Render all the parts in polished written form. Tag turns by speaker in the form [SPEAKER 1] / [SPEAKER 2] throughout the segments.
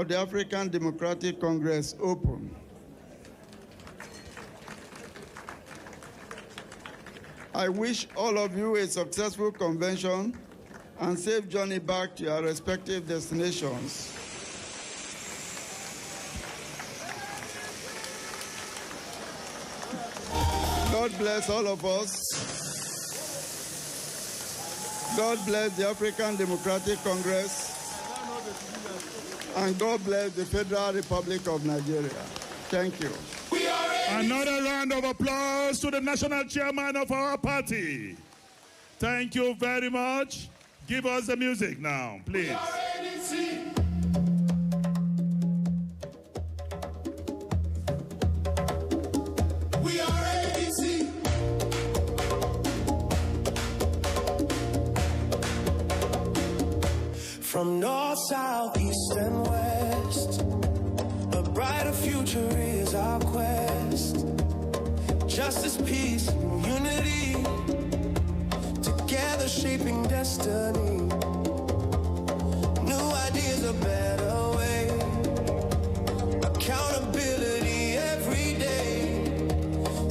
[SPEAKER 1] of the African Democratic Congress open. I wish all of you a successful convention and safe journey back to your respective destinations. God bless all of us. God bless the African Democratic Congress. And God bless the Federal Republic of Nigeria. Thank you.
[SPEAKER 2] Another round of applause to the national chairman of our party. Thank you very much. Give us the music now, please.
[SPEAKER 3] We are ANC. From north, south, east, and west, a brighter future is our quest. Justice, peace, and unity, together shaping destiny. New ideas, a better way. Accountability every day.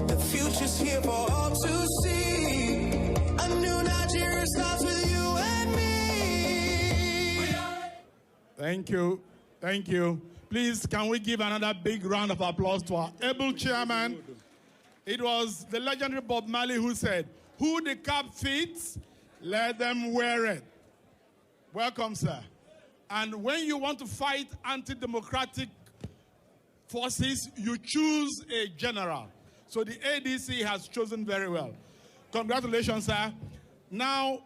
[SPEAKER 3] The future's here for all to see. A new Nigeria starts with you and me.
[SPEAKER 2] Thank you. Thank you. Please, can we give another big round of applause to our able chairman? It was the legendary Bob Marley who said, "Who the cap fits, let them wear it." Welcome, sir. And when you want to fight anti-democratic forces, you choose a general. So the ADC has chosen very well. Congratulations, sir. Now,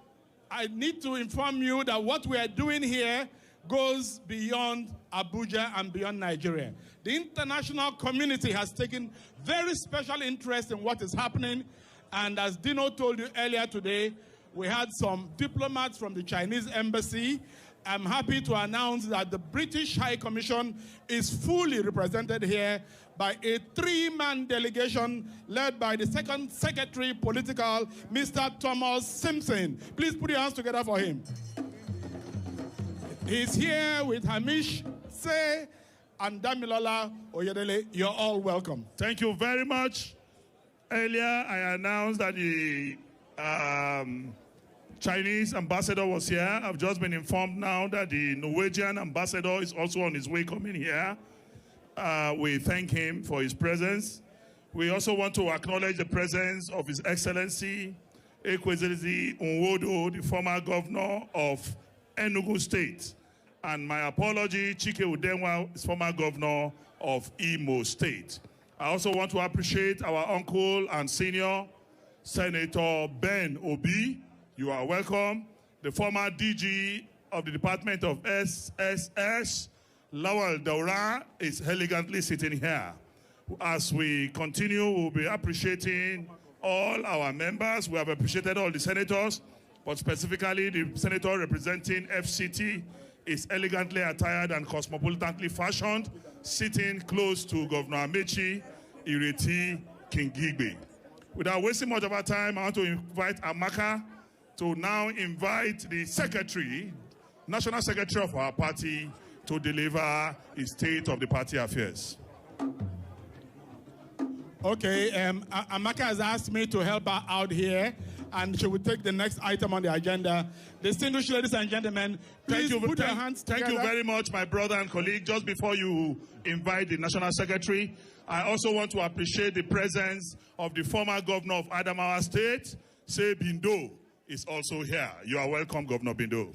[SPEAKER 2] I need to inform you that what we are doing here goes beyond Abuja and beyond Nigeria. The international community has taken very special interest in what is happening. And as Dino told you earlier today, we had some diplomats from the Chinese embassy. I'm happy to announce that the British High Commission is fully represented here by a three-man delegation led by the Second Secretary Political, Mr. Thomas Simpson. Please put your hands together for him. He's here with Hamish Se and Damilola Oyedele. You're all welcome. Thank you very much. Earlier, I announced that the Chinese ambassador was here. I've just been informed now that the Norwegian ambassador is also on his way coming here. We thank him for his presence. We also want to acknowledge the presence of His Excellency Ekwezili Nwodo, the former governor of Enugu State. And my apology, Chike Udenwa is former governor of Imo State. I also want to appreciate our uncle and senior, Senator Ben Obi. You are welcome. The former DG of the Department of SSS, Lawal Daura, is elegantly sitting here. As we continue, we'll be appreciating all our members. We have appreciated all the senators, but specifically the senator representing FCT is elegantly attired and cosmopolitanly fashioned, sitting close to Governor Amechi Ireti Kingigbe. Without wasting much of our time, I want to invite Amaka to now invite the secretary, national secretary of our party, to deliver his state of the party affairs.
[SPEAKER 4] Okay, Amaka has asked me to help her out here, and she will take the next item on the agenda. Distinguished ladies and gentlemen, please put your hands together.
[SPEAKER 2] Thank you very much, my brother and colleague. Just before you invite the national secretary, I also want to appreciate the presence of the former governor of Adamawa State, Say Bindo, is also here. You are welcome, Governor Bindo.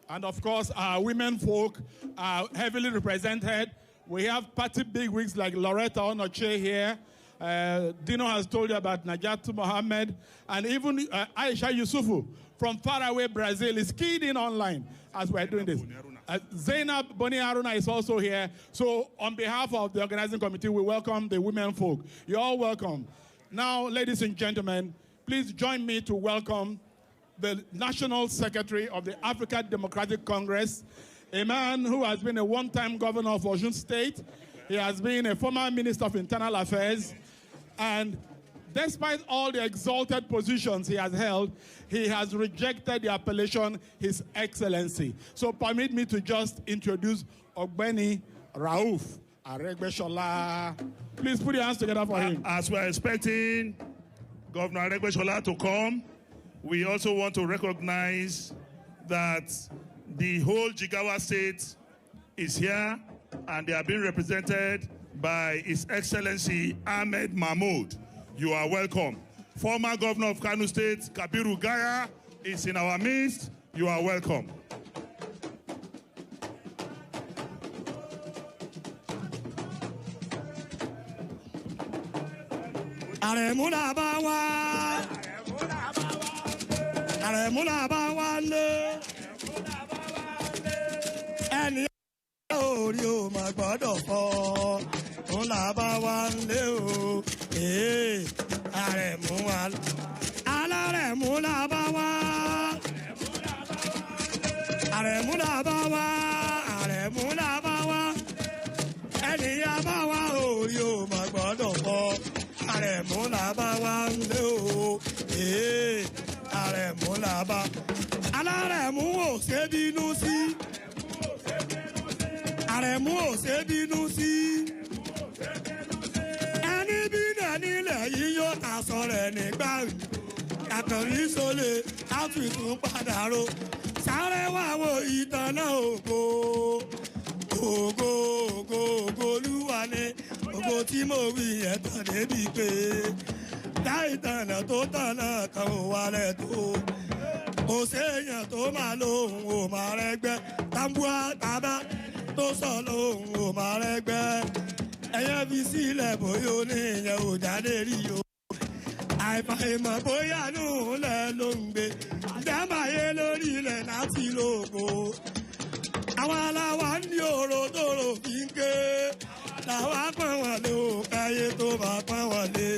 [SPEAKER 4] And of course, our women folk are heavily represented. We have party bigwigs like Loretta Onoche here. Dino has told you about Najatu Mohammed, and even Aisha Yusufu from faraway Brazil is keyed in online as we're doing this. Zainab Boni Haruna is also here. So on behalf of the organizing committee, we welcome the women folk. You're all welcome. Now, ladies and gentlemen, please join me to welcome the National Secretary of the African Democratic Congress, a man who has been a one-time governor of Osun State. He has been a former Minister of Internal Affairs. And despite all the exalted positions he has held, he has rejected the appellation, His Excellency. So permit me to just introduce Ogbeni Rauf Aregbesola. Please put your hands together for him.
[SPEAKER 2] As we're expecting Governor Aregbesola to come, we also want to recognize that the whole Jigawa State is here, and they are being represented by His Excellency Ahmed Mahmoud. You are welcome. Former Governor of Kano State, Kabiru Gaya, is in our midst. You are welcome.
[SPEAKER 5] Aremuna bawa, Aremuna bawa le, ẹni orí o ma gbọ́dọ̀ fọ́, òun là bá wa lé o, Aremu alárẹ̀mú là bá wa, Aremu là bá wa, Aremu là bá wa, ẹni yá bá wa orí o ma gbọ́dọ̀ fọ́. Aremu la bá wa lé o, Aremu la bá. Alárẹ̀mú ò ṣe bínú sí. Aremu ò ṣe bínú sí. Ẹni bínú nílẹ̀ yìí yóò aṣọ rẹ̀ nígbà rí. Àkànrí sólè á fi tún padà ro. Sáré wá wo ìtàn náà ògo. Ògo ògo ògo Olúwa ni. Ògo tí mo wí ẹ̀tàn débi pé láì tànà tó tànà kan ò wálẹ̀ tó. Kò séèyàn tó máa lóhùn ò máa rẹ́gbẹ́. Tambua tábà tó sọ lóhùn ò máa rẹ́gbẹ́. Ẹyẹ fi sílẹ̀ bóyá oníyẹn ò jáde rí o. Àìfàìmọ̀ bóyá nù lẹ̀ ló ń gbé. Dábàáyé lórí ilẹ̀ láti lóko. Àwọn aláwa ní òrò tó rò fi ń ké. Làwa pọ́n wọn lé o, káyé tó máa pọ́n wọn lé.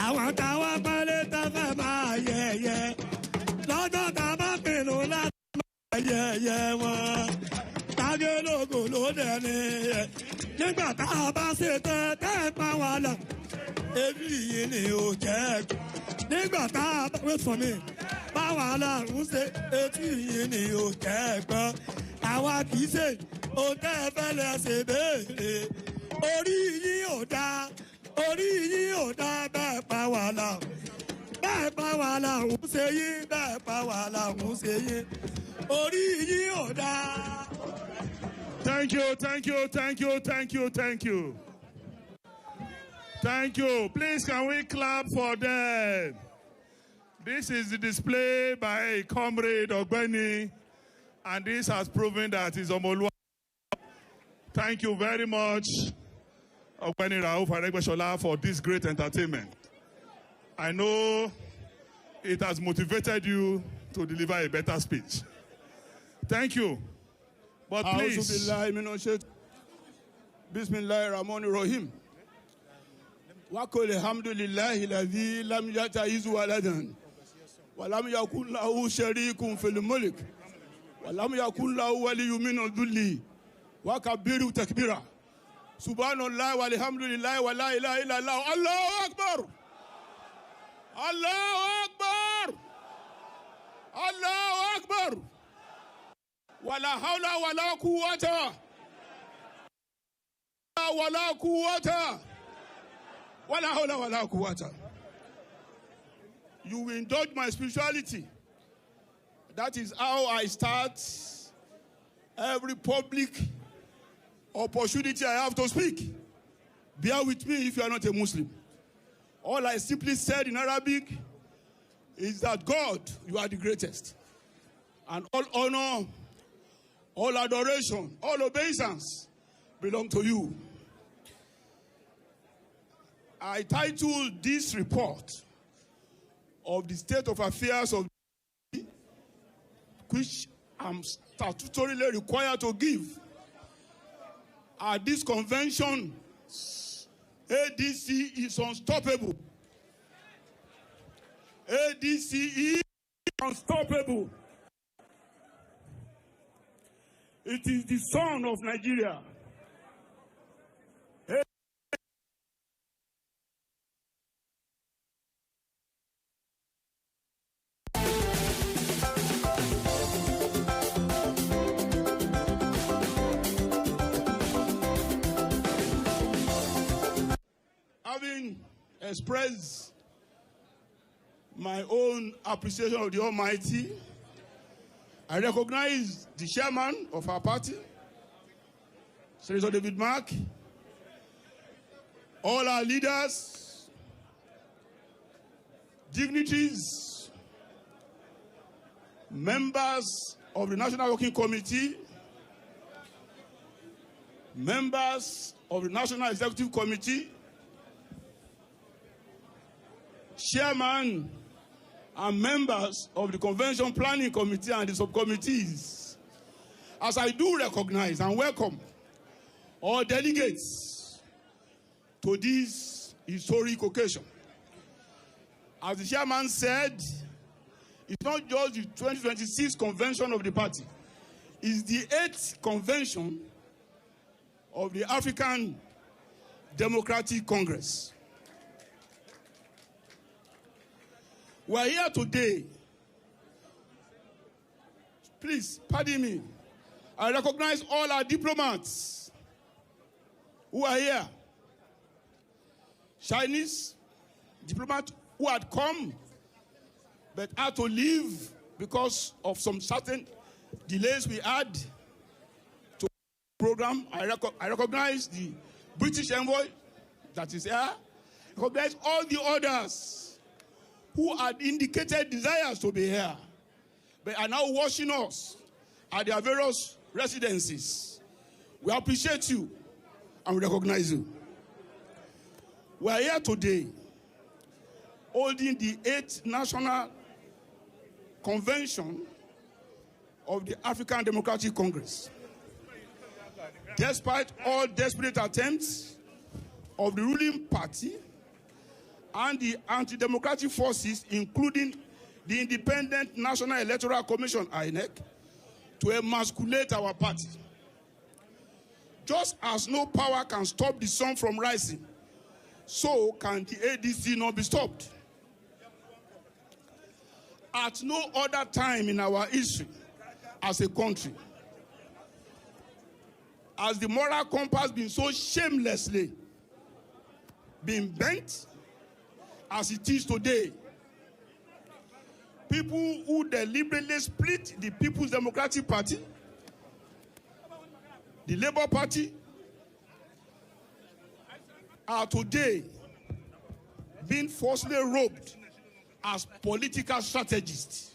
[SPEAKER 5] Àwọn táwa pọ́nlé tó fẹ́ máa yẹ̀yẹ́. Lọ́jọ́ tá a bá pinnu láti máa yẹ̀yẹ́ wọn. Tágé lógo ló dẹni ẹ̀. Nígbà tá a bá ṣe tẹ́ ẹ̀ pa wà lọ. Ebi yìí ni ò jẹ́ ẹ̀gbọ́n. Nígbà tá a bá wait for me. Báwa là ń ṣe etí yìí ni ò jẹ́ ẹ̀gbọ́n. Àwa kì í ṣe ohun tẹ́ ẹ fẹ́ lẹ ṣe béèrè. Orí yín ò dáa, orí yín ò dáa bẹ́ẹ̀ pa wàhálà. Bẹ́ẹ̀ pa wàhálà ń ṣe yín, bẹ́ẹ̀ pa wàhálà ń ṣe yín. Orí yín ò dáa.
[SPEAKER 2] Thank you, thank you, thank you, thank you, thank you. Thank you. Please, can we clap for them? This is the display by a comrade Ogbeni, and this has proven that it's Omoluwa. Thank you very much, Ogbeni Rauf Aregbesola, for this great entertainment. I know it has motivated you to deliver a better speech. Thank you. But please.
[SPEAKER 4] Bismillahirrahmanirrahim. Wa qul alhamdulillahi alladhi lam yattakhiz waladan wa lam yakun lahu sharikun fil mulk wa lam yakun lahu waliyyun min adh-dhulli wa kabbiru takbira. Subhanallah walhamdulillah wa la ilaha illallah. Allahu akbar. Allahu akbar. Allahu akbar. Wa la hawla wa la quwwata wala quwwata wala hawla wala quwwata. You will indulge my spirituality. That is how I start every public opportunity I have to speak. Bear with me if you are not a Muslim. All I simply said in Arabic is that God, you are the greatest. And all honor, all adoration, all obeisance belong to you. I titled this report of the state of affairs of which I'm statutorily required to give at this convention. ADC is unstoppable. ADC is unstoppable. It is the son of Nigeria.
[SPEAKER 6] again express my own appreciation of the Almighty. I recognize the chairman of our party, Senator David Mark, all our leaders, dignitaries, members of the National Working Committee, members of the National Executive Committee, chairman and members of the Convention Planning Committee and the subcommittees, as I do recognize and welcome all delegates to this historic occasion. As the chairman said, it's not just the 2026 convention of the party, it's the 8th convention of the African Democratic Congress. We are here today. Please, pardon me. I recognize all our diplomats who are here. Chinese diplomats who had come but had to leave because of some certain delays we had to the program. I recognize the British envoy that is here. I recognize all the others who had indicated desires to be here, but are now watching us at their various residences. We appreciate you and we recognize you. We are here today holding the 8th National Convention of the African Democratic Congress. Despite all desperate attempts of the ruling party and the anti-democratic forces, including the Independent National Electoral Commission, INEC, to emasculate our party. Just as no power can stop the sun from rising, so can the ADC not be stopped. At no other time in our history as a country has the moral compass been so shamelessly been bent as it is today. People who deliberately split the People's Democratic Party, the Labour Party, are today being forcibly robbed as political strategists.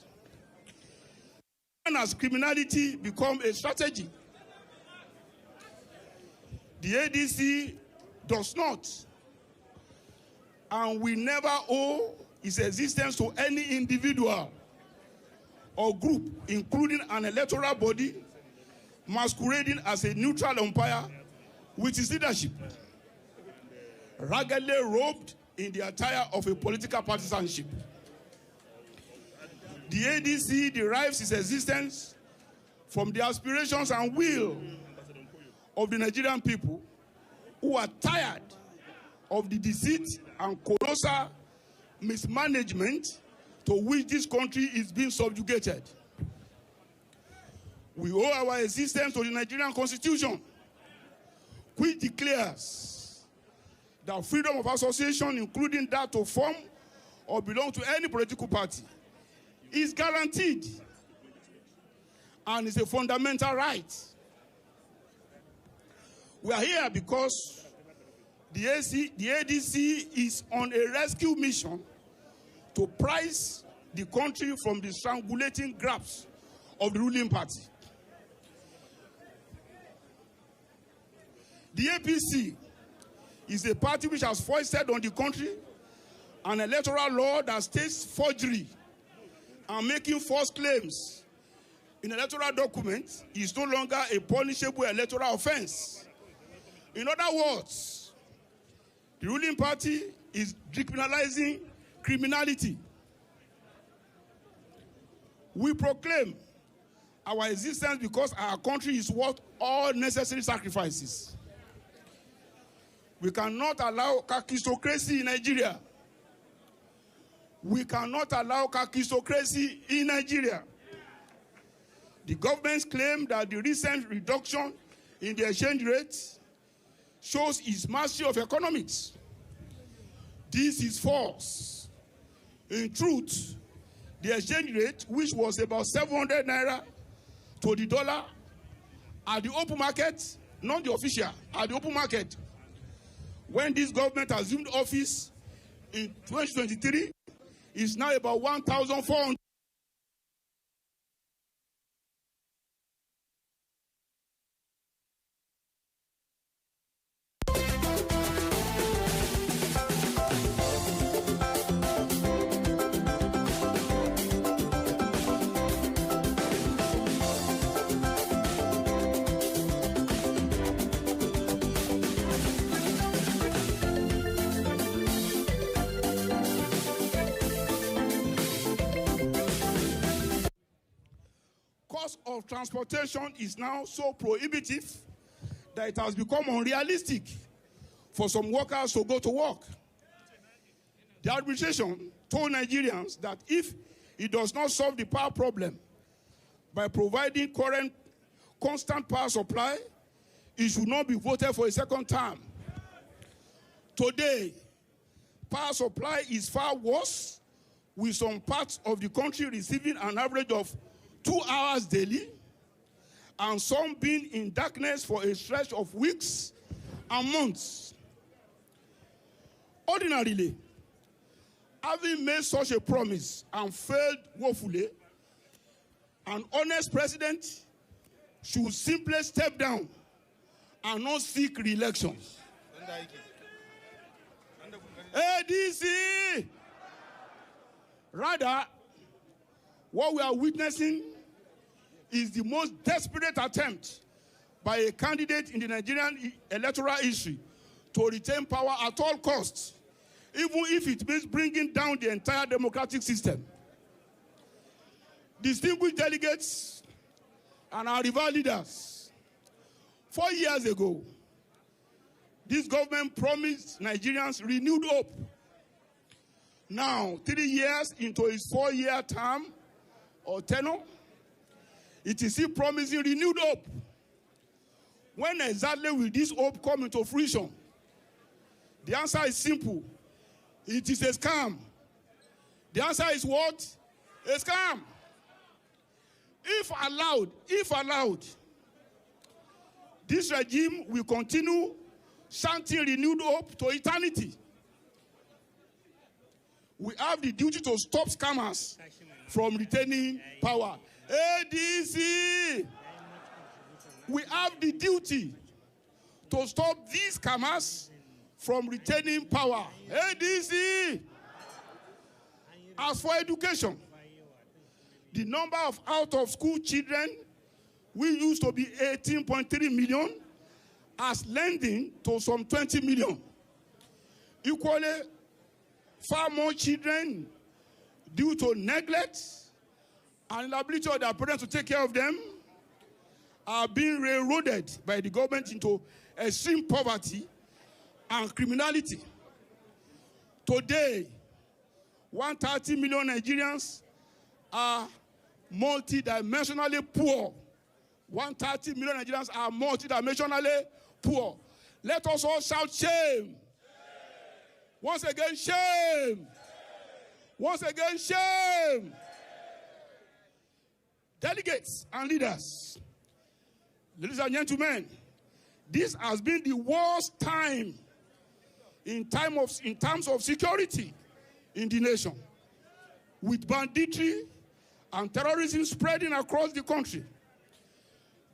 [SPEAKER 6] And as criminality become a strategy, the ADC does not and will never owe its existence to any individual or group, including an electoral body masquerading as a neutral umpire with its leadership, raggedly robed in the attire of a political partisanship. The ADC derives its existence from the aspirations and will of the Nigerian people who are tired of the deceit and colossal mismanagement to which this country is being subjugated. We owe our existence to the Nigerian Constitution, which declares that freedom of association, including that to form or belong to any political party, is guaranteed and is a fundamental right. We are here because the ADC is on a rescue mission to prise the country from the strangulating grasp of the ruling party. The APC is a party which has foisted on the country an electoral law that states forgery and making false claims in electoral documents is no longer a punishable electoral offense. In other words, the ruling party is decriminalizing criminality. We proclaim our existence because our country is worth all necessary sacrifices. We cannot allow kakistocracy in Nigeria. We cannot allow kakistocracy in Nigeria. The government's claim that the recent reduction in the exchange rate shows its mastery of economics. This is false. In truth, the exchange rate, which was about 700 naira to the dollar at the open market, not the official, at the open market, when this government assumed office in 2023, is now about 1,400. Cost of transportation is now so prohibitive that it has become unrealistic for some workers to go to work. The administration told Nigerians that if it does not solve the power problem by providing current constant power supply, it should not be voted for a second term. Today, power supply is far worse, with some parts of the country receiving an average of 2 hours daily, and some being in darkness for a stretch of weeks and months. Ordinarily, having made such a promise and failed woefully, an honest president should simply step down and not seek re-election. ADC! Rather, what we are witnessing is the most desperate attempt by a candidate in the Nigerian electoral history to retain power at all costs, even if it means bringing down the entire democratic system. Distinguished delegates and our rival leaders, 4 years ago, this government promised Nigerians renewed hope. Now, 3 years into its 4-year term or tenure, it is still promising renewed hope. When exactly will this hope come into fruition? The answer is simple. It is a scam. The answer is what? A scam. If allowed, this regime will continue chanting renewed hope to eternity. We have the duty to stop scammers from retaining power. ADC! We have the duty to stop these scammers from retaining power. ADC! As for education, the number of out-of-school children, we used to be 18.3 million, has lending to some 20 million. Equally, far more children, due to neglect and inability of their parents to take care of them, are being railroaded by the government into extreme poverty and criminality. Today, 130 million Nigerians are multidimensionally poor. 130 million Nigerians are multidimensionally poor. Let us all shout shame. Once again, shame. Once again, shame. Delegates and leaders, ladies and gentlemen, this has been the worst time in terms of security in the nation, with banditry and terrorism spreading across the country.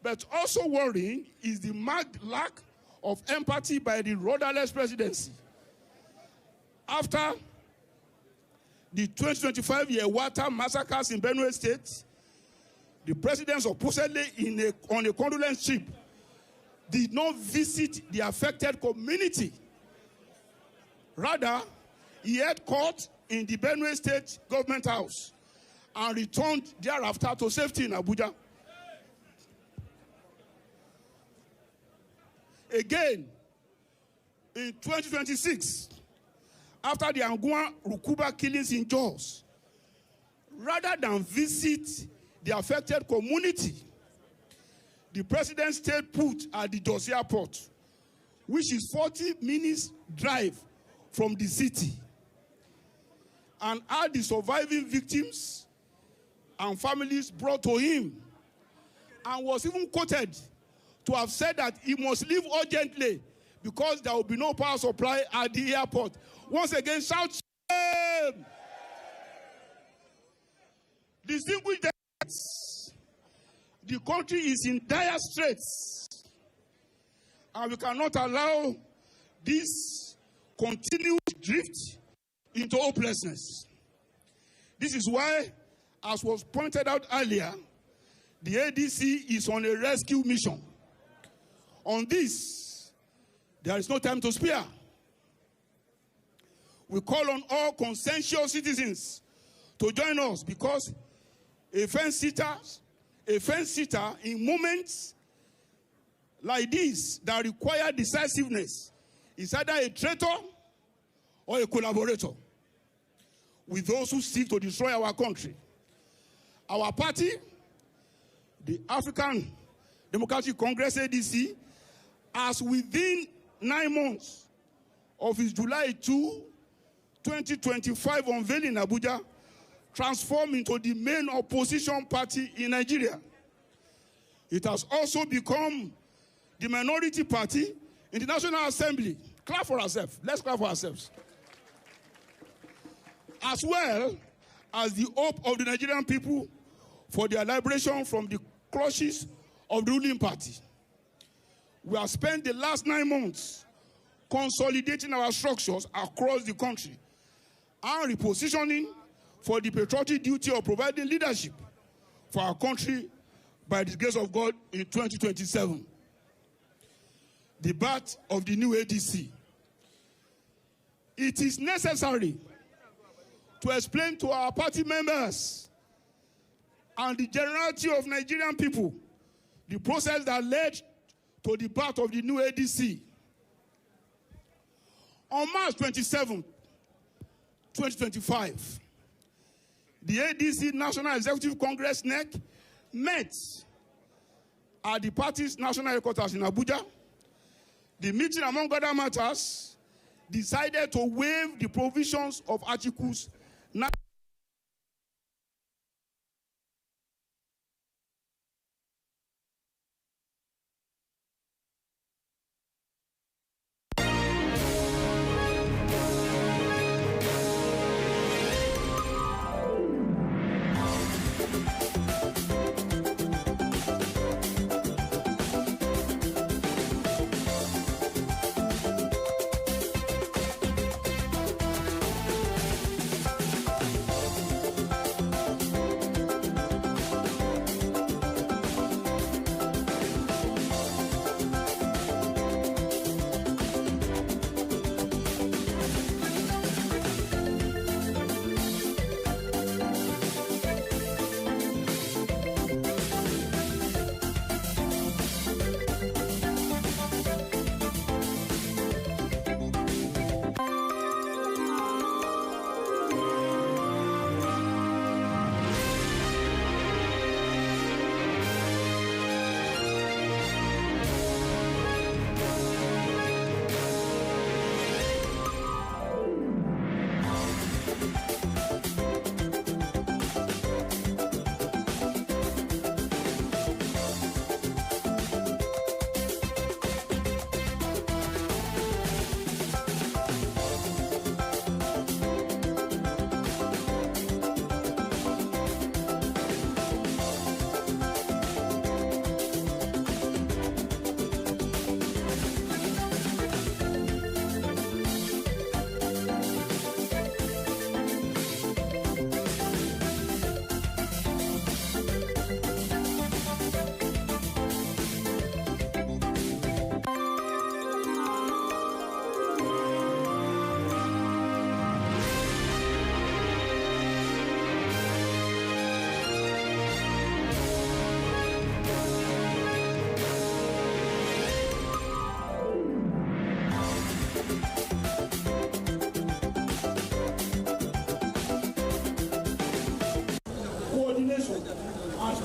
[SPEAKER 6] But also worrying is the marked lack of empathy by the rudderless presidency. After the 2025 Yewata massacres in Benue State, the president supposedly on a condolence trip did not visit the affected community. Rather, he had court in the Benue State government house and returned thereafter to safety in Abuja. Again, in 2026, after the Angua Rukuba killings in Jos, rather than visit the affected community, the president stayed put at the Jos Airport, which is 40 minutes drive from the city. and had the surviving victims and families brought to him, and was even quoted to have said that he must leave urgently because there will be no power supply at the airport. Once again, shout shame! Distinguished delegates, the country is in dire straits, and we cannot allow this continued drift into hopelessness. This is why, as was pointed out earlier, the ADC is on a rescue mission. On this, there is no time to spare. We call on all conscientious citizens to join us, because a fence sitter in moments like this that require decisiveness is either a traitor or a collaborator with those who seek to destroy our country. Our party, the African Democratic Congress ADC, has within 9 months of its July 2, 2025 unveiling in Abuja, transformed into the main opposition party in Nigeria. It has also become the minority party in the National Assembly. Clap for ourselves. Let's clap for ourselves. As well as the hope of the Nigerian people for their liberation from the clutches of the ruling party. We have spent the last 9 months consolidating our structures across the country and repositioning for the patriotic duty of providing leadership for our country by the grace of God in 2027. The birth of the new ADC. It is necessary to explain to our party members and the generality of Nigerian people the process that led to the birth of the new ADC. On March 27, 2025, the ADC National Executive Congress (NEC) met at the party's national headquarters in Abuja. The meeting, among other matters, decided to waive the provisions of Articles 9.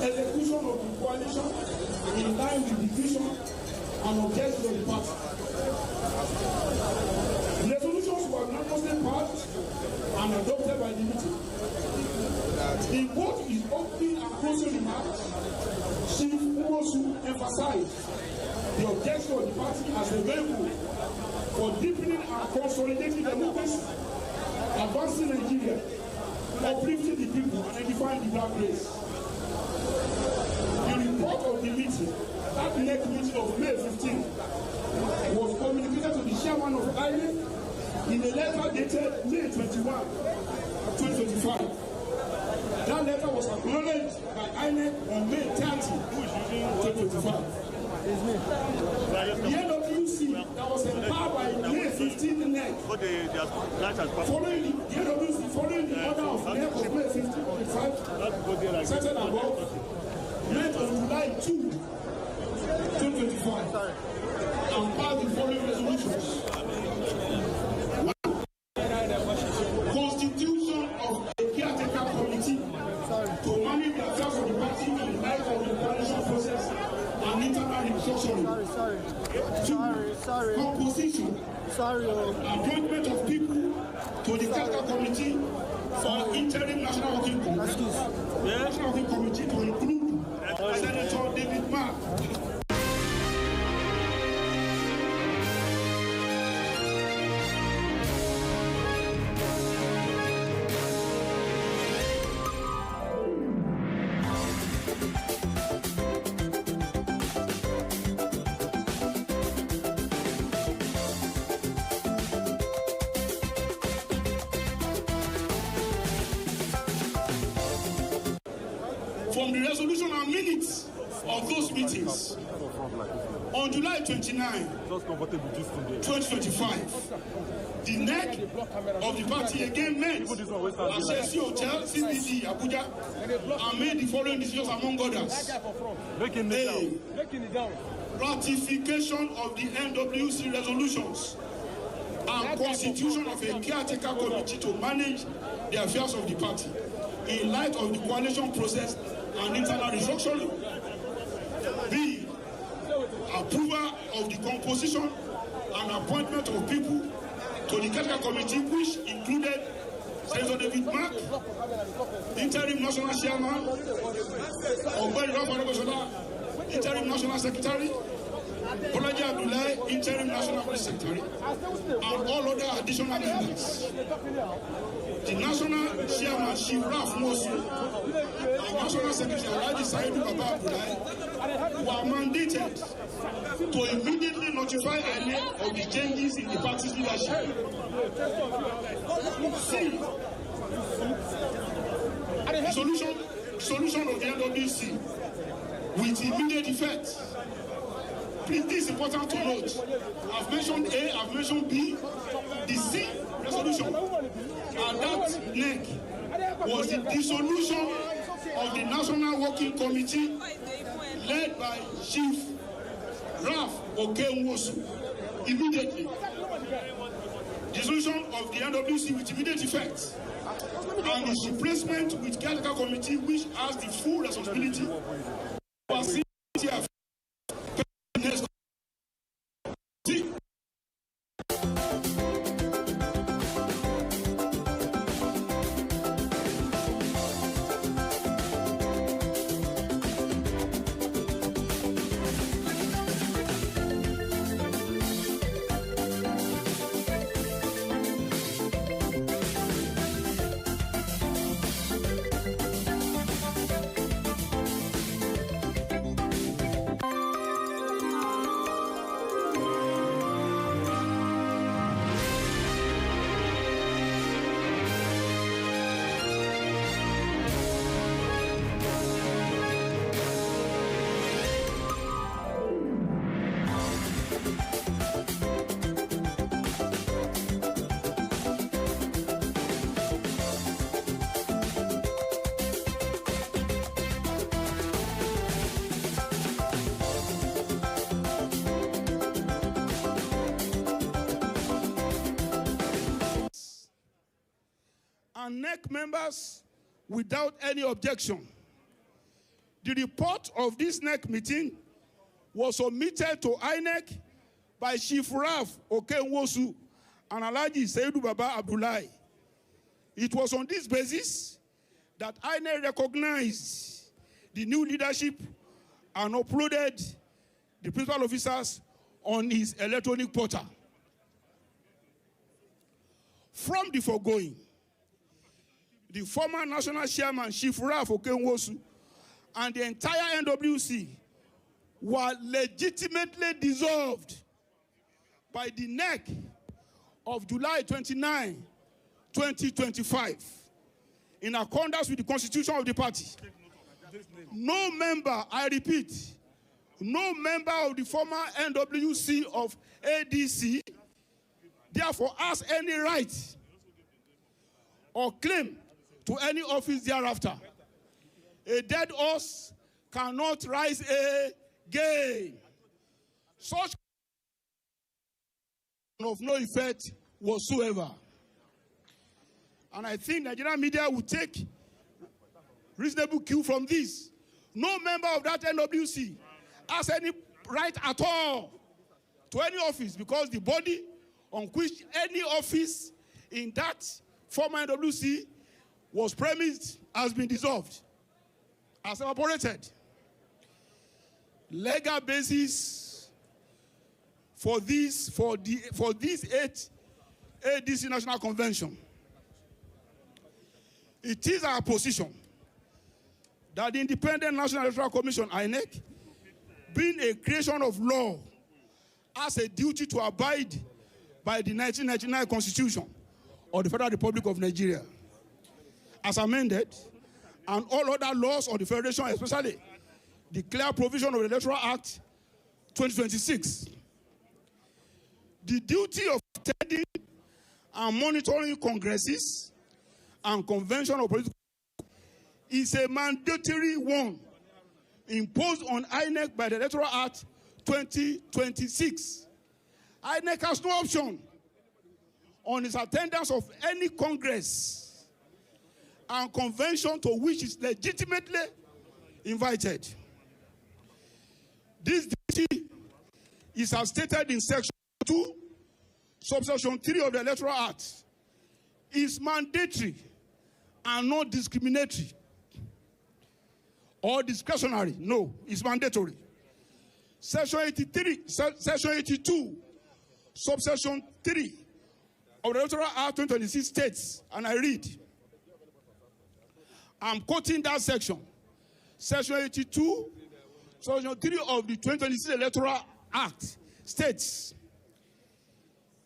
[SPEAKER 6] Execution of the coalition in line with the vision and objectives of the party. Resolutions were unanimously passed and adopted by the the party as a vehicle for deepening and consolidating democracy, advancing Nigeria, uplifting the people, and edifying the black race. The report of the meeting, that next meeting of May 15, was communicated to the chairman of INEC in a letter dated May 21, 2025. That letter was acknowledged by INEC on May 30, 2025. The NWC that was empowered by May 15 NEC, following the NWC, following the order of NEC of May 15, 2025, settled above, met on July 2, 2025, and passed the following resolutions. Constitution of a caretaker committee to manage the affairs of the party in light of the coalition process and internal restructuring. Composition. Appointment of people to the caretaker committee for interim national working committee. National working committee to include Senator David Mark. From the resolution and minutes of those meetings, on July 29, 2025, the NEC of the party again met at Chelsea Hotel, CBD, Abuja, and made the following decisions among others. A, ratification of the NWC resolutions and constitution of a caretaker committee to manage the affairs of the party in light of the coalition process and internal restructuring. B, approval of the composition and appointment of people to the caretaker committee, which included Senator David Mark, interim national chairman, Ogbeni Rafa Obasanjo, interim national secretary, Bolaji Abdullahi, interim national police secretary, and all other additional members. The national chairman, Chief Raf Mosu, and national secretary, Alhaji Saidu Baba Abdullahi, were mandated to immediately notify INEC of the changes in the party's leadership. C, solution of the NWC with immediate effect. Please, this is important to note. I've mentioned A, I've mentioned B. The C resolution, and that NEC was the dissolution of the National Working Committee led by Chief Raf Okenwosu immediately. Dissolution of the NWC with immediate effect, and its replacement with caretaker committee, which has the full responsibility for city affairs. And NEC members without any objection. The report of this NEC meeting was submitted to INEC by Chief Raf Okenwosu and Alhaji Saidu Baba Abdullahi. It was on this basis that INEC recognized the new leadership and uploaded the principal officers on his electronic portal. From the foregoing, the former national chairman, Chief Ralph Okenwosu, and the entire NWC were legitimately dissolved by the NEC of July 29, 2025, in accordance with the constitution of the party. No member, I repeat, no member of the former NWC of ADC therefore has any right or claim to any office thereafter. A dead horse cannot rise again. Such of no effect whatsoever. And I think Nigerian media will take reasonable cue from this. No member of that NWC has any right at all to any office, because the body on which any office in that former NWC was premised has been dissolved, has evaporated. Legal basis for this 8th ADC National Convention. It is our position that the Independent National Electoral Commission, INEC, being a creation of law, has a duty to abide by the 1999 Constitution of the Federal Republic of Nigeria, as amended, and all other laws of the Federation, especially the clear provision of the Electoral Act 2026. The duty of attending and monitoring congresses and convention of political is a mandatory one imposed on INEC by the Electoral Act 2026. INEC has no option on its attendance of any congress and convention to which is legitimately invited. This duty is as stated in Section 2, Subsection 3 of the Electoral Act. Is mandatory and not discriminatory or discretionary. No, it's mandatory. Section 82, Subsection 3 of the Electoral Act 2026 states, and I read, I'm quoting that section. Section 82, Section 3 of the 2026 Electoral Act states,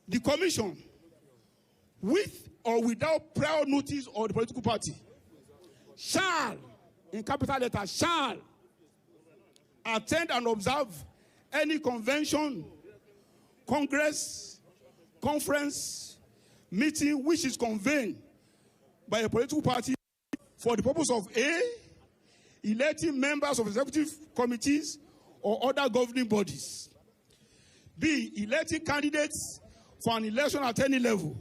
[SPEAKER 6] the Commission, with or without prior notice of the political party, shall, in capital letters, shall attend and observe any convention, congress, conference, meeting which is convened by a political party for the purpose of A, electing members of executive committees or other governing bodies, B, electing candidates for an election at any level,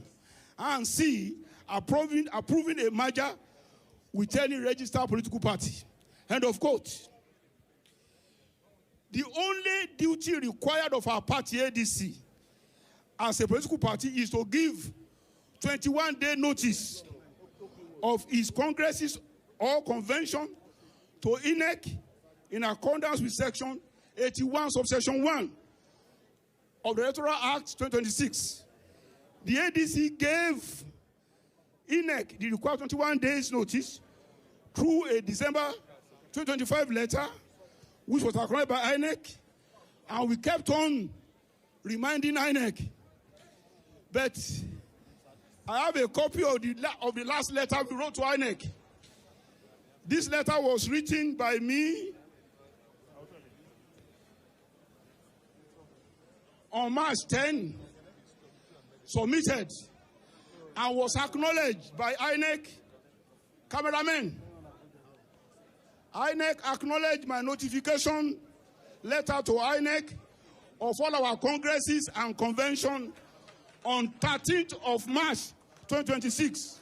[SPEAKER 6] and C, approving a merger with any registered political party. End of quote. The only duty required of our party, ADC, as a political party, is to give 21-day notice of its congresses or convention to INEC in accordance with Section 81, Subsection 1 of the Electoral Act 2026. The ADC gave INEC the required 21 days notice through a December 2025 letter, which was acknowledged by INEC, and we kept on reminding INEC. But I have a copy of the last letter we wrote to INEC. This letter was written by me on March 10, submitted, and was acknowledged by INEC cameramen. INEC acknowledged my notification letter to INEC of all our congresses and convention on 13th of March 2026.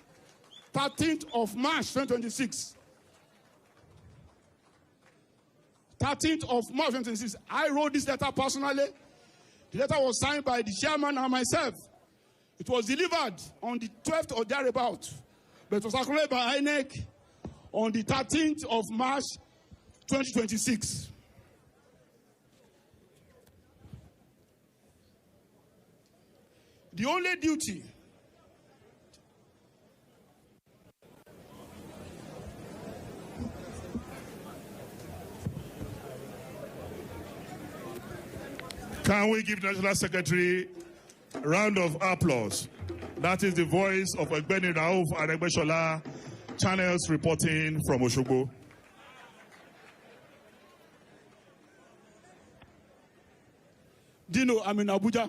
[SPEAKER 6] 13th of March 2026. 13th of March 2026. I wrote this letter personally. The letter was signed by the chairman and myself. It was delivered on the 12th or thereabout, but it was acknowledged by INEC on the 13th of March 2026. The only duty
[SPEAKER 2] Can we give National Secretary a round of applause? That is the voice of Egbeni Rauf Aregbesola, Channels reporting from Osogbo.
[SPEAKER 6] Dino, I'm in Abuja.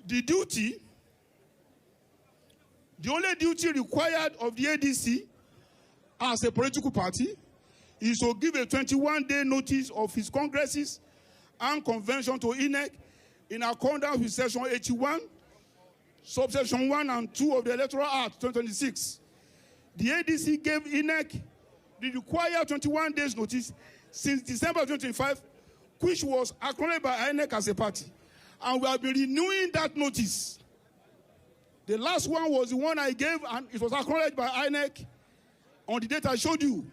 [SPEAKER 6] The only duty required of the ADC as a political party is to give a 21-day notice of his congresses and convention to INEC in accordance with Section 81, Subsection 1 and 2 of the Electoral Act 2026. The ADC gave INEC the required 21 days notice since December 2025, which was acknowledged by INEC as a party. And we have been renewing that notice. The last one was the one I gave, and it was acknowledged by INEC on the date I showed you.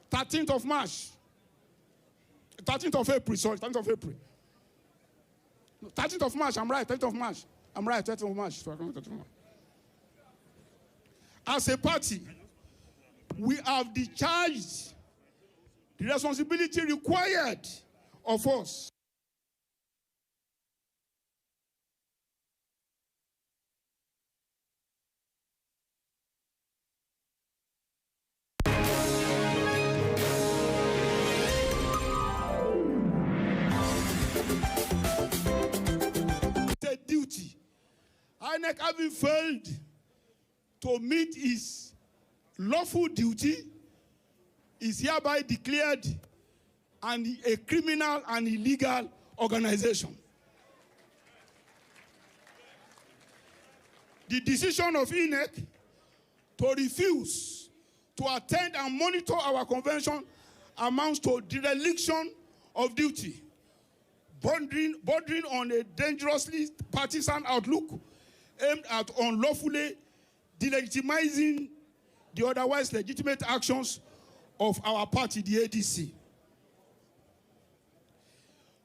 [SPEAKER 6] 13th of March. 13th of April, sorry, 13th of April. No, 13th of March, I'm right, 13th of March. I'm right, 13th of March. As a party, we have discharged the responsibility required of us. Duty. INEC having failed to meet his lawful duty is hereby declared a criminal and illegal organization. The decision of INEC to refuse to attend and monitor our convention amounts to dereliction of duty, bordering on a dangerously partisan outlook aimed at unlawfully delegitimizing the otherwise legitimate actions of our party, the ADC.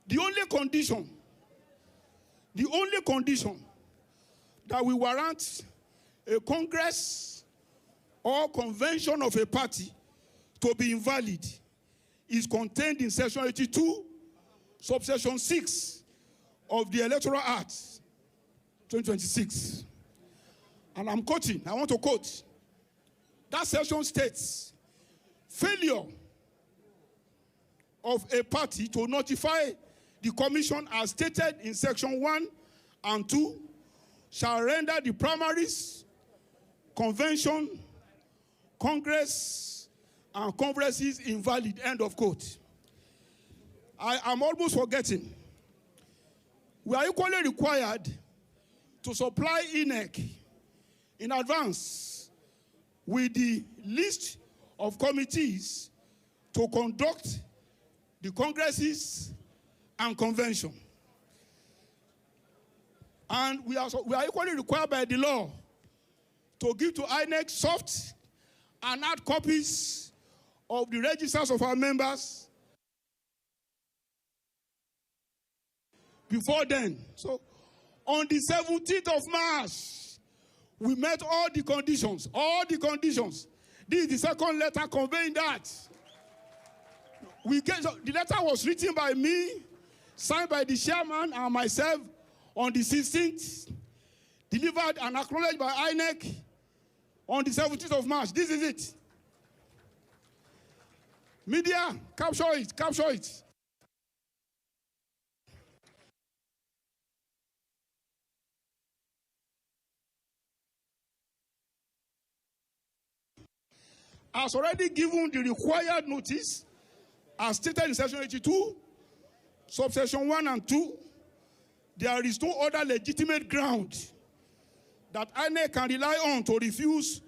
[SPEAKER 6] The only condition that will warrant a congress or convention of a party to be invalid is contained in Section 82, Subsection 6 of the Electoral Act 2026. And I'm quoting, I want to quote. That section states, failure of a party to notify the commission as stated in Section 1 and 2 shall render the primaries, convention, congress, and congresses invalid, end of quote. I am almost forgetting. We are equally required to supply INEC in advance with the list of committees to conduct the congresses and convention. And we are equally required by the law to give to INEC soft and hard copies of the registers of our members before then. So on the 17th of March, we met all the conditions. This is the second letter conveying that. The letter was written by me, signed by the chairman and myself on the 16th, delivered and acknowledged by INEC on the 17th of March. This is it. Media, capture it. Has already given the required notice as stated in Section 82, Subsection 1 and 2. There is no other legitimate ground that INEC can rely on to refuse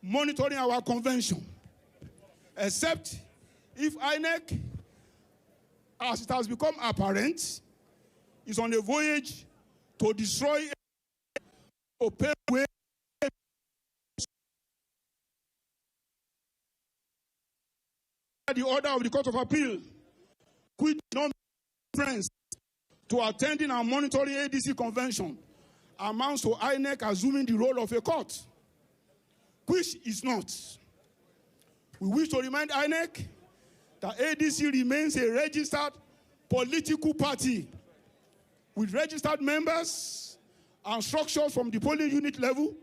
[SPEAKER 6] monitoring our convention, except if INEC, as it has become apparent, is on a voyage to destroy or pave way the order of the Court of Appeal, which no difference to attending and monitoring ADC convention amounts to INEC assuming the role of a court, which is not. We wish to remind INEC that ADC remains a registered political party with registered members and structures from the polling unit level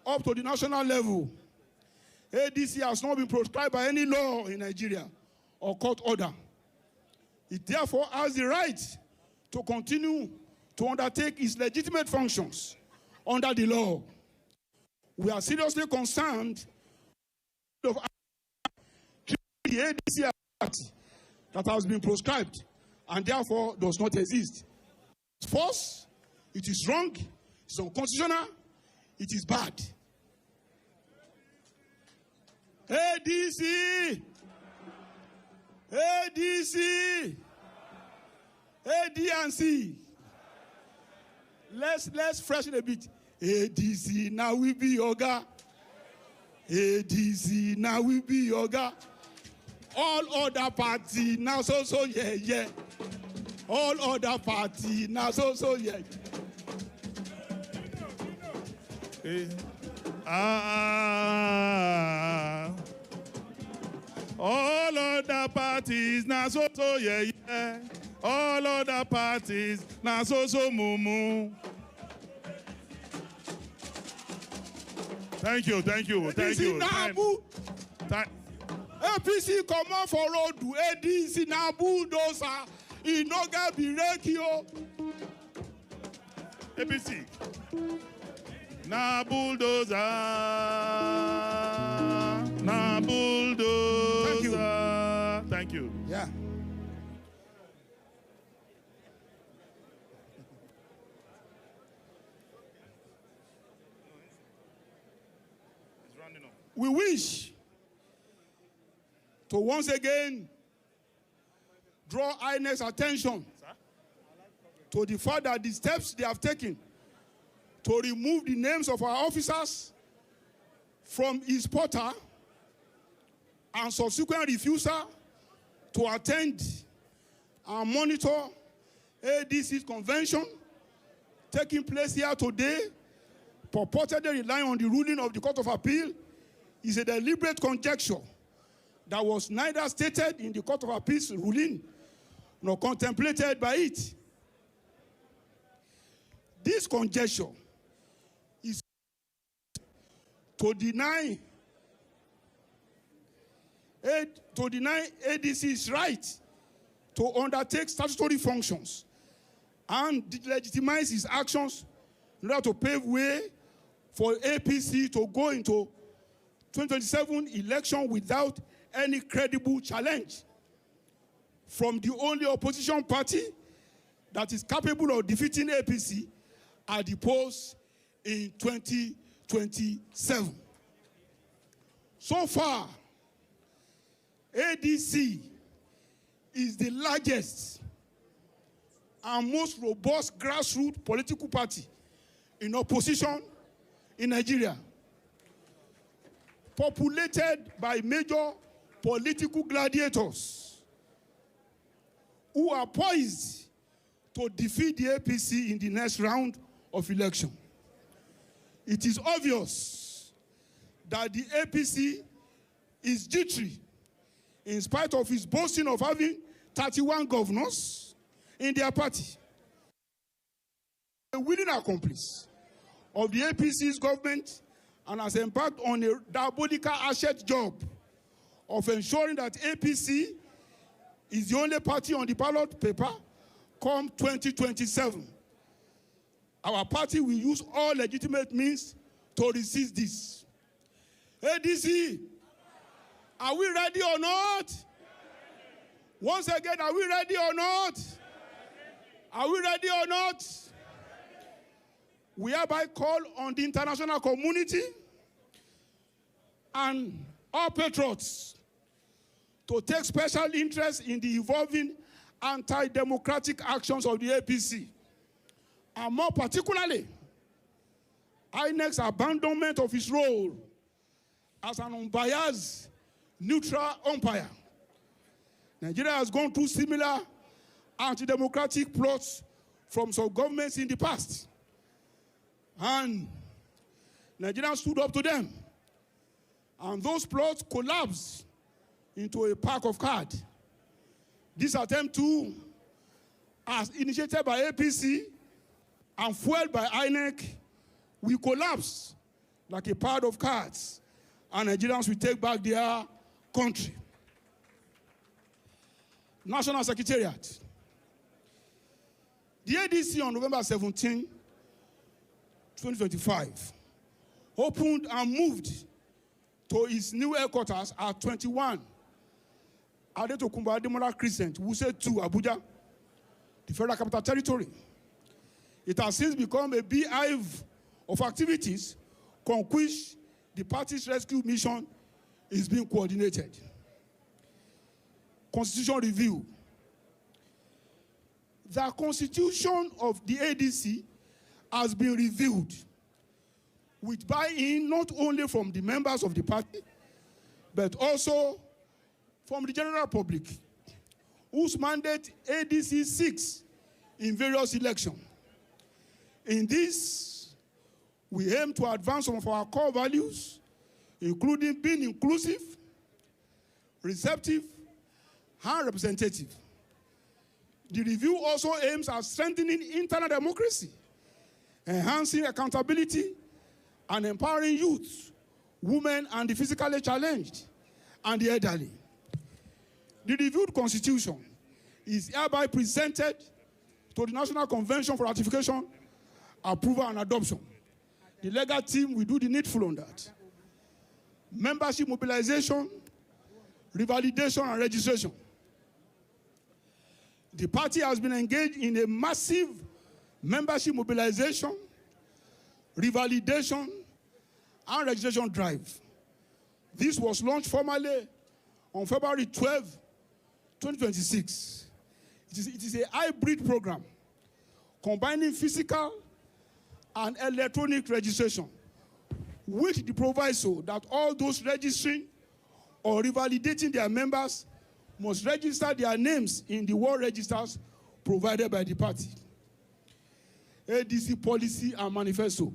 [SPEAKER 6] up to the national level. ADC has not been proscribed by any law in Nigeria or court order. It therefore has the right to continue to undertake its legitimate functions under the law. We are seriously concerned of the ADC Act that has been proscribed and therefore does not exist. It's false, it is wrong, it's unconstitutional, it is bad. ADC! ADC! ADNC! Let's freshen a bit. ADC, now we be yoga. ADC, now we be yoga. All other party, now so yeah. All other party, now so yeah.
[SPEAKER 2] All other parties, now so yeah. All other parties, now so mumu. Thank you.
[SPEAKER 6] APC come on for road, ADC na bulldozer, e no get break yo.
[SPEAKER 2] APC na bulldozer, na bulldozer. Thank you.
[SPEAKER 6] Yeah. We wish to once again draw INEC's attention to the fact that the steps they have taken to remove the names of our officers from his portal and subsequent refusal to attend and monitor ADC's convention taking place here today, purportedly relying on the ruling of the Court of Appeal, is a deliberate conjecture that was neither stated in the Court of Appeal's ruling nor contemplated by it. This conjecture is to deny ADC's right to undertake statutory functions and delegitimize his actions in order to pave way for APC to go into 2027 election without any credible challenge from the only opposition party that is capable of defeating APC at the polls in 2027. So far, ADC is the largest and most robust grassroots political party in opposition in Nigeria, populated by major political gladiators who are poised to defeat the APC in the next round of election. It is obvious that the APC is jittery in spite of its boasting of having 31 governors in their party. A willing accomplice of the APC's government and has embarked on a diabolical asset job of ensuring that APC is the only party on the ballot paper come 2027. Our party will use all legitimate means to resist this. ADC, are we ready or not? Once again, are we ready or not? Are we ready or not? We hereby call on the international community and all patriots to take special interest in the evolving anti-democratic actions of the APC, and more particularly, INEC's abandonment of its role as an unbiased, neutral umpire. Nigeria has gone through similar anti-democratic plots from some governments in the past. And Nigerians stood up to them. And those plots collapsed into a pack of cards. This attempt to, as initiated by APC and fueled by INEC, will collapse like a pile of cards, and Nigerians will take back their country. National Secretariat. The ADC on November 17, 2025, opened and moved to its new headquarters at 21 Adetokunbo Ademola Crescent, Wuse 2, Abuja, the Federal Capital Territory. It has since become a beehive of activities on which the party's rescue mission is being coordinated. Constitution review. The constitution of the ADC has been reviewed with buy-in not only from the members of the party, but also from the general public, whose mandate ADC seeks in various elections. In this, we aim to advance some of our core values, including being inclusive, receptive, and representative. The review also aims at strengthening internal democracy, enhancing accountability, and empowering youth, women, and the physically challenged, and the elderly. The reviewed constitution is hereby presented to the National Convention for ratification, approval, and adoption. The legal team will do the needful on that. Membership mobilization, revalidation, and registration. The party has been engaged in a massive membership mobilization, revalidation, and registration drive. This was launched formally on February 12, 2026. It is a hybrid program combining physical and electronic registration, with the proviso that all those registering or revalidating their members must register their names in the world registers provided by the party. ADC policy and manifesto.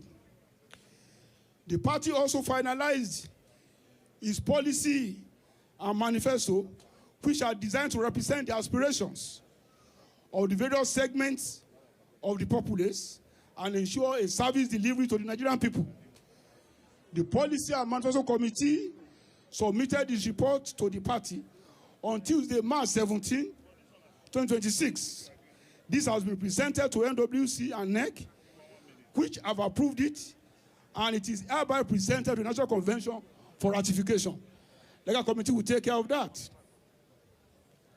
[SPEAKER 6] The party also finalized its policy and manifesto, which are designed to represent the aspirations of the various segments of the populace and ensure a service delivery to the Nigerian people. The Policy and Manifesto Committee submitted its report to the party on Tuesday, March 17, 2026. This has been presented to NWC and NEC, which have approved it, and it is hereby presented to the National Convention for ratification. The legal committee will take care of that.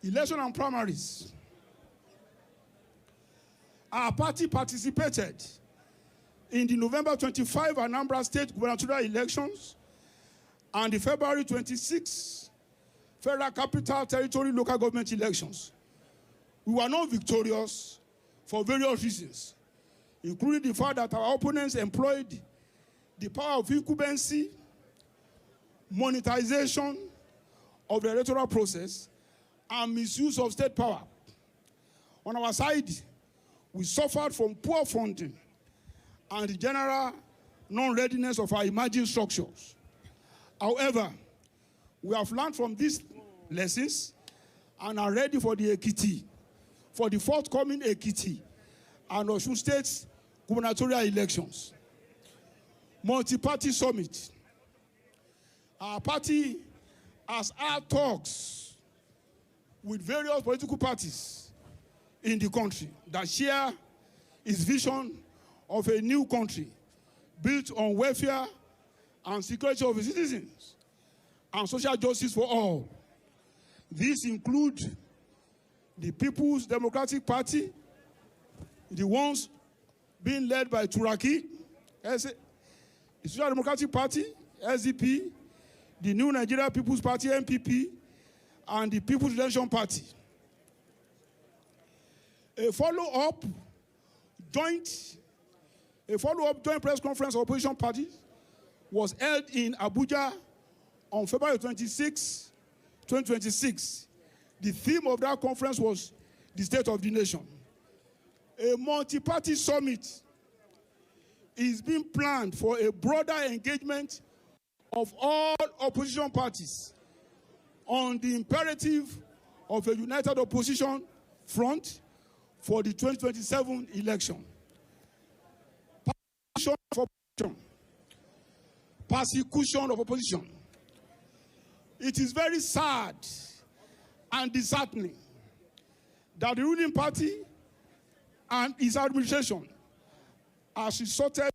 [SPEAKER 6] Election and primaries. Our party participated in the November 25 Anambra State gubernatorial elections and the February 26 Federal Capital Territory local government elections. We were not victorious for various reasons, including the fact that our opponents employed the power of incumbency, monetization of the electoral process, and misuse of state power. On our side, we suffered from poor funding and the general non-readiness of our emerging structures. However, we have learned from these lessons and are ready for the Ekiti, for the forthcoming Ekiti and Osun State's gubernatorial elections. Multi-party summit. Our party has had talks with various political parties in the country that share its vision of a new country built on welfare and security of its citizens and social justice for all. These include the People's Democratic Party, the ones being led by Turaki, the Social Democratic Party, SDP, the New Nigeria People's Party, NPP, and the People's Redemption Party. A follow-up joint press conference of opposition parties was held in Abuja on February 26, 2026. The theme of that conference was the state of the nation. a multi-party summit is being planned for a broader engagement of all opposition parties on the imperative of a united opposition front for the 2027 election. Persecution of opposition. It is very sad and disheartening that the ruling party and its administration has resorted.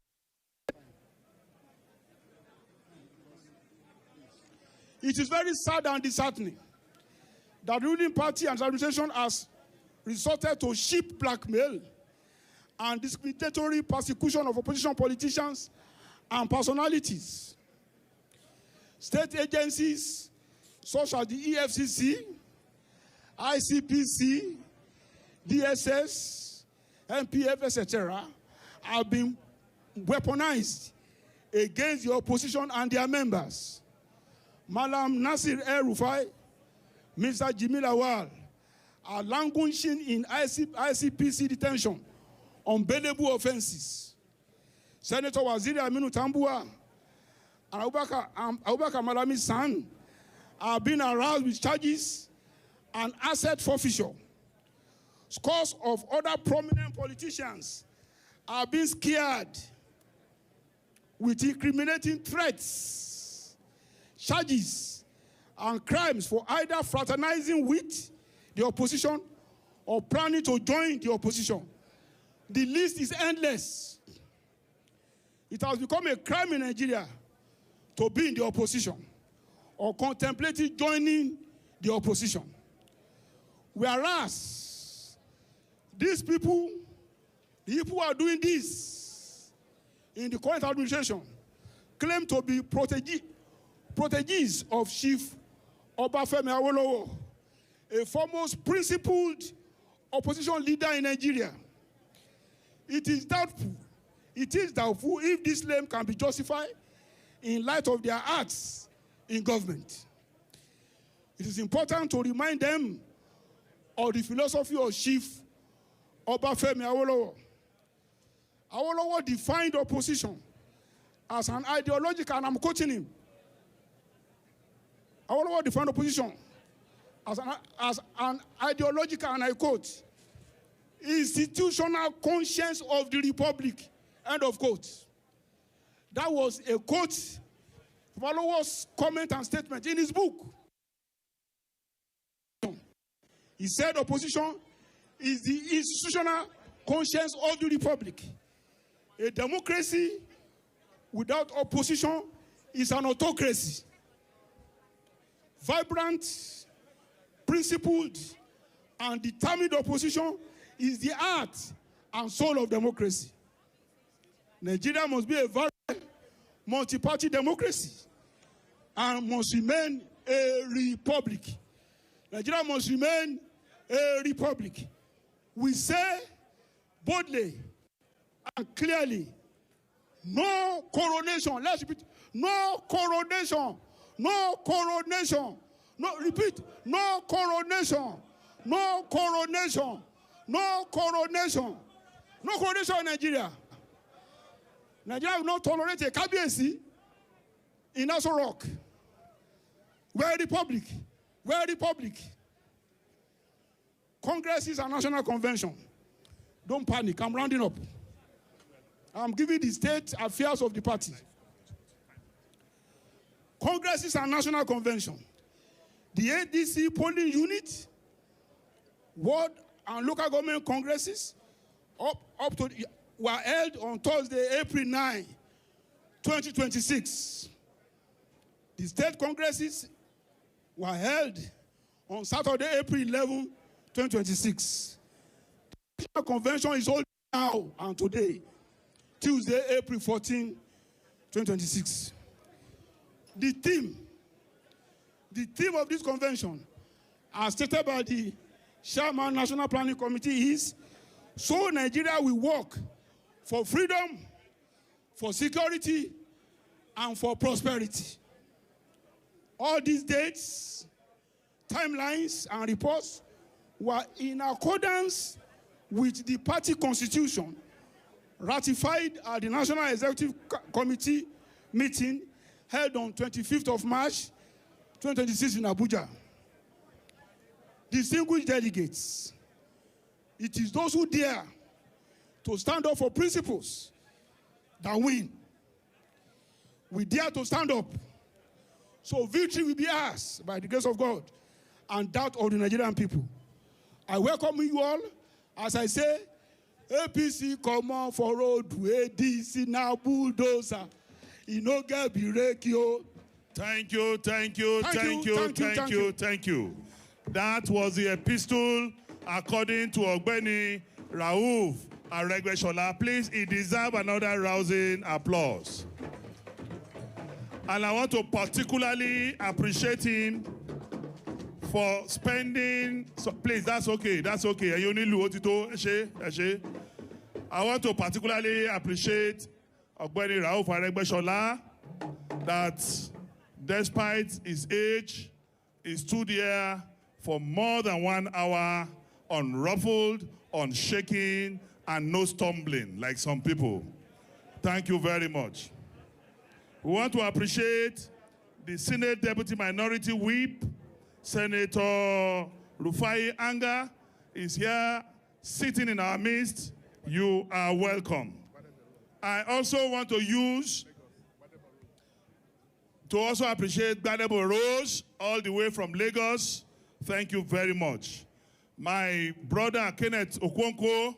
[SPEAKER 6] It is very sad and disheartening that the ruling party and its administration has resorted to cheap blackmail and discriminatory persecution of opposition politicians and personalities. State agencies such as the EFCC, ICPC, DSS, MPF, etc., have been weaponized against the opposition and their members. Malam Nasir El-Rufai, Mr. Jimmy Lawal are languishing in ICPC detention on bailable offenses. Senator Waziri Aminu Tambua and Abubakar Malami's son are being aroused with charges and asset forfeiture. Scores of other prominent politicians are being scared with incriminating threats, charges, and crimes for either fraternizing with the opposition or planning to join the opposition. The list is endless. It has become a crime in Nigeria to be in the opposition or contemplating joining the opposition. Whereas these people, the people who are doing this in the current administration, claim to be proteges of Chief Obafemi Awolowo, a foremost principled opposition leader in Nigeria. It is doubtful if this claim can be justified in light of their acts in government. It is important to remind them of the philosophy of Chief Obafemi Awolowo. Awolowo defined opposition as an ideological, and I'm quoting him. Awolowo defined opposition as an ideological, and I quote, institutional conscience of the republic, end of quote. That was a quote of Awolowo's comment and statement in his book. He said opposition is the institutional conscience of the republic. A democracy without opposition is an autocracy. Vibrant, principled, and determined opposition is the heart and soul of democracy. Nigeria must be a vibrant, multi-party democracy and must remain a republic. Nigeria must remain a republic. We say boldly and clearly, no coronation. Let's repeat. No coronation. No coronation. No, repeat. No coronation. No coronation. No coronation. No coronation in Nigeria. Nigeria will not tolerate a Kabiyesi in Aso Rock. We're a republic. We're a republic. Congress is a national convention. Don't panic. I'm rounding up. I'm giving the state affairs of the party. Congress is a national convention. The ADC polling unit, ward and local government congresses up to were held on Thursday, April 9, 2026. The state congresses were held on Saturday, April 11, 2026. The national convention is holding now and today, Tuesday, April 14, 2026. The theme of this convention, as stated by the Chairman National Planning Committee, is so Nigeria will work for freedom, for security, and for prosperity. All these dates, timelines, and reports were in accordance with the party constitution ratified at the National Executive Committee meeting held on 25th of March 2026 in Abuja. Distinguished delegates, it is those who dare to stand up for principles that win. We dare to stand up, so victory will be ours by the grace of God and that of the Nigerian people. I welcome you all. As I say, APC come on for road, ADC now bulldozer. You know, get be rekio.
[SPEAKER 2] Thank you, thank you, thank you, thank you, thank you. That was the epistle according to Ogbeni Rauf Aregbesola. Please, he deserves another rousing applause. And I want to particularly appreciate him for spending, so please, that's okay, that's okay. I want to particularly appreciate Ogbeni Rauf Aregbesola that despite his age, he stood here for more than 1 hour unruffled, unshaken, and no stumbling like some people. Thank you very much. We want to appreciate the Senate Deputy Minority Whip, Senator Rufai Anga is here sitting in our midst. You are welcome. I also want to also appreciate Gbadebo Rose all the way from Lagos. Thank you very much. My brother Kenneth Okonkwo,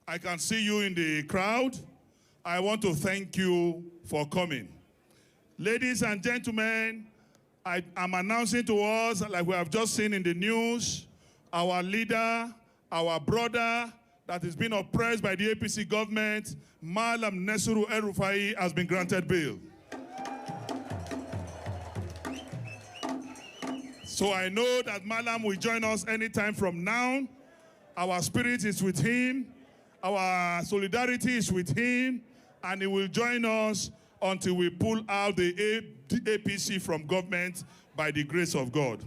[SPEAKER 2] I can see you in the crowd. I want to thank you for coming. Ladies and gentlemen, I am announcing to us, like we have just seen in the news, our leader, our brother that is being oppressed by the APC government, Malam Nasiru El-Rufai, has been granted bail. So I know that Malam will join us anytime from now. Our spirit is with him, our solidarity is with him, and he will join us until we pull out the APC from government by the grace of God.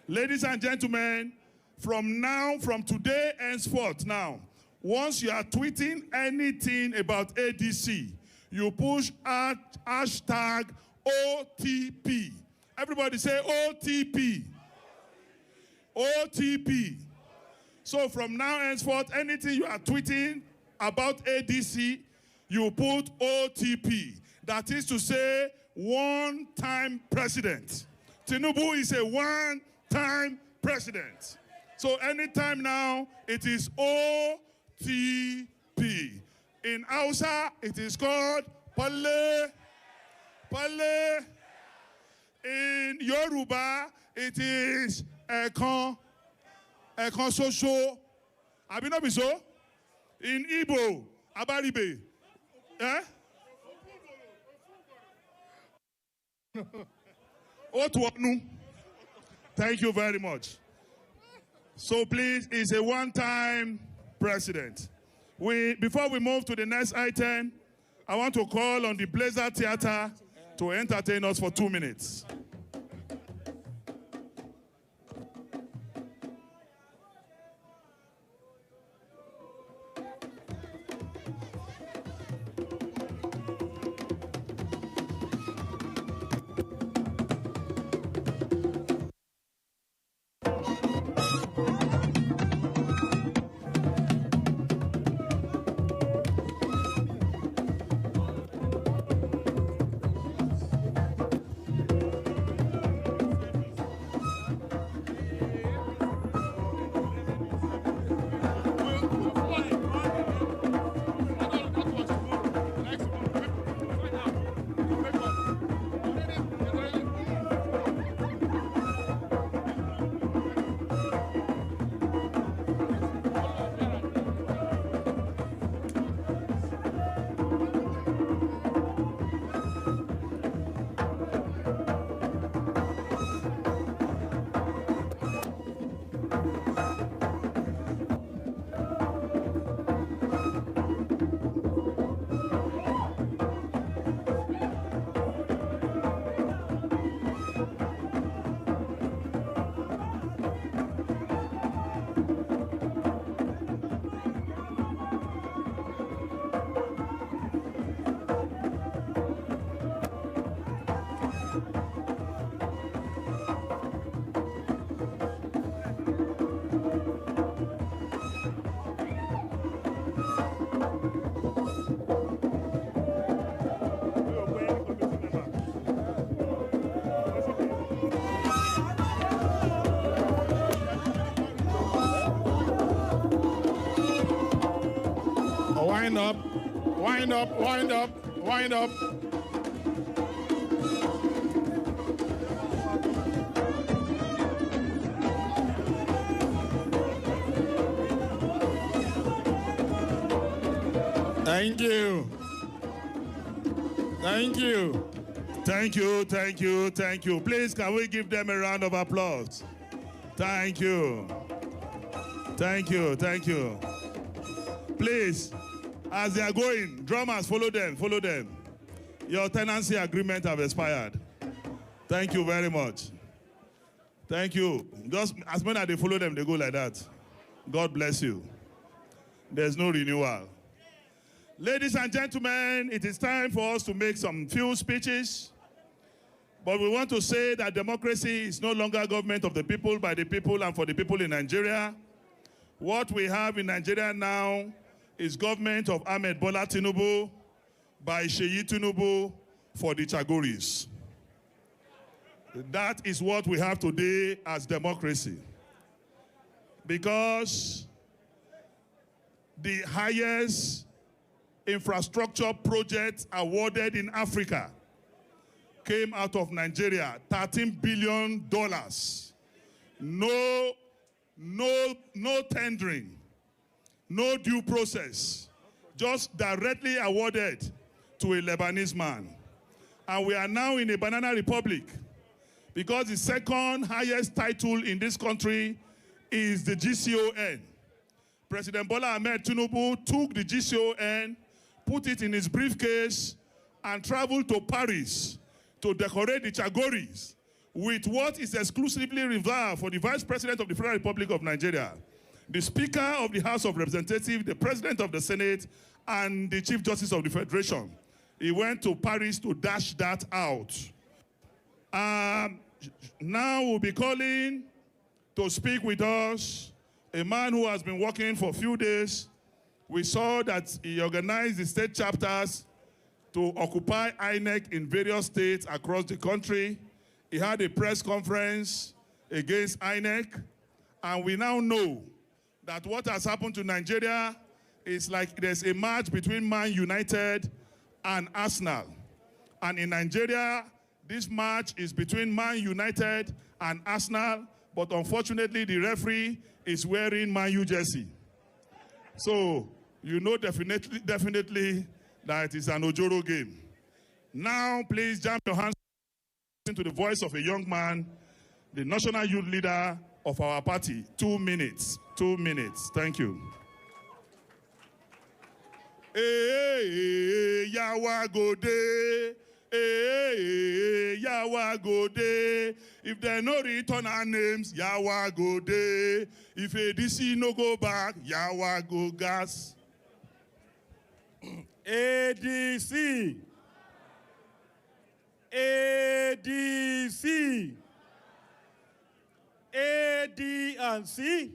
[SPEAKER 2] Ladies and gentlemen, from today henceforth now, once you are tweeting anything about ADC, you push hashtag OTP. Everybody say OTP. OTP. So from now henceforth, anything you are tweeting about ADC, you put OTP. That is to say, one-time president. Tinubu is a one-time president. So anytime now, it is OTP. In Hausa, it is called Pale. Pale. In Yoruba, it is Ekon. Ekon Soso. Abinobi so? In Igbo, Abaribe. Eh? Otuanu. Thank you very much. So please, he's a one-time president. Before we move to the next item, I want to call on the Blazer Theater to entertain us for 2 minutes.
[SPEAKER 4] Wind up, wind up, wind up, wind up. Thank you. Thank you.
[SPEAKER 2] Thank you, thank you, thank you. Please, can we give them a round of applause? Thank you. Thank you, thank you. Please, as they are going, drummers, follow them, follow them. Your tenancy agreement have expired. Thank you very much. Thank you. Just as many as they follow them, they go like that. God bless you. There's no renewal. Ladies and gentlemen, it is time for us to make some few speeches. But we want to say that democracy is no longer government of the people, by the people, and for the people in Nigeria. What we have in Nigeria now is government of Ahmed Bola Tinubu by Seyi Tinubu for the Chagoris. That is what we have today as democracy. Because the highest infrastructure project awarded in Africa came out of Nigeria, $13 billion. No tendering, no due process, just directly awarded to a Lebanese man. And we are now in a banana republic because the second highest title in this country is the GCON. President Bola Ahmed Tinubu took the GCON, put it in his briefcase, and traveled to Paris to decorate the Chagoris with what is exclusively reserved for the Vice President of the Federal Republic of Nigeria, the Speaker of the House of Representatives, the President of the Senate, and the Chief Justice of the Federation. He went to Paris to dash that out. Now we'll be calling to speak with us a man who has been working for a few days. We saw that he organized the state chapters to occupy INEC in various states across the country. He had a press conference against INEC, and we now know that what has happened to Nigeria is like there's a match between Man United and Arsenal. And in Nigeria, this match is between Man United and Arsenal, but unfortunately the referee is wearing Man U jersey. So you know definitely that it's an Ojoro game. Now, please jam your hands into the voice of a young man, the national youth leader of our party. 2 minutes. 2 minutes. Thank you. Hey, Yawa go day. Hey, Yawa go day. If there no return our names, Yawa go day. If ADC no go back, Yawa go gas.
[SPEAKER 5] ADC. ADC. AD and C.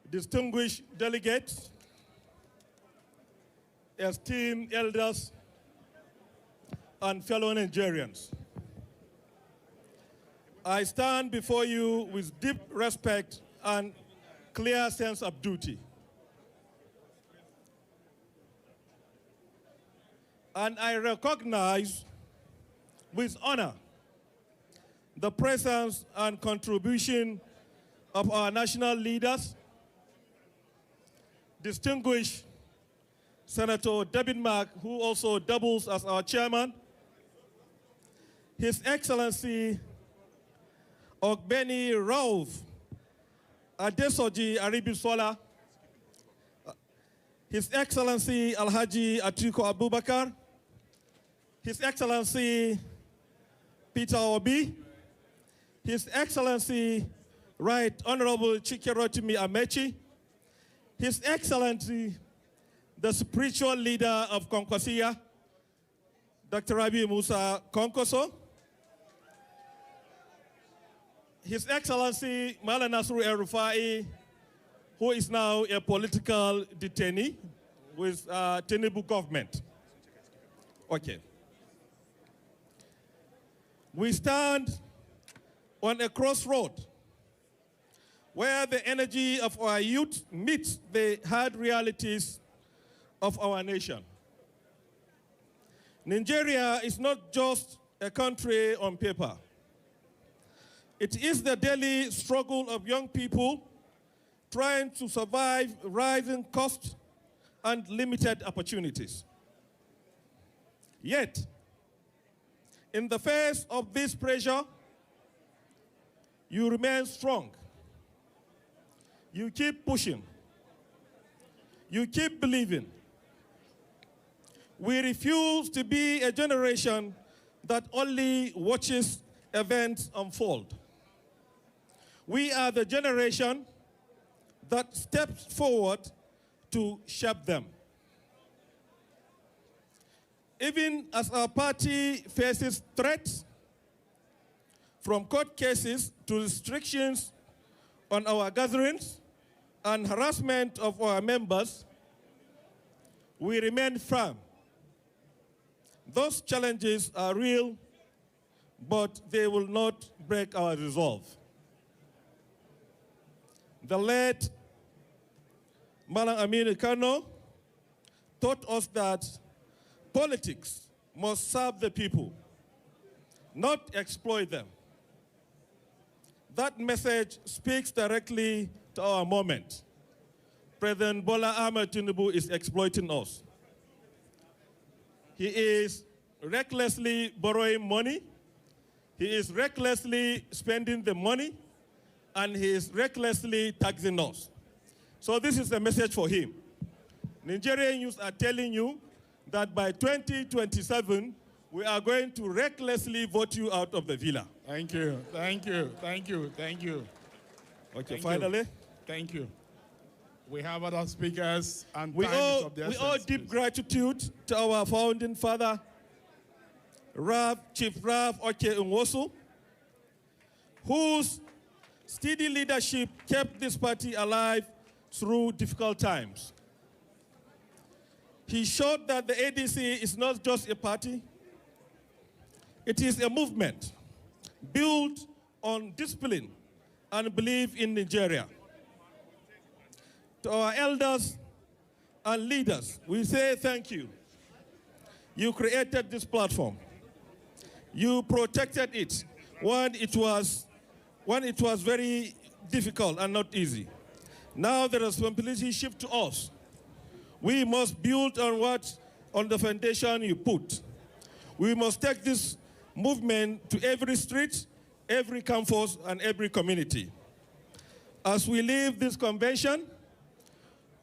[SPEAKER 5] Distinguished delegates, esteemed elders, and fellow Nigerians, I stand before you with deep respect and clear sense of duty. And I recognize with honor the presence and contribution of our national leaders, distinguished Senator David Mark, who also doubles as our chairman, His Excellency Ogbeni Rauf Adesoji Aribisola, His Excellency Alhaji Atiku Abubakar, His Excellency Peter Obi, His Excellency Right Honorable Chikere Amechi, His Excellency the spiritual leader of Konkosia, Dr. Rabi Musa Konkoso, His Excellency Malam Nasru El-Rufai, who is now a political detainee with Tinubu government. Okay. We stand on a crossroad
[SPEAKER 7] where the energy of our youth meets the hard realities of our nation. Nigeria is not just a country on paper. It is the daily struggle of young people trying to survive rising costs and limited opportunities. Yet, in the face of this pressure, you remain strong. You keep pushing. You keep believing. We refuse to be a generation that only watches events unfold. We are the generation that steps forward to shape them. Even as our party faces threats, from court cases to restrictions on our gatherings and harassment of our members, we remain firm. Those challenges are real, but they will not break our resolve. The late Malam Aminu Kano taught us that politics must serve the people, not exploit them. That message speaks directly to our moment. President Bola Ahmed Tinubu is exploiting us. He is recklessly borrowing money. He is recklessly spending the money, and he is recklessly taxing us. So this is the message for him. Nigerian youth are telling you that by 2027, we are going to recklessly vote you out of the villa.
[SPEAKER 4] Thank you, thank you, thank you, thank you.
[SPEAKER 7] Okay,
[SPEAKER 4] Thank
[SPEAKER 7] finally.
[SPEAKER 4] you. Thank you. We have other speakers and
[SPEAKER 7] We
[SPEAKER 4] time is
[SPEAKER 7] owe
[SPEAKER 4] of the essence,
[SPEAKER 7] deep
[SPEAKER 4] please.
[SPEAKER 7] gratitude to our founding father, Chief Rav Oke Nwosu, whose steady leadership kept this party alive through difficult times. He showed that the ADC is not just a party, it is a movement built on discipline and belief in Nigeria. To our elders and leaders, we say thank you. You created this platform. You protected it when it was very difficult and not easy. Now the responsibility shifts to us. We must build on the foundation you put. We must take this movement to every street, every campus, and every community. As we leave this convention,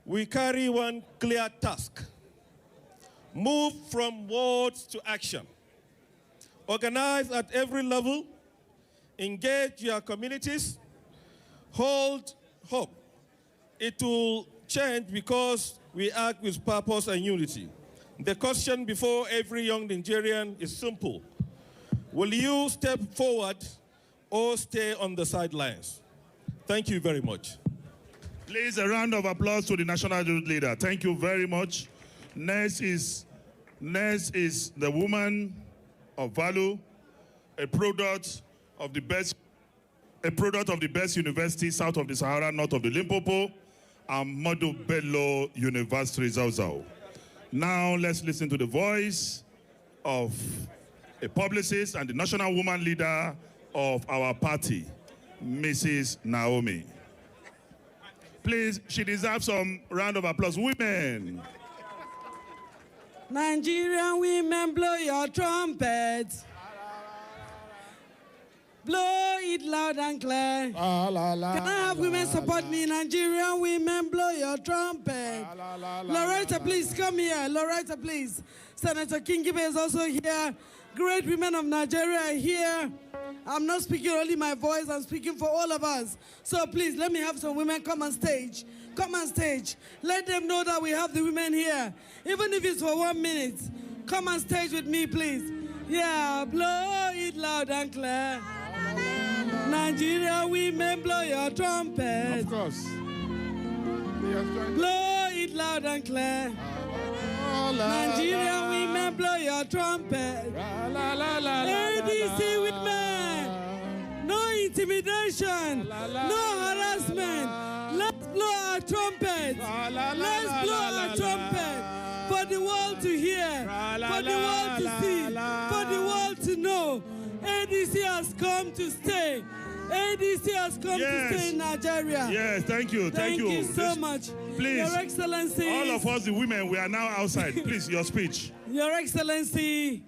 [SPEAKER 7] we carry one clear task. Move from words to action. Organize at every level. Engage your communities. Hold hope. It will change because we act with purpose and unity. The question before every young Nigerian is simple. Will you step forward or stay on the sidelines? Thank you very much.
[SPEAKER 2] Please, a round of applause to the National Youth Leader. Thank you very much. Next is the woman of value, a product of the best university south of the Sahara, north of the Limpopo, Ahmadu Bello University, Zauzau. Now let's listen to the voice of a publicist and the national woman leader of our party, Mrs. Naomi. Please, she deserves some round of applause. Women.
[SPEAKER 8] Nigerian women, blow your trumpets. Blow it loud and clear. Can I have women support me? Nigerian women, blow your trumpet. Loretta, please come here. Loretta, please. Senator Kingibe is also here. Great women of Nigeria are here. I'm not speaking only my voice, I'm speaking for all of us. So please, let me have some women come on stage. Come on stage. Let them know that we have the women here. Even if it's for 1 minute. Come on stage with me, please. Yeah, blow it loud and clear. Nigeria women, blow your trumpet.
[SPEAKER 4] Of course.
[SPEAKER 8] Blow it loud and clear. Nigerian women, blow your trumpet. ADC with men. No, it intimidation, no harassment. Let's blow our trumpet. Let's blow our trumpet for the world to hear, for the world to see, for the world to know. ADC has come to stay. ADC has come to stay in Nigeria.
[SPEAKER 2] Yes, thank you.
[SPEAKER 8] Thank you so much.
[SPEAKER 2] Please,
[SPEAKER 8] Your Excellency.
[SPEAKER 2] all of us, the women, we are now outside. Please, your speech.
[SPEAKER 8] Your Excellency,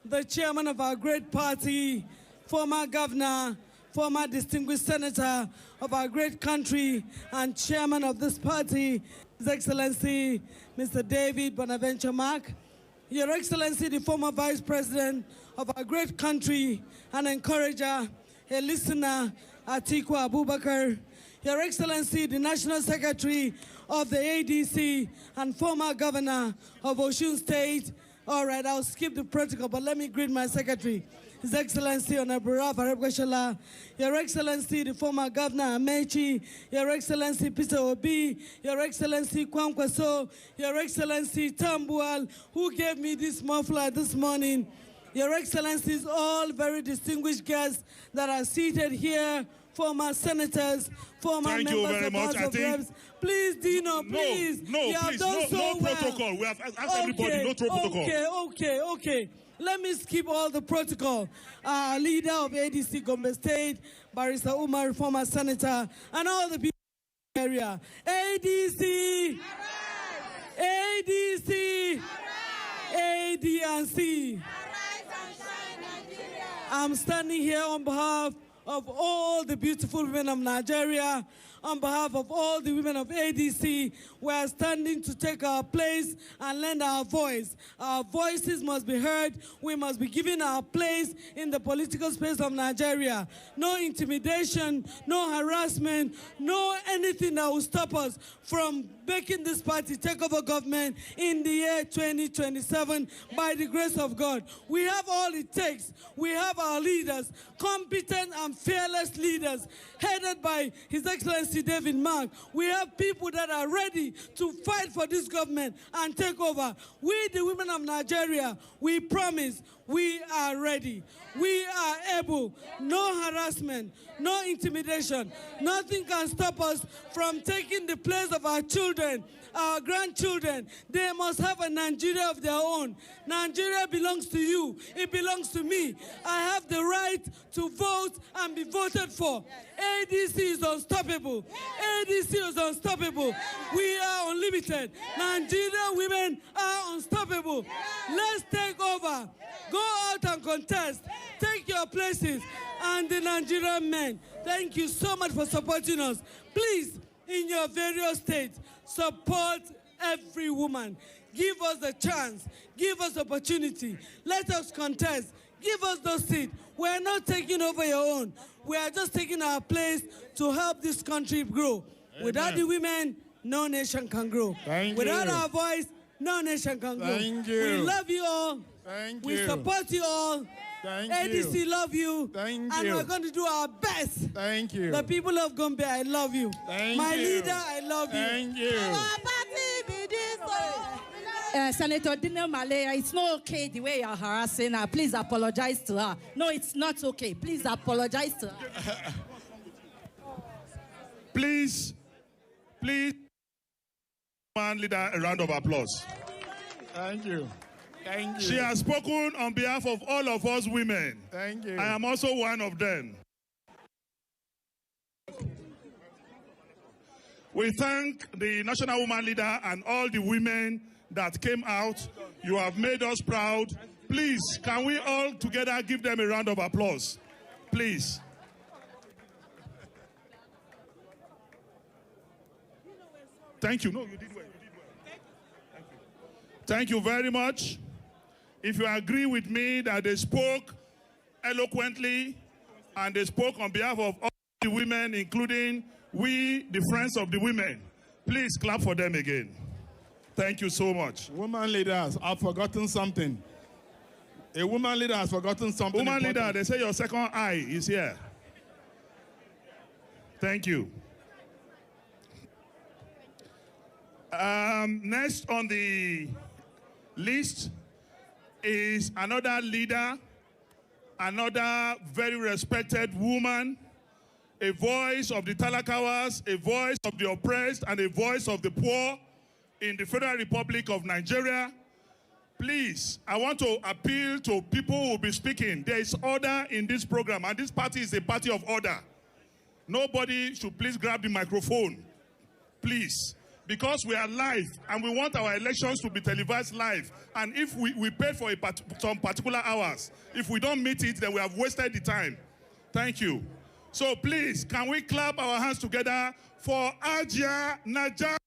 [SPEAKER 8] the chairman of our great party, former governor, former distinguished senator of our great country, and chairman of this party, His Excellency, Mr. David Bonaventure Mark. Your Excellency, the former vice president of our great country, an encourager, a listener, Atiku Abubakar. Your Excellency, the National Secretary of the ADC and former governor of Osun State. All right, I'll skip the protocol, but let me greet my secretary. His Excellency Honorable Ralph Aregbesola, Your Excellency the former Governor Amechi, Your Excellency Peter Obi, Your Excellency Kwankwaso, Your Excellency Tambuwal, who gave me this muffler this morning. Your Excellencies, all very distinguished guests that are seated here, former senators, former members of House of Reps. Please, Dino, please.
[SPEAKER 2] No, please, no protocol. We have asked everybody, no protocol.
[SPEAKER 8] Okay. Let me skip all the protocol. Leader of ADC Gombe State, Barrister Umar, former senator, and all the people in the area. ADC! ADC! ADNC! I'm standing here on behalf of all the beautiful women of Nigeria, on behalf of all the women of ADC. We are standing to take our place and lend our voice. Our voices must be heard. We must be given our place in the political space of Nigeria. No intimidation, no harassment, no anything that will stop us from making this party take over government in the year 2027 by the grace of God. We have all it takes. We have our leaders, competent and fearless leaders, headed by His Excellency David Mark. We have people that are ready to fight for this government and take over. We, the women of Nigeria, we promise we are ready. We are able. No harassment, no intimidation. Nothing can stop us from taking the place of our children, our grandchildren. They must have a Nigeria of their own. Nigeria belongs to you. It belongs to me. I have the right to vote and be voted for. ADC is unstoppable. ADC is unstoppable. We are unlimited. Nigerian women are unstoppable. Let's take over. Go out and contest. Take your places. And the Nigerian men, thank you so much for supporting us. Please, in your various states, support every woman. Give us the chance. Give us opportunity. Let us contest. Give us those seats. We're not taking over your own. We are just taking our place to help this country grow. Amen. Without the women, no nation can grow. Without our voice, no nation can grow. We love you all. We support you all. ADC love you. And we're going to do our best. The people of Gombe, I love you. My leader, I love you.
[SPEAKER 5] Thank you.
[SPEAKER 9] Senator Dino Malaya, it's not okay the way you're harassing her. Please apologize to her. No, it's not okay. Please apologize to her.
[SPEAKER 2] Please, man, leader, a round of applause.
[SPEAKER 5] Thank you. Thank you.
[SPEAKER 2] She has spoken on behalf of all of us women.
[SPEAKER 5] Thank you.
[SPEAKER 2] I am also one of them. We thank the National Woman Leader and all the women that came out. You have made us proud. Please, can we all together give them a round of applause? Please. Thank you. No, you did well. Thank you very much. If you agree with me that they spoke eloquently and they spoke on behalf of all the women, including we, the friends of the women, please clap for them again. Thank you so much.
[SPEAKER 4] Woman leaders have forgotten something. A woman leader has forgotten something.
[SPEAKER 2] Woman leader, they say your second eye is here. Thank you. Next on the list is another leader, another very respected woman, a voice of the Talakawas, a voice of the oppressed, and a voice of the poor in the Federal Republic of Nigeria. Please, I want to appeal to people who will be speaking. There is order in this program, and this party is a party of order. Nobody should please grab the microphone, please, because we are live, and we want our elections to be televised live. And if we paid for some particular hours, if we don't meet it, then we have wasted the time. Thank you. So please, can we clap our hands together for Ajia Najatu?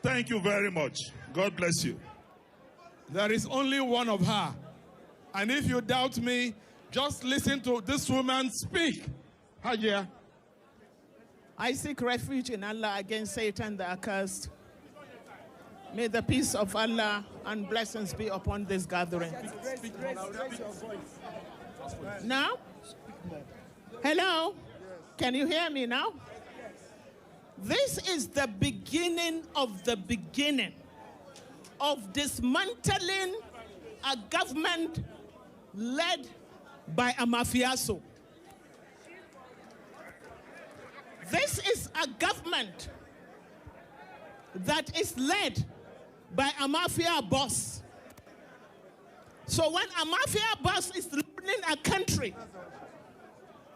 [SPEAKER 2] Thank you very much. God bless you.
[SPEAKER 4] There is only one of her. And if you doubt me, just listen to this woman speak. Hajia.
[SPEAKER 10] I seek refuge in Allah against Satan the accursed. May the peace of Allah and blessings be upon this gathering. Now? Hello? Can you hear me now? This is the beginning of the beginning of dismantling a government led by a mafioso. This is a government that is led by a mafia boss. So when a mafia boss is ruling a country,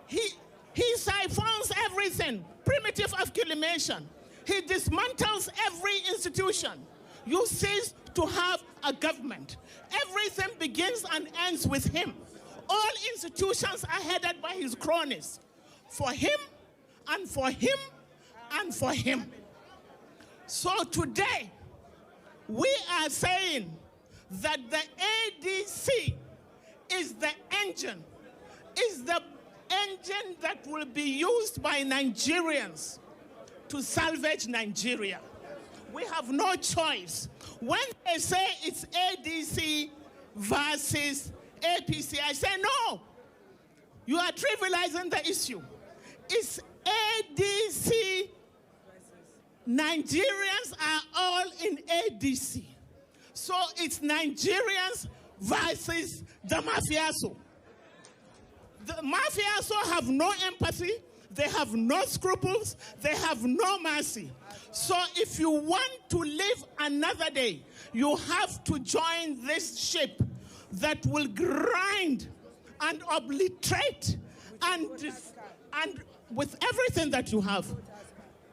[SPEAKER 10] he siphons everything, primitive accumulation. He dismantles every institution. You cease to have a government. Everything begins and ends with him. All institutions are headed by his cronies. For him, and for him, and for him. So today, we are saying that the ADC is the engine that will be used by Nigerians to salvage Nigeria. We have no choice. When they say it's ADC versus APC, I say no. You are trivializing the issue. It's ADC. Nigerians are all in ADC. So it's Nigerians versus the mafioso. The mafioso have no empathy, they have no scruples, they have no mercy. So if you want to live another day, you have to join this ship that will grind and obliterate and with everything that you have.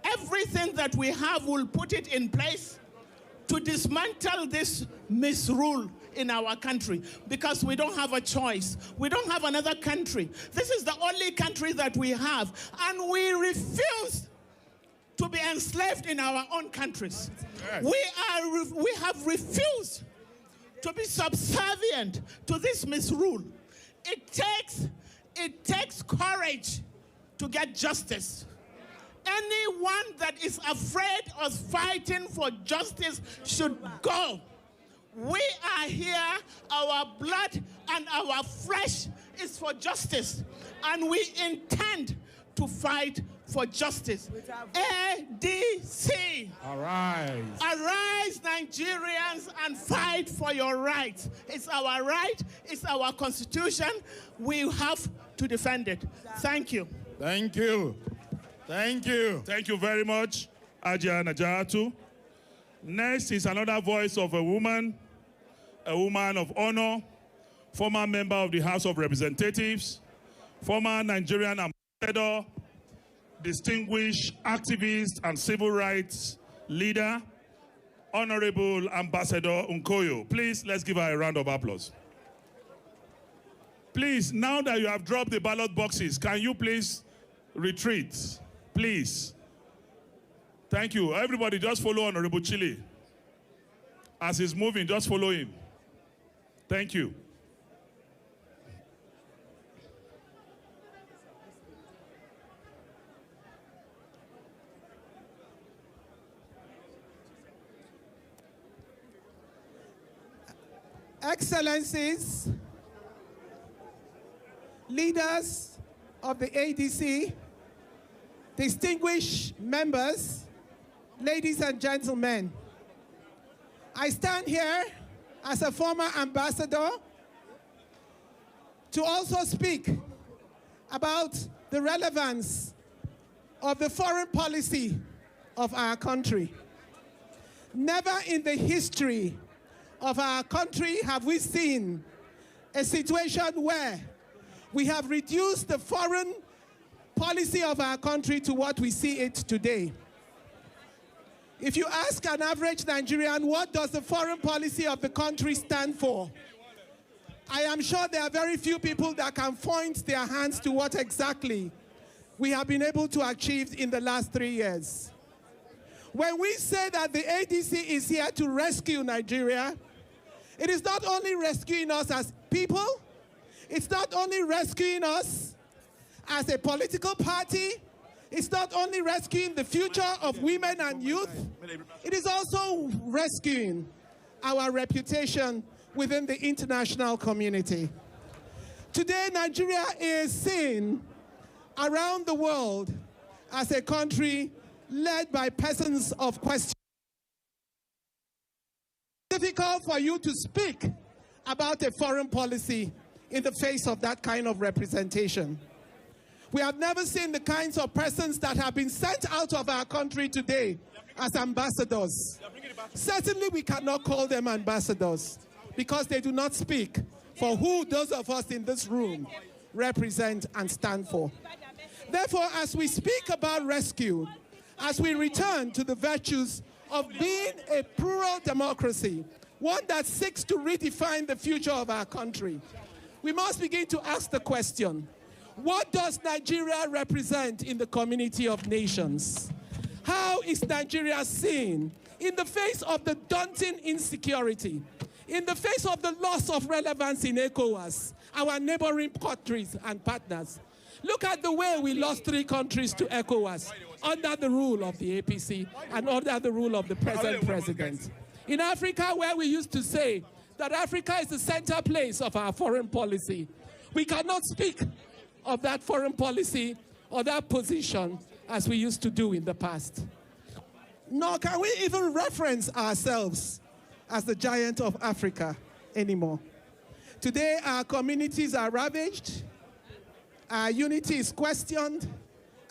[SPEAKER 10] Everything that we have will put it in place to dismantle this misrule in our country, because we don't have a choice. We don't have another country. This is the only country that we have, and we refuse to be enslaved in our own countries. Yes. We have refused to be subservient to this misrule. It takes courage to get justice. Anyone that is afraid of fighting for justice should go. We are here, our blood and our flesh is for justice, and we intend to fight for justice. ADC.
[SPEAKER 4] Arise.
[SPEAKER 10] Arise, Nigerians, and fight for your rights. It's our right, it's our constitution. We have to defend it. Thank you.
[SPEAKER 4] Thank you. Thank you.
[SPEAKER 2] Thank you very much, Ajia Najatu. Next is another voice of a woman of honor, former member of the House of Representatives, former Nigerian ambassador, distinguished activist and civil rights leader, Honorable Ambassador Nkoyo. Please, let's give her a round of applause. Please, now that you have dropped the ballot boxes, can you please retreat? Please. Thank you. Everybody just follow Honorable Chile. As he's moving, just follow him. Thank you.
[SPEAKER 11] Excellencies, leaders of the ADC, distinguished members, ladies and gentlemen, I stand here as a former ambassador to also speak about the relevance of the foreign policy of our country. Never in the history of our country have we seen a situation where we have reduced the foreign policy of our country to what we see it today. If you ask an average Nigerian, what does the foreign policy of the country stand for? I am sure there are very few people that can point their hands to what exactly we have been able to achieve in the last 3 years. When we say that the ADC is here to rescue Nigeria, it is not only rescuing us as people, it's not only rescuing us as a political party, it's not only rescuing the future of women and youth, it is also rescuing our reputation within the international community. Today, Nigeria is seen around the world as a country led by persons of question. It's difficult for you to speak about a foreign policy in the face of that kind of representation. We have never seen the kinds of persons that have been sent out of our country today as ambassadors. Certainly we cannot call them ambassadors because they do not speak for who those of us in this room represent and stand for. Therefore, as we speak about rescue, as we return to the virtues of being a plural democracy, one that seeks to redefine the future of our country, we must begin to ask the question, what does Nigeria represent in the community of nations? How is Nigeria seen in the face of the daunting insecurity, in the face of the loss of relevance in ECOWAS, our neighboring countries and partners? Look at the way we lost 3 countries to ECOWAS under the rule of the APC and under the rule of the present president. In Africa, where we used to say that Africa is the center place of our foreign policy, we cannot speak of that foreign policy or that position as we used to do in the past. Nor can we even reference ourselves as the giant of Africa anymore. Today, our communities are ravaged, our unity is questioned,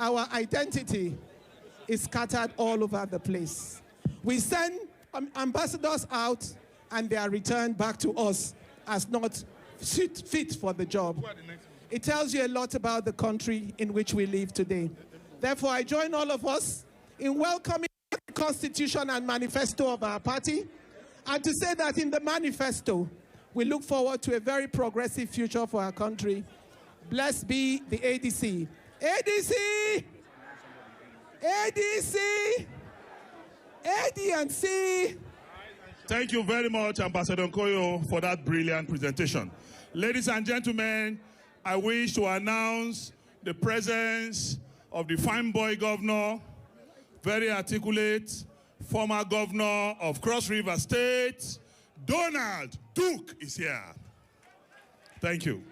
[SPEAKER 11] our identity is scattered all over the place. We send ambassadors out and they are returned back to us as not fit for the job. It tells you a lot about the country in which we live today. Therefore, I join all of us in welcoming the constitution and manifesto of our party, and to say that in the manifesto, we look forward to a very progressive future for our country. Blessed be the ADC. ADC! ADC! ADNC!
[SPEAKER 2] Thank you very much, Ambassador Nkoyo, for that brilliant presentation. Ladies and gentlemen, I wish to announce the presence of the fine boy governor, very articulate, former governor of Cross River State, Donald Duke is here. Thank you.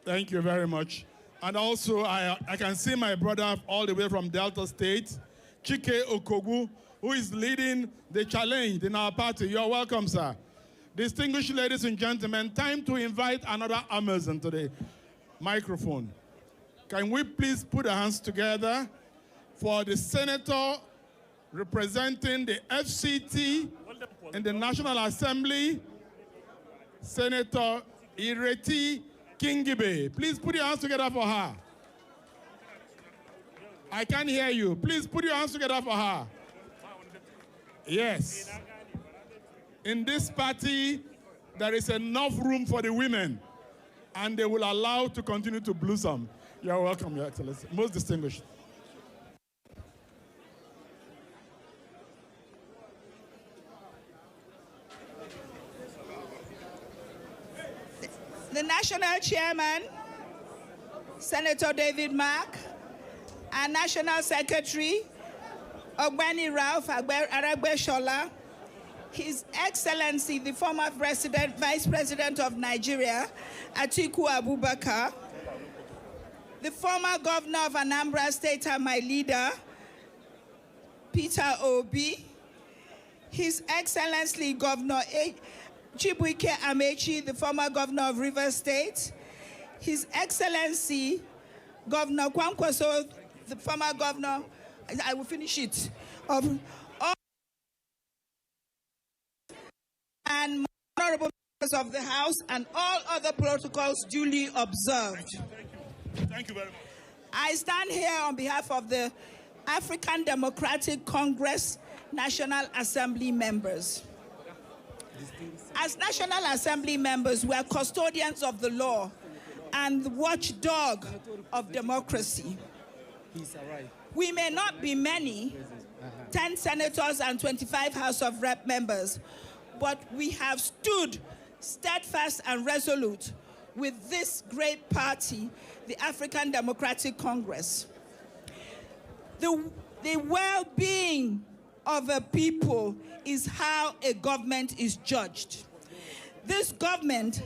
[SPEAKER 4] Thank you very much. And also, I can see my brother all the way from Delta State, Chike Okogu, who is leading the challenge in our party. You're welcome, sir. Distinguished ladies and gentlemen, time to invite another Amazon to the microphone. Can we please put our hands together for the senator representing the FCT in the National Assembly, Senator Ireti Kingibe. Please put your hands together for her. I can't hear you. Please put your hands together for her. Yes. In this party, there is enough room for the women, and they will allow to continue to blossom. You're welcome, Your Excellency. Most distinguished.
[SPEAKER 12] The National Chairman, Senator David Mark, and National Secretary, Ogbeni Ralph Aragbeshola, His Excellency, the former Vice President of Nigeria, Atiku Abubakar, the former Governor of Anambra State and my leader, Peter Obi, His Excellency Governor Chibuike Amechi, the former Governor of Rivers State, His Excellency Governor Kwankwaso, the former governor, I will finish it, of all, and honorable members of the House and all other protocols duly observed.
[SPEAKER 2] Thank you very much.
[SPEAKER 12] I stand here on behalf of the African Democratic Congress National Assembly members. As National Assembly members, we are custodians of the law and the watchdog of democracy. We may not be many, 10 senators and 25 House of Rep members, but we have stood steadfast and resolute with this great party, the African Democratic Congress. The well-being of a people is how a government is judged. This government,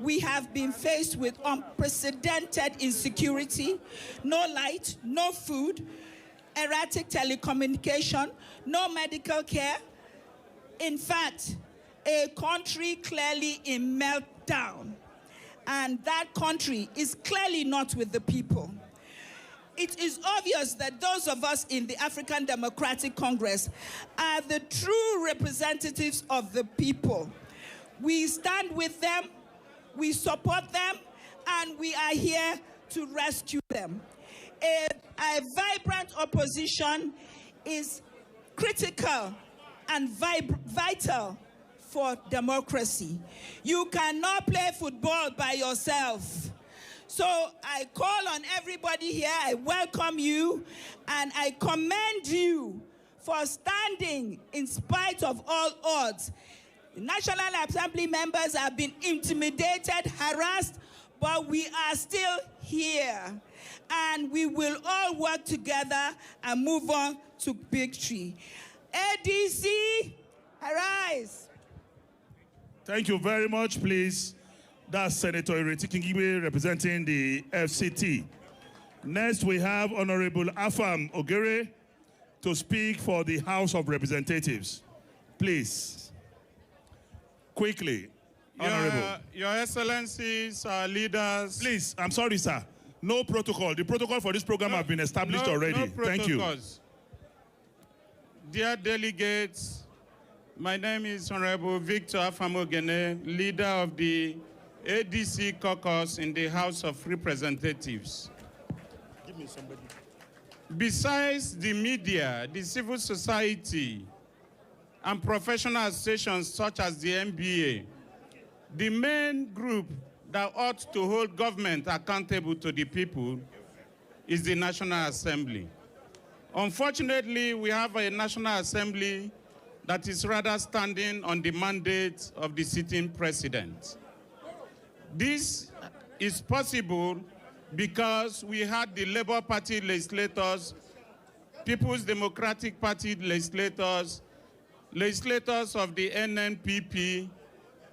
[SPEAKER 12] we have been faced with unprecedented insecurity, no light, no food, erratic telecommunication, no medical care. In fact, a country clearly in meltdown. And that country is clearly not with the people. It is obvious that those of us in the African Democratic Congress are the true representatives of the people. We stand with them, we support them, and we are here to rescue them. A vibrant opposition is critical and vital for democracy. You cannot play football by yourself. So I call on everybody here, I welcome you, and I commend you for standing in spite of all odds. The National Assembly members have been intimidated, harassed, but we are still here. And we will all work together and move on to victory. ADC, arise.
[SPEAKER 2] Thank you very much, please. That's Senator Ireti Kingibe representing the FCT. Next, we have Honorable Afam Ogere to speak for the House of Representatives. Please. Quickly, Honorable.
[SPEAKER 13] Your Excellencies, leaders.
[SPEAKER 2] Please, I'm sorry, sir. No protocol. The protocol for this program have been established already. Thank you.
[SPEAKER 13] Dear delegates, my name is Honorable Victor Afam Ogene, leader of the ADC caucus in the House of Representatives.
[SPEAKER 6] Give me somebody.
[SPEAKER 13] Besides the media, the civil society, and professional associations such as the NBA, the main group that ought to hold government accountable to the people is the National Assembly. Unfortunately, we have a National Assembly that is rather standing on the mandate of the sitting president. This is possible because we had the Labour Party legislators, People's Democratic Party legislators, legislators of the NNPP.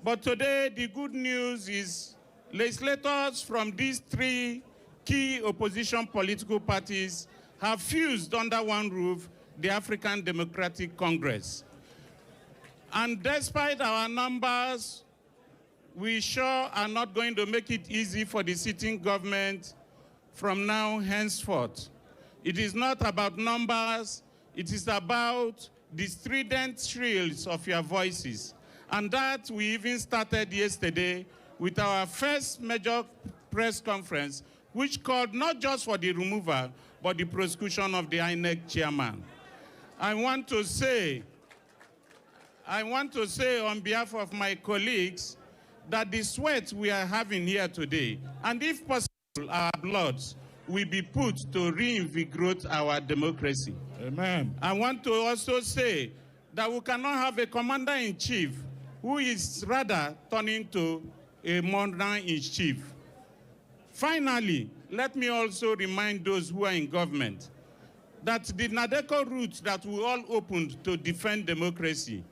[SPEAKER 13] But today, the good news is legislators from these three key opposition political parties have fused under one roof, the African Democratic Congress. And despite our numbers, we sure are not going to make it easy for the sitting government from now henceforth. It is not about numbers, it is about the strident shrills of your voices. And that we even started yesterday with our first major press conference, which called not just for the removal, but the prosecution of the INEC chairman. I want to say on behalf of my colleagues that the sweat we are having here today, and if possible, our blood, will be put to reinvigorate our democracy.
[SPEAKER 2] Amen.
[SPEAKER 13] I want to also say that we cannot have a commander-in-chief who is rather turning to a monarch-in-chief. Finally, let me also remind those who are in government that the NADECO route that we all opened to defend democracy,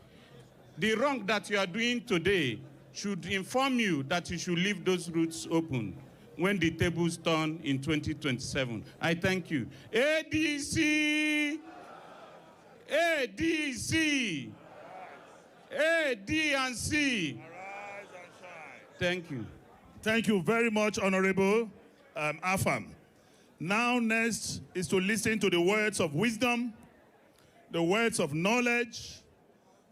[SPEAKER 13] the wrong that you are doing today should inform you that you should leave those routes open when the tables turn in 2027. I thank you. ADC! ADC! ADC! Thank you.
[SPEAKER 2] Thank you very much, Honorable Afam. Now next is to listen to the words of wisdom, the words of knowledge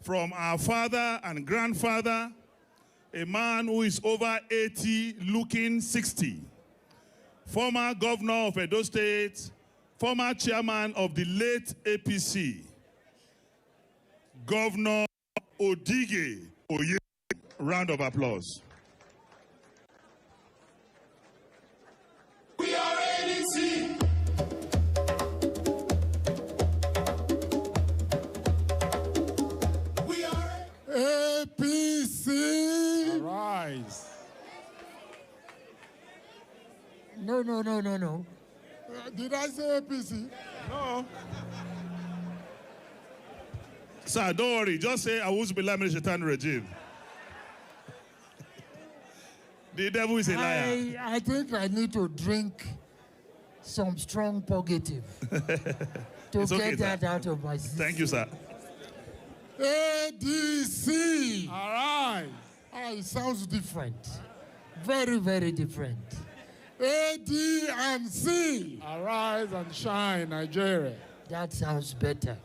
[SPEAKER 2] from our father and grandfather, a man who is over 80, looking 60, former governor of Edo State, former chairman of the late APC, Governor Odige Oye. Round of applause.
[SPEAKER 3] We are ADC. We are
[SPEAKER 14] APC.
[SPEAKER 4] Arise.
[SPEAKER 14] No. Did I say APC?
[SPEAKER 4] No.
[SPEAKER 2] Sir, don't worry. Just say, Awuz Billah Min Shaitan Rajim. The devil is a liar.
[SPEAKER 14] I think I need to drink some strong purgative to
[SPEAKER 2] It's okay,
[SPEAKER 14] get that
[SPEAKER 2] sir.
[SPEAKER 14] out of my system.
[SPEAKER 2] Thank you, sir.
[SPEAKER 14] ADC.
[SPEAKER 4] All right.
[SPEAKER 14] It sounds different. Very, very different. AD and C.
[SPEAKER 4] Arise and shine, Nigeria.
[SPEAKER 14] That sounds better.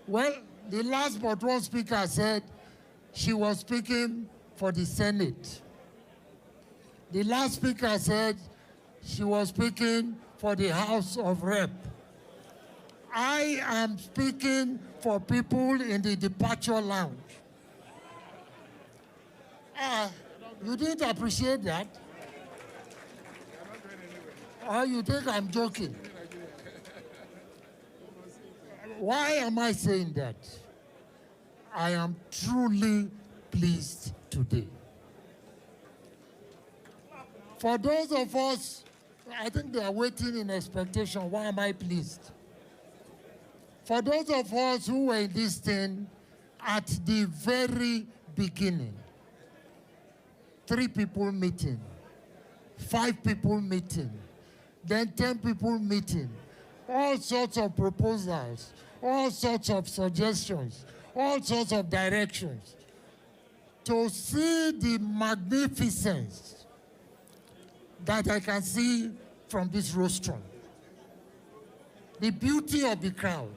[SPEAKER 14] Well, the last but one speaker said she was speaking for the Senate. The last speaker said she was speaking for the House of Rep. I am speaking for people in the departure lounge. You didn't appreciate that? Or you think I'm joking? Why am I saying that? I am truly pleased today. For those of us, I think they are waiting in expectation. Why am I pleased? For those of us who were in this thing at the very beginning, 3 people meeting, 5 people meeting, then 10 people meeting, all sorts of proposals, all sorts of suggestions, all sorts of directions, to see the magnificence that I can see from this rostrum. The beauty of the crowd,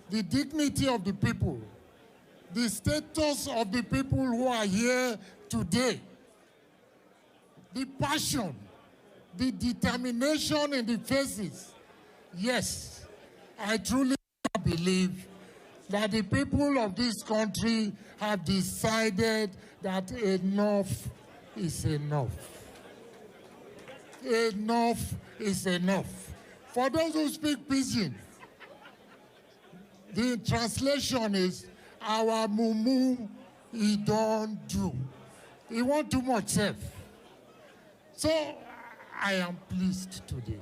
[SPEAKER 14] the dignity of the people, the status of the people who are here today, the passion, the determination in the faces. Yes, I truly believe that the people of this country have decided that enough is enough. Enough is enough. For those who speak Pidgin, the translation is, our mumu, he don't do. He want too much self. So I am pleased today.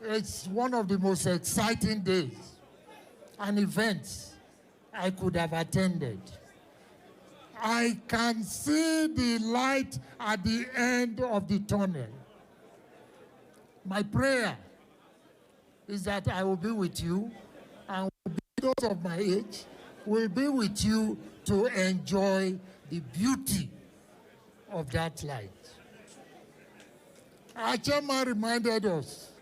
[SPEAKER 14] It's one of the most exciting days and events I could have attended. I can see the light at the end of the tunnel. My prayer is that I will be with you, and those of my age will be with you to enjoy the beauty of that light. Our chairman reminded us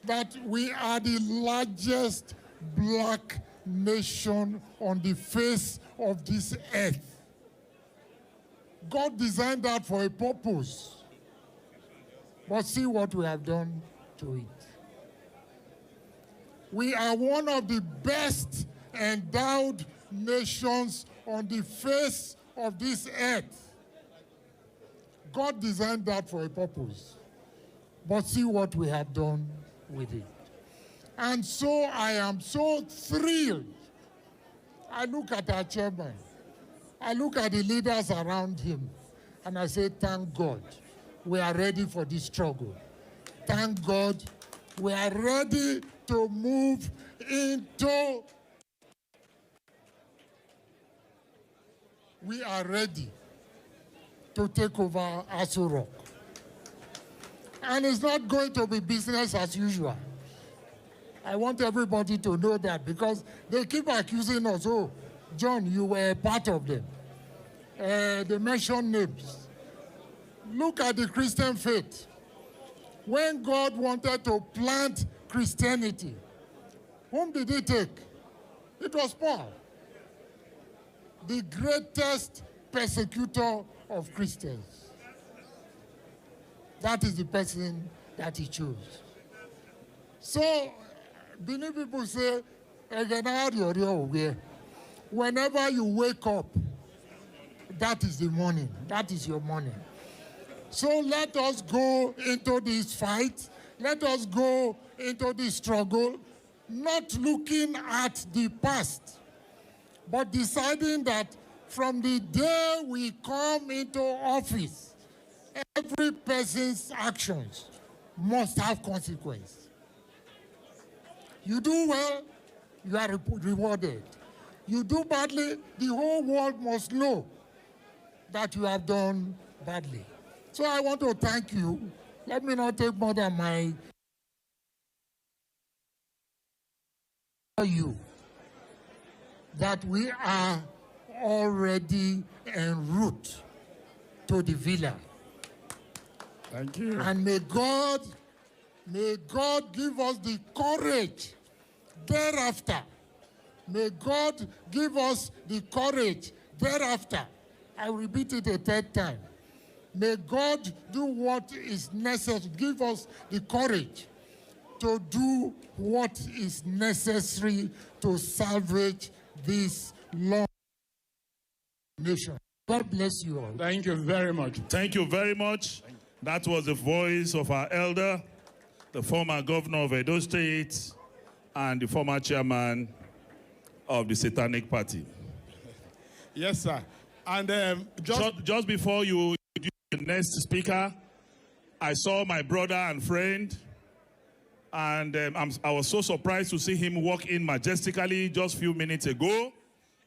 [SPEAKER 14] that we are the largest black nation on the face of this earth. God designed that for a purpose. But see what we have done to it. We are one of the best endowed nations on the face of this earth. God designed that for a purpose. But see what we have done with it. And so I am so thrilled. I look at our chairman. I look at the leaders around him, and I say, thank God, we are ready for this struggle. Thank God, we are ready to move into. We are ready to take over Aso Rock. And it's not going to be business as usual. I want everybody to know that, because they keep accusing us, oh, John, you were a part of them. They mention names. Look at the Christian faith. when God wanted to plant Christianity, whom did he take? It was Paul, the greatest persecutor of Christians. That is the person that he chose. So, Benin people say, whenever you wake up, that is the morning. That is your morning. So let us go into this fight. Let us go into this struggle, not looking at the past, but deciding that from the day we come into office, every person's actions must have consequence. You do well, you are rewarded. You do badly, the whole world must know that you have done badly. So I want to thank you. Let me not take more than my... you that we are already en route to the villa.
[SPEAKER 2] Thank you.
[SPEAKER 14] And may God give us the courage thereafter. May God give us the courage thereafter. I repeat it a third time. May God do what is necessary, give us the courage to do what is necessary to salvage this long nation. God bless you all.
[SPEAKER 2] Thank you very much. Thank you very much. That was the voice of our elder, the former governor of Edo State, and the former chairman of the Satanic Party.
[SPEAKER 4] Yes, sir. And
[SPEAKER 2] just before you do the next speaker, I saw my brother and friend, and I was so surprised to see him walk in majestically just a few minutes ago,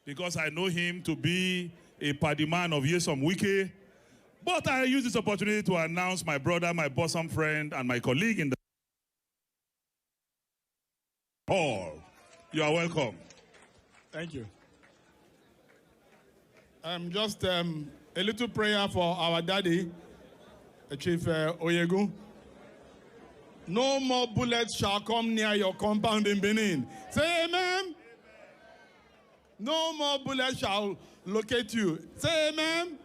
[SPEAKER 2] because I know him to be a party man of Yesom Wike. But I use this opportunity to announce my brother, my bosom friend, and my colleague in the hall. You are welcome.
[SPEAKER 4] Thank you. Just a little prayer for our daddy, Chief Oyegu. No more bullets shall come near your compound in Benin. Say amen. No more bullets shall locate you. Say amen.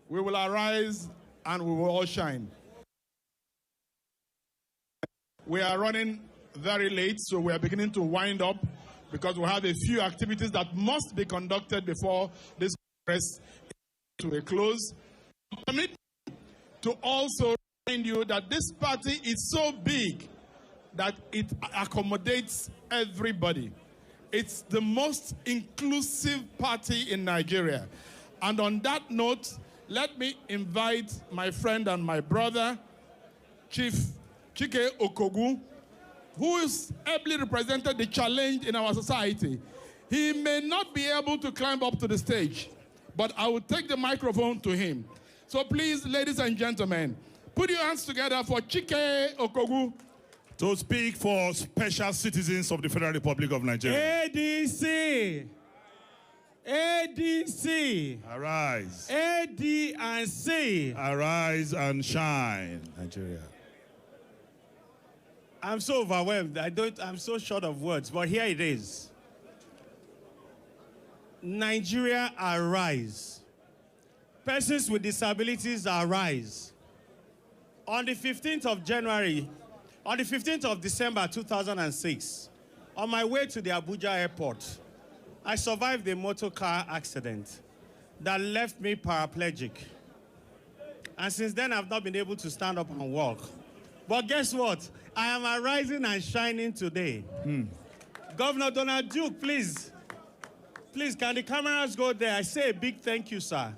[SPEAKER 4] We will arise and we will all shine. We are running very late, so we are beginning to wind up because we have a few activities that must be conducted before this Congress to a close. Permit me to also remind you that this party is so big that it accommodates everybody. It's the most inclusive party in Nigeria. And on that note, let me invite my friend and my brother, Chief Chike Okogu, who has ably represented the challenge in our society. He may not be able to climb up to the stage, but I will take the microphone to him. So please, ladies and gentlemen, put your hands together for Chike Okogu
[SPEAKER 2] to speak for special citizens of the Federal Republic of Nigeria.
[SPEAKER 15] ADC. ADC.
[SPEAKER 2] Arise.
[SPEAKER 15] AD&C.
[SPEAKER 2] Arise and shine, Nigeria.
[SPEAKER 15] I'm so overwhelmed. I'm so short of words, but here it is. Nigeria, arise. Persons with disabilities, arise. On the 15th of January, on the 15th of December 2006, on my way to the Abuja airport, I survived a motor car accident that left me paraplegic. And since then, I've not been able to stand up and walk. But guess what? I am arising and shining today. Governor Donald Duke, please, can the cameras go there? I say a big thank you, sir.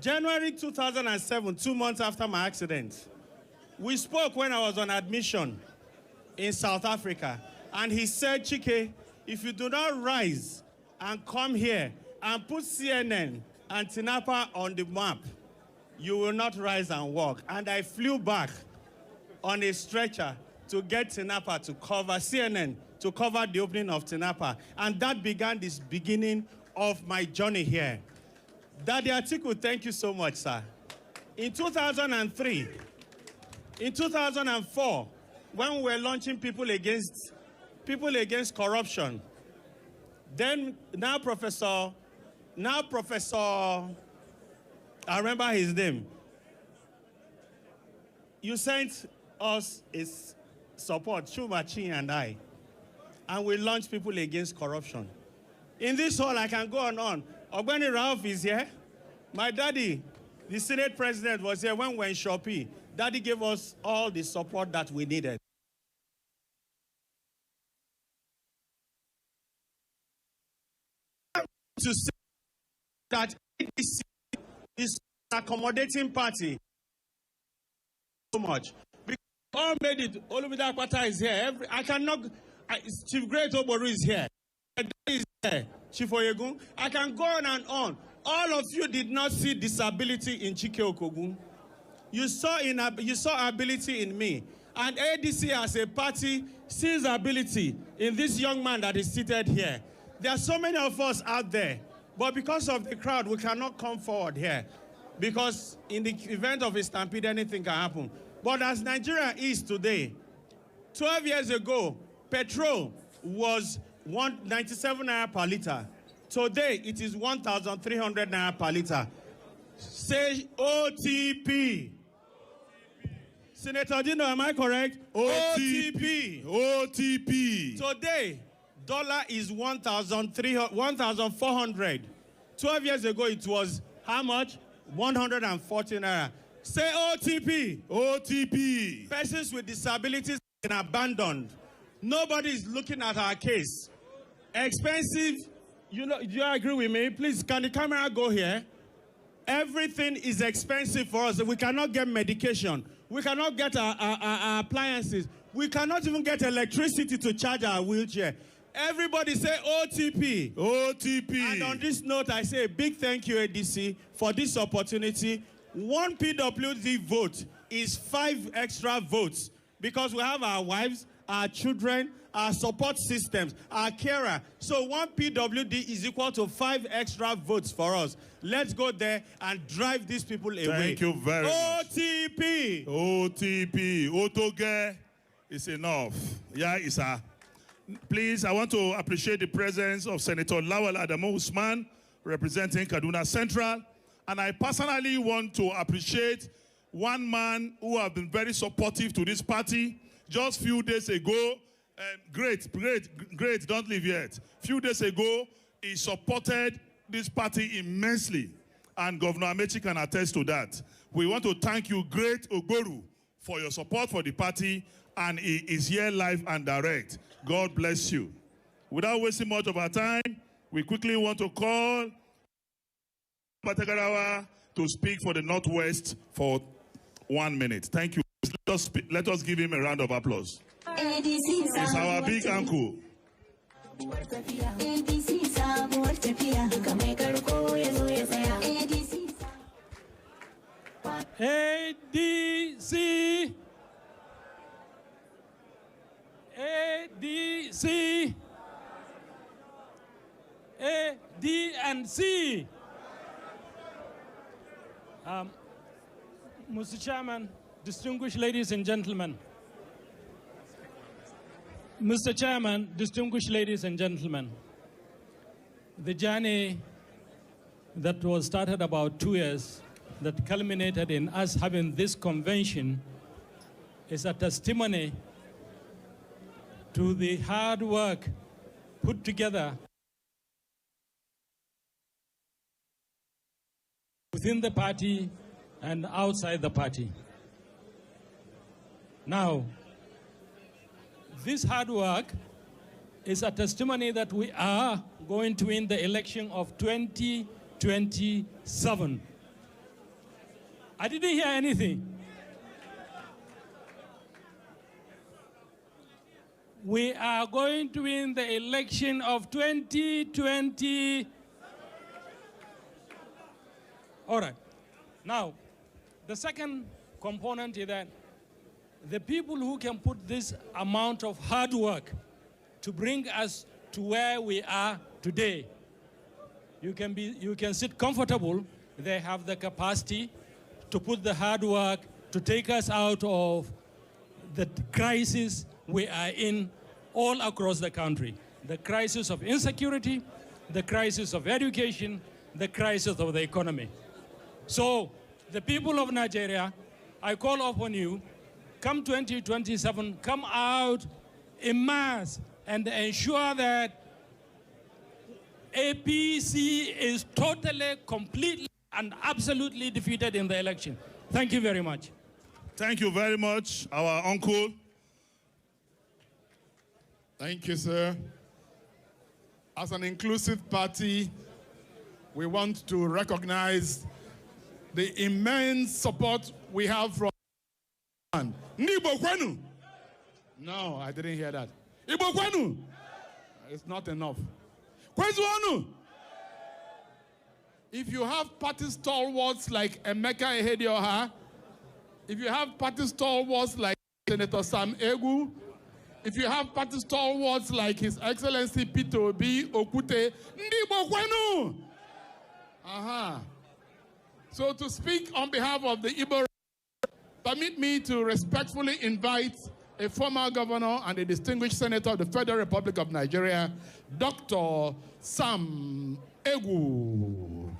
[SPEAKER 15] January 2007, 2 months after my accident, we spoke when I was on admission in South Africa. And he said, Chike, if you do not rise and come here and put CNN and Tinapa on the map, you will not rise and walk. And I flew back on a stretcher to get Tinapa to cover CNN, to cover the opening of Tinapa. And that began this beginning of my journey here. Daddy Atiku, thank you so much, sir. In 2003, In 2004, when we were launching people against corruption, then now Professor, I remember his name. You sent us his support, Shumachi and I, and we launched people against corruption. In this hall, I can go on. Ogbeni Ralph is here. My daddy, the Senate president, was here when we were in Shopee. Daddy gave us all the support that we needed. To say that ADC is an accommodating party so much. Because all made it. Olumide Akpata is here. Chief Great Oboru is here. Is here. Chief Oyegun. I can go on and on. All of you did not see disability in Chike Okogun. You saw ability in me. And ADC as a party sees ability in this young man that is seated here. There are so many of us out there, but because of the crowd, we cannot come forward here. Because in the event of a stampede, anything can happen. But as Nigeria is today, 12 years ago, petrol was 197 naira per liter. Today, it is 1,300 naira per liter. Say OTP. Senator Dino, am I correct? OTP.
[SPEAKER 2] OTP.
[SPEAKER 15] Today, dollar is 1,400. 12 years ago, it was how much? 140 naira. Say OTP.
[SPEAKER 2] OTP.
[SPEAKER 15] Persons with disabilities have been abandoned. Nobody is looking at our case. Expensive. You know, do you agree with me? Please, can the camera go here? Everything is expensive for us. We cannot get medication. We cannot get our appliances. We cannot even get electricity to charge our wheelchair. Everybody say OTP.
[SPEAKER 2] OTP.
[SPEAKER 15] And on this note, I say a big thank you, ADC, for this opportunity. One PWD vote is 5 extra votes because we have our wives, our children, our support systems, our carer. So one PWD is equal to 5 extra votes for us. Let's go there and drive these people away.
[SPEAKER 2] Thank you very much.
[SPEAKER 15] OTP.
[SPEAKER 2] OTP. Otoge is enough. Yeah, Isa. Please, I want to appreciate the presence of Senator Lawal Adamu Usman, representing Kaduna Central. And I personally want to appreciate one man who has been very supportive to this party. Just a few days ago, great, don't leave yet. Few days ago, he supported this party immensely. And Governor Amechi can attest to that. We want to thank you, Great Ogboru, for your support for the party. And he is here live and direct. God bless you. Without wasting much of our time, we quickly want to call Patagarawa to speak for the Northwest for 1 minute. Thank you. Let us give him a round of applause. It's our big uncle.
[SPEAKER 16] ADC. ADC. ADNC. Mr. Chairman, distinguished ladies and gentlemen. Mr. Chairman, distinguished ladies and gentlemen. The journey that was started about 2 years, that culminated in us having this convention, is a testimony to the hard work put together within the party and outside the party. Now, this hard work is a testimony that we are going to win the election of 2027. I didn't hear anything. We are going to win the election of 2020. All right. Now, the second component is that the people who can put this amount of hard work to bring us to where we are today, you can sit comfortable. They have the capacity to put the hard work to take us out of the crisis we are in all across the country. The crisis of insecurity, the crisis of education, the crisis of the economy. So, the people of Nigeria, I call upon you, come 2027, come out en masse and ensure that APC is totally, completely, and absolutely defeated in the election. Thank you very much.
[SPEAKER 2] Thank you very much, our uncle.
[SPEAKER 6] Thank you, sir. As an inclusive party, we want to recognize the immense support we have from Nibo Kwenu. No, I didn't hear that. Ibo Kwenu. It's not enough. Kwezuonu. If you have party stalwarts like Emeka Ehedioha, if you have party stalwarts like Senator Sam Egu, if you have party stalwarts like His Excellency Peter Obi Okute, Nibo Kwenu. So to speak on behalf of the Igbo, permit me to respectfully invite a former governor and a distinguished senator of the Federal Republic of Nigeria, Dr. Sam Egu.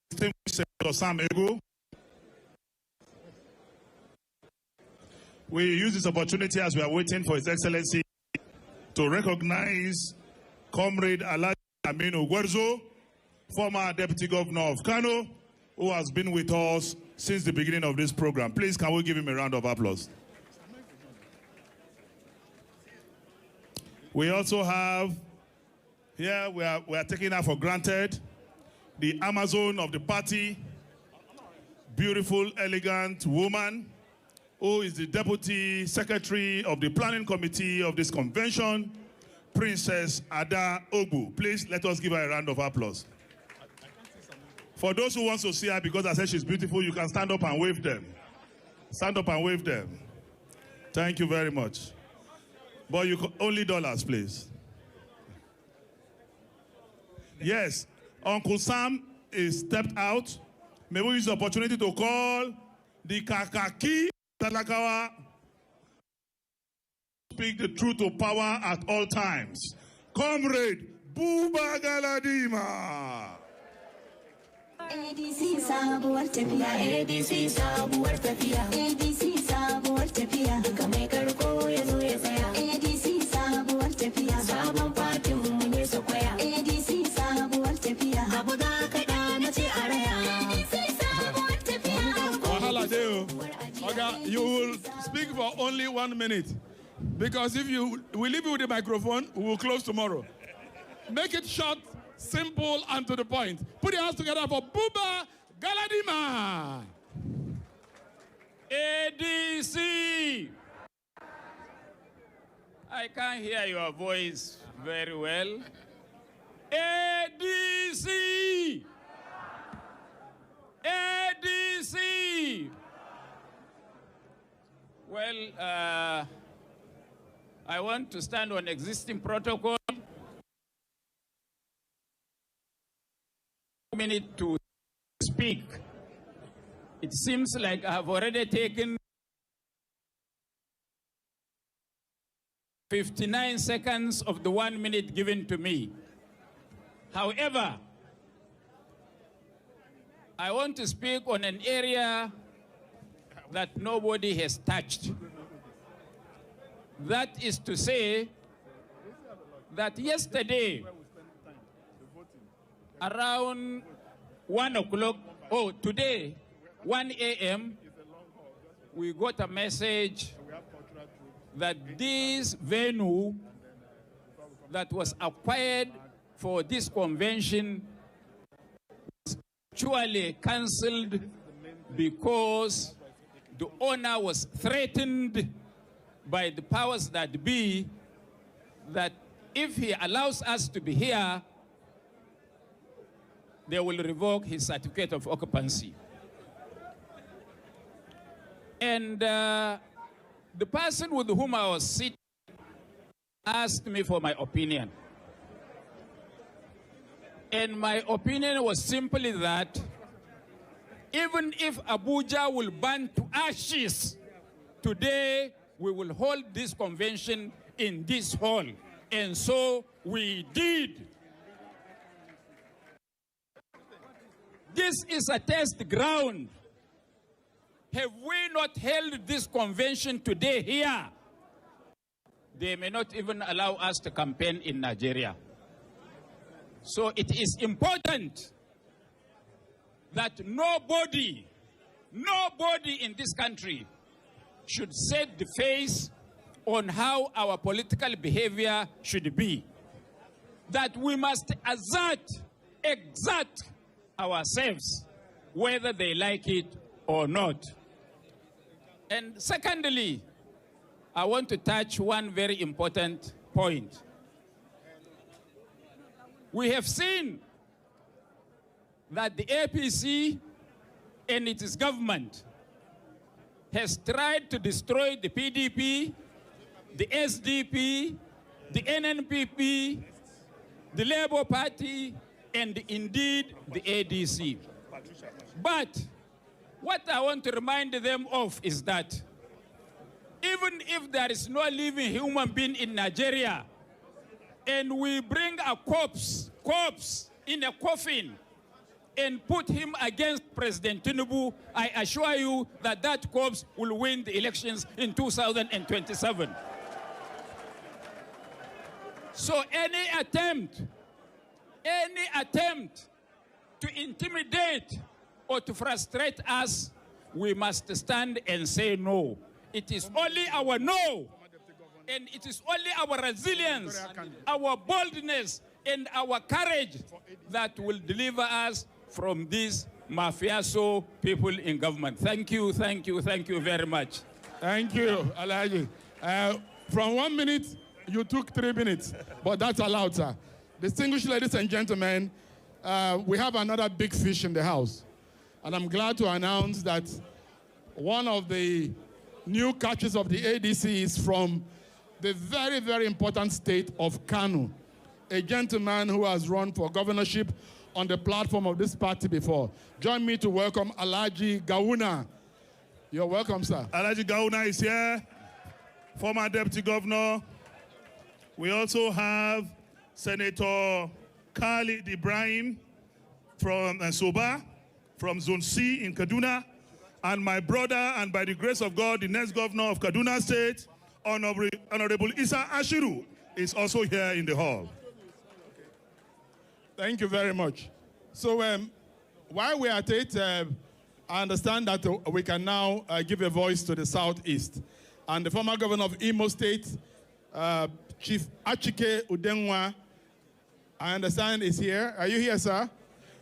[SPEAKER 2] Distinguished Senator Sam Egu. We use this opportunity as we are waiting for His Excellency to recognize Comrade Alhaji Aminu Gwarzo, former Deputy Governor of Kano, who has been with us since the beginning of this program. Please, can we give him a round of applause? We also have, here we are taking her for granted, the Amazon of the party, beautiful, elegant woman, who is the Deputy Secretary of the Planning Committee of this convention, Princess Ada Ogbu. Please, let us give her a round of applause. For those who want to see her, because I said she's beautiful, you can stand up and wave them. Stand up and wave them. Thank you very much. But you only dollars, please. Yes, Uncle Sam is stepped out. May we use the opportunity to call the Kakaki Talakawa. Speak the truth to power at all times. Comrade Buba Galadima.
[SPEAKER 17] ADC sabuwar tafiya, ADC sabuwar tafiya, ADC sabuwar tafiya, duka mai karko ya zo ya tsaya. ADC sabuwar tafiya, sabon fatin mu ne su kwaya. ADC sabuwar tafiya, abu da kaɗa na ce a raya. ADC sabuwar tafiya.
[SPEAKER 6] Wahala deo. Oga, you will speak for only 1 minute. Because if we leave you with the microphone, we will close tomorrow. Make it short, simple, and to the point. Put your hands together for Buba Galadima.
[SPEAKER 18] ADC. I can't hear your voice very well. ADC. ADC. Well, I want to stand on existing protocol. Minute to speak. It seems like I have already taken 59 seconds of the 1 minute given to me. However, I want to speak on an area that nobody has touched. That is to say that yesterday, around 1 o'clock, today, 1 a.m., we got a message that this venue that was acquired for this convention was actually cancelled because the owner was threatened by the powers that be that if he allows us to be here, they will revoke his certificate of occupancy. And the person with whom I was sitting asked me for my opinion. And my opinion was simply that Even if Abuja will burn to ashes, today we will hold this convention in this hall. And so we did. This is a test ground. Have we not held this convention today here, they may not even allow us to campaign in Nigeria. So it is important that nobody in this country should set the face on how our political behavior should be. That we must exert ourselves, whether they like it or not. And secondly, I want to touch one very important point. We have seen that the APC and its government has tried to destroy the PDP, the SDP, the NNPP, the Labour Party, and indeed the ADC. But what I want to remind them of is that even if there is no living human being in Nigeria, and we bring a corpse in a coffin and put him against President Tinubu, I assure you that that corpse will win the elections in 2027. So any attempt to intimidate or to frustrate us, we must stand and say no. It is only our no, and it is only our resilience, our boldness, and our courage that will deliver us from these mafioso people in government. Thank you very much.
[SPEAKER 4] Thank you, Alhaji. From 1 minute, you took 3 minutes, but that's allowed, sir. Distinguished ladies and gentlemen, we have another big fish in the house. And I'm glad to announce that one of the new catches of the ADC is from the very, very important state of Kano, a gentleman who has run for governorship on the platform of this party before. Join me to welcome Alhaji Gawuna. You're welcome, sir.
[SPEAKER 2] Alhaji Gawuna is here, former deputy governor. We also have Senator Khalid Ibrahim from Soba, from Zone C in Kaduna, and my brother, and by the grace of God, the next governor of Kaduna State, Honorable Isa Ashiru, is also here in the hall.
[SPEAKER 4] Thank you very much. So while we are at it, I understand that we can now give a voice to the Southeast. And the former governor of Imo State, Chief Achike Udenwa, I understand is here. Are you here, sir?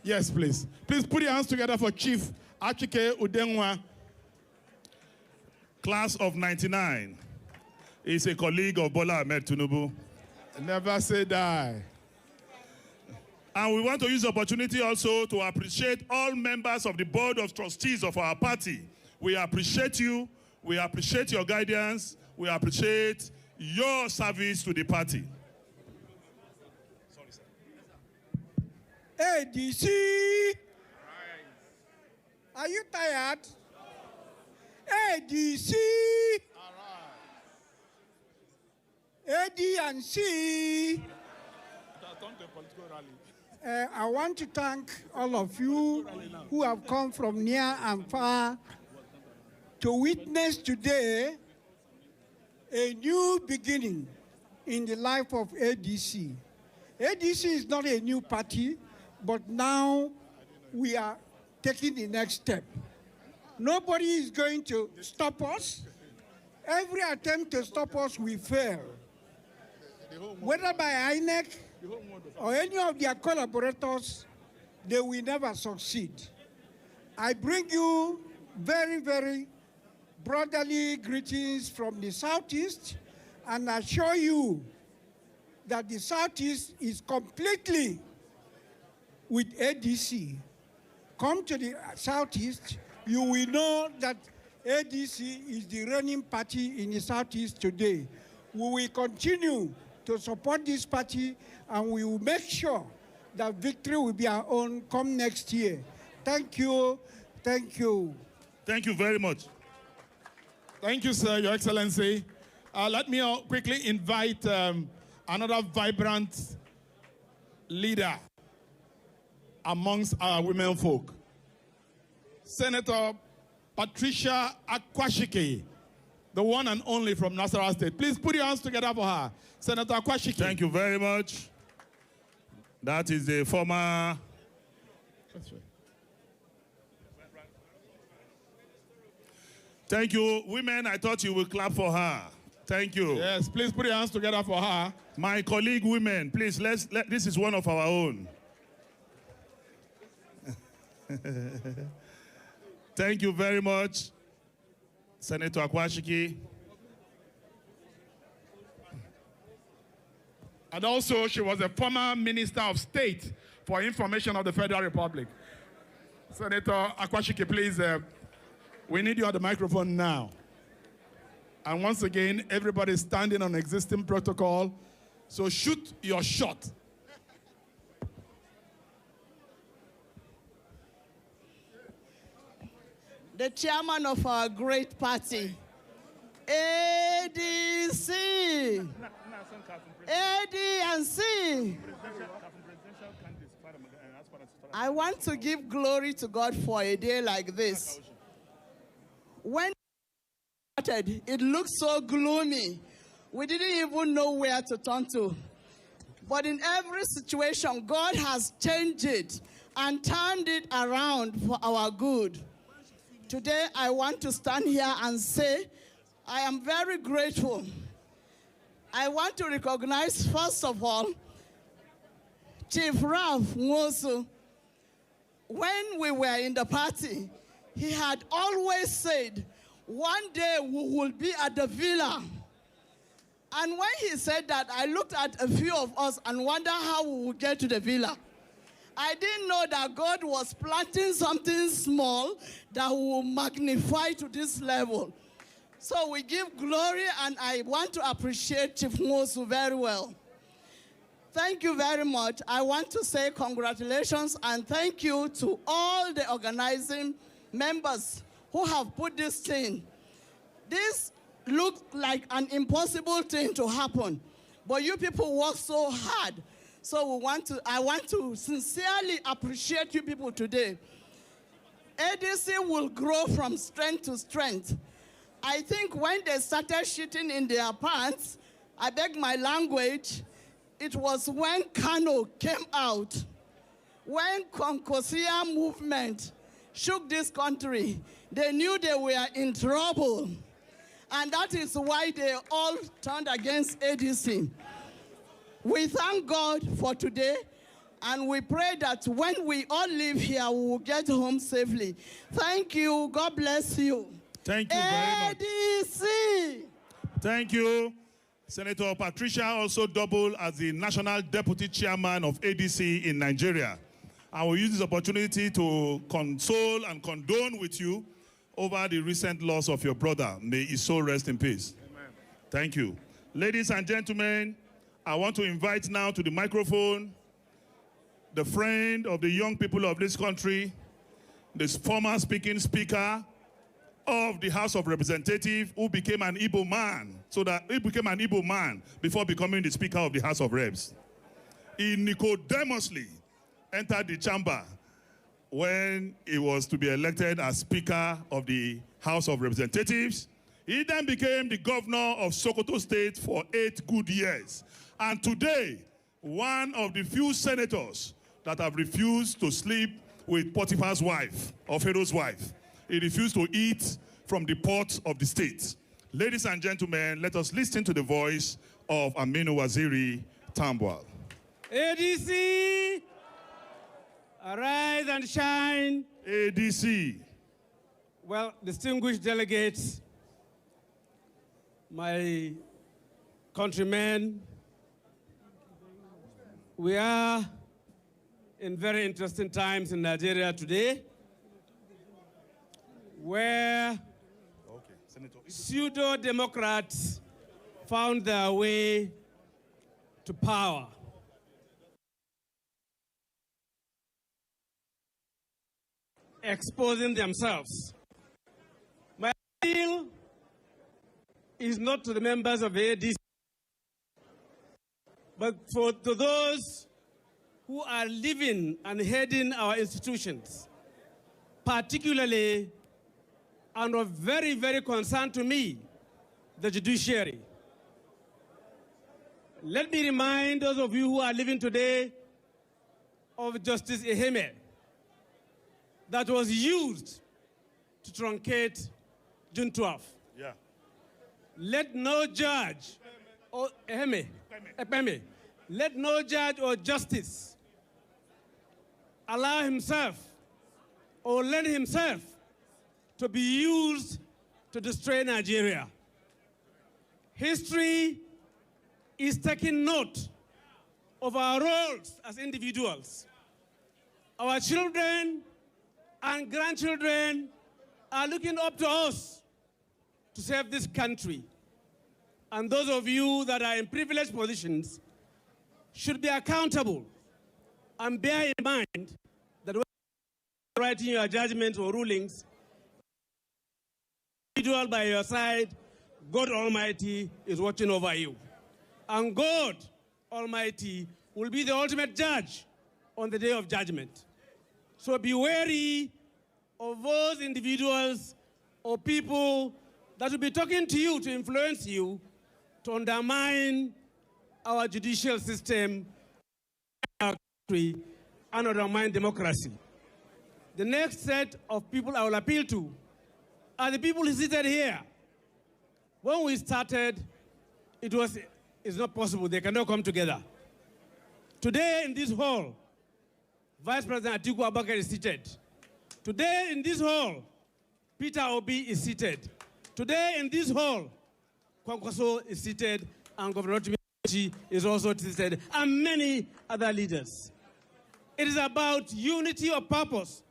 [SPEAKER 4] Yes, please. Please put your hands together for Chief Achike Udenwa.
[SPEAKER 2] Class of 99 is a colleague of Bola Ahmed Tinubu.
[SPEAKER 4] Never say die.
[SPEAKER 2] And we want to use the opportunity also to appreciate all members of the board of trustees of our party. We appreciate you. We appreciate your guidance. We appreciate your service to the party.
[SPEAKER 5] ADC, are you tired? ADC, AD and C. I want to thank all of you who have come from near and far to witness today a new beginning in the life of ADC. ADC is not a new party, but now we are taking the next step. Nobody is going to stop us. Every attempt to stop us, we fail. Whether by INEC or any of their collaborators, they will never succeed. I bring you very, very brotherly greetings from the Southeast and assure you that the Southeast is completely with ADC. Come to the Southeast, you will know that ADC is the reigning party in the Southeast today. We will continue to support this party, and we will make sure that victory will be our own come next year. Thank you.
[SPEAKER 19] Thank you.
[SPEAKER 2] Thank you very much.
[SPEAKER 4] Thank you, sir, Your Excellency. Let me quickly invite another vibrant leader amongst our women folk. Senator Patricia Akwashike, the one and only from Nasarawa State. Please put your hands together for her. Senator Akwashike.
[SPEAKER 2] Thank you very much. That is the former... Thank you. Women, I thought you would clap for her. Thank you.
[SPEAKER 4] Yes, please put your hands together for her.
[SPEAKER 2] My colleague women, please, this is one of our own. Thank you very much, Senator Akwashike.
[SPEAKER 4] And also, she was a former Minister of State for Information of the Federal Republic. Senator Akwashike, please, we need you at the microphone now. And once again, everybody standing on existing protocol. So shoot your shot.
[SPEAKER 20] The chairman of our great party, ADC, AD&C. I want to give glory to God for a day like this. When it started, it looked so gloomy. We didn't even know where to turn to. But in every situation, God has changed it and turned it around for our good. Today, I want to stand here and say, I am very grateful. I want to recognize, first of all, Chief Ralph Nwosu. When we were in the party, he had always said, one day we will be at the villa. And when he said that, I looked at a few of us and wondered how we would get to the villa. I didn't know that God was planting something small that will magnify to this level. So we give glory, and I want to appreciate Chief Nwosu very well. Thank you very much. I want to say congratulations and thank you to all the organizing members who have put this thing. This looked like an impossible thing to happen, but you people worked so hard. So I want to sincerely appreciate you people today. ADC will grow from strength to strength. I think when they started shitting in their pants, I beg my language, it was when Kano came out, when Konkosia movement shook this country. They knew they were in trouble. And that is why they all turned against ADC. We thank God for today, and we pray that when we all leave here, we will get home safely. Thank you. God bless you.
[SPEAKER 2] Thank you very much.
[SPEAKER 20] ADC.
[SPEAKER 2] Thank you. Senator Patricia also doubled as the National Deputy Chairman of ADC in Nigeria. I will use this opportunity to console and condone with you over the recent loss of your brother. May his soul rest in peace. Amen. Thank you. Ladies and gentlemen, I want to invite now to the microphone the friend of the young people of this country, the former speaker of the House of Representatives, who became an Igbo man, so that he became an Igbo man before becoming the Speaker of the House of Reps. He nicodemously entered the chamber when he was to be elected as Speaker of the House of Representatives. He then became the governor of Sokoto State for 8 good years. And today, one of the few senators that have refused to sleep with Potiphar's wife, or Pharaoh's wife. He refused to eat from the pot of the state. Ladies and gentlemen, let us listen to the voice of Aminu Waziri Tambuwal.
[SPEAKER 21] ADC, arise and shine.
[SPEAKER 2] ADC.
[SPEAKER 21] Well, distinguished delegates, my countrymen, we are in very interesting times in Nigeria today, where pseudo-democrats found their way to power. exposing themselves. My appeal is not to the members of the ADC, but to those who are living and heading our institutions, particularly and of very, very concern to me, the judiciary. Let me remind those of you who are living today of Justice Eheme that was used to truncate June 12th.
[SPEAKER 2] Yeah.
[SPEAKER 21] Let no judge or Ekpeme, let no judge or justice allow himself or lend himself to be used to destroy Nigeria. History is taking note of our roles as individuals. Our children and grandchildren are looking up to us to save this country. And those of you that are in privileged positions should be accountable and bear in mind that when writing your judgments or rulings, individual by your side, God Almighty is watching over you. And God Almighty will be the ultimate judge on the day of judgment. So be wary of those individuals or people that will be talking to you to influence you to undermine our judicial system, our country, and undermine democracy. The next set of people I will appeal to are the people seated here. When we started, it's not possible. They cannot come together. Today in this hall, Vice President Atiku Abubakar is seated. Today in this hall, Peter Obi is seated. Today in this hall, Kwankwaso is seated, and Governor Rotimi is also seated, and many other leaders. It is about unity of purpose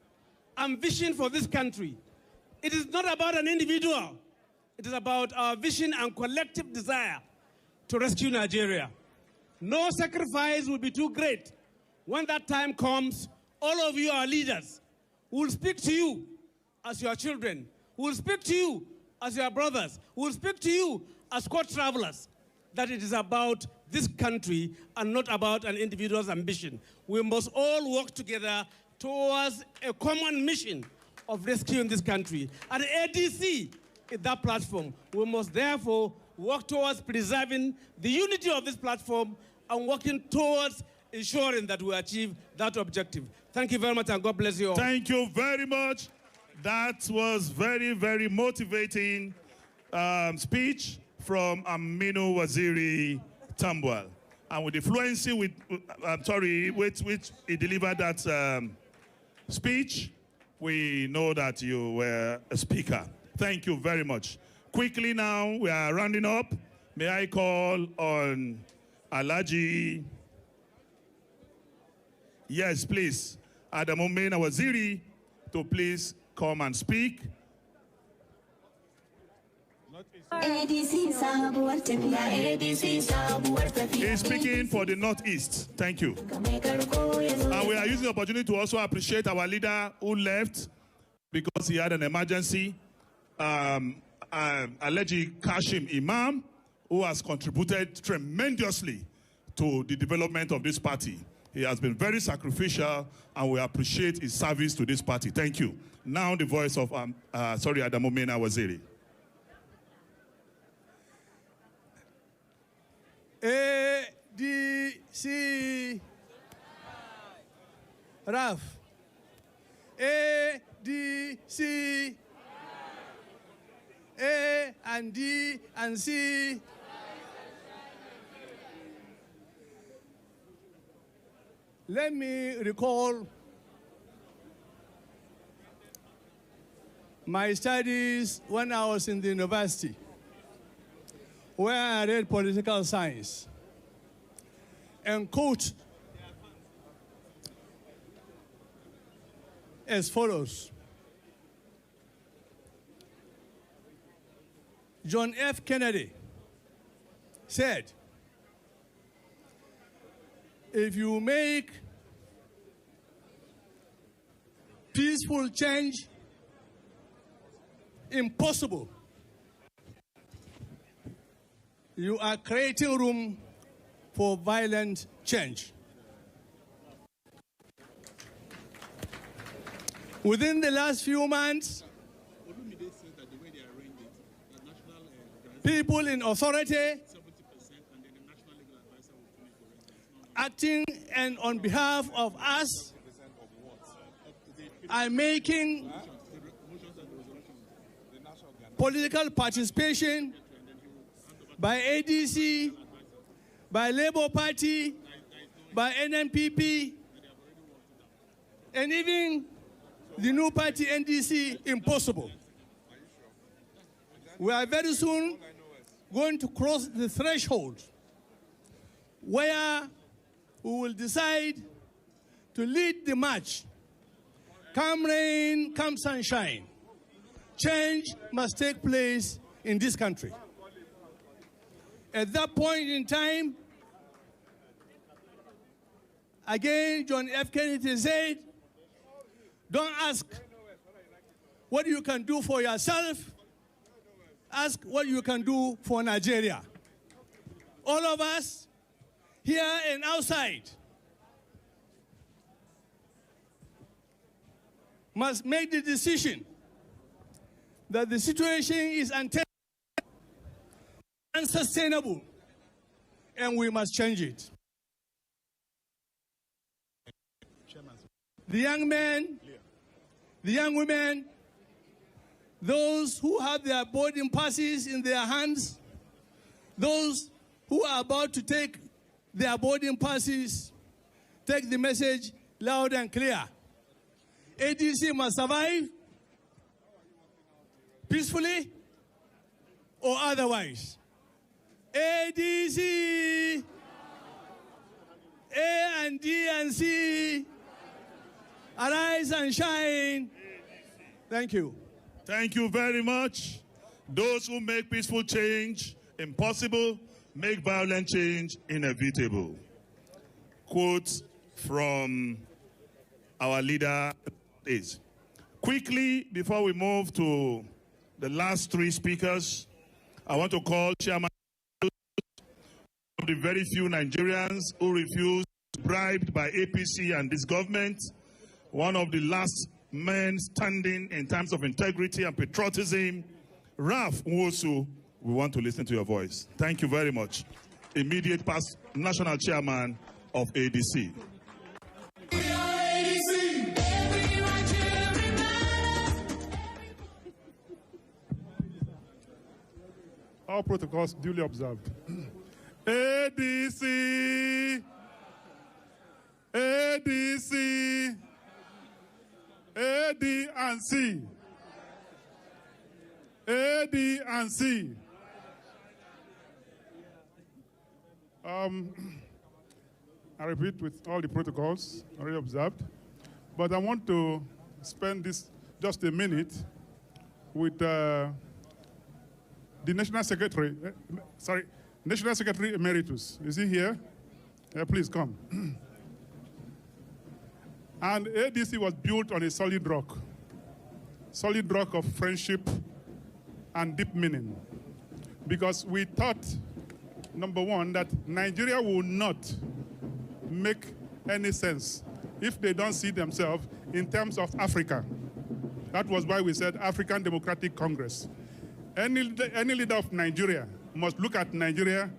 [SPEAKER 21] and vision for this country. It is not about an individual. It is about our vision and collective desire to rescue Nigeria. No sacrifice will be too great. When that time comes, all of you are leaders who will speak to you as your children, who will speak to you as your brothers, who will speak to you as court travelers, that it is about this country and not about an individual's ambition. We must all work together towards a common mission of rescuing this country. And ADC is that platform. We must therefore work towards preserving the unity of this platform and working towards ensuring that we achieve that objective. Thank you very much, and God bless you all.
[SPEAKER 2] Thank you very much. That was very, very motivating speech from Aminu Waziri Tambuwal. And with the fluency with which he delivered that speech, we know that you were a speaker. Thank you very much. Quickly now, we are rounding up. May I call on Alhaji? Yes, please. Adamu Maina Waziri to please come and speak. He's speaking for the Northeast. Thank you. And we are using the opportunity to also appreciate our leader who left because he had an emergency. Alhaji Kashim Imam, who has contributed tremendously to the development of this party. He has been very sacrificial, and we appreciate his service to this party. Thank you. Now the voice of Adamu Maina Waziri.
[SPEAKER 19] ADC Raf. ADC A and D and C. Let me recall my studies when I was in the university, where I read political science and quote as follows. John F. Kennedy said, if you make peaceful change impossible. You are creating room for violent change. Within the last few months, people in authority acting and on behalf of us are making political participation by ADC, by Labour Party, by NNPP, and even the new party NDC impossible. We are very soon going to cross the threshold where we will decide to lead the march. Come rain, come sunshine. Change must take place in this country. At that point in time, again, John F. Kennedy said, don't ask what you can do for yourself, ask what you can do for Nigeria. All of us, here and outside, must make the decision that the situation is unsustainable, and we must change it. The young men, the young women, those who have their boarding passes in their hands, those who are about to take their boarding passes, take the message loud and clear. ADC must survive peacefully or otherwise. ADC, A and D and C, arise and shine. Thank you.
[SPEAKER 2] Thank you very much. Those who make peaceful change impossible, make violent change inevitable. Quote from our leader is, quickly, before we move to the last three speakers, I want to call Chairman of the very few Nigerians who refused to be bribed by APC and this government, one of the last men standing in terms of integrity and patriotism, Ralph Nwosu. We want to listen to your voice. Thank you very much. Immediate past national chairman of ADC.
[SPEAKER 1] All protocols duly observed. ADC, ADC, AD and C, AD and C. I repeat with all the protocols already observed, but I want to spend this just a minute with the National Secretary, National Secretary Emeritus. Is he here? Yeah, please come. And ADC was built on a solid rock of friendship and deep meaning. Because we thought, number one, that Nigeria will not make any sense if they don't see themselves in terms of Africa. That was why we said African Democratic Congress. Any leader of Nigeria must look at Nigeria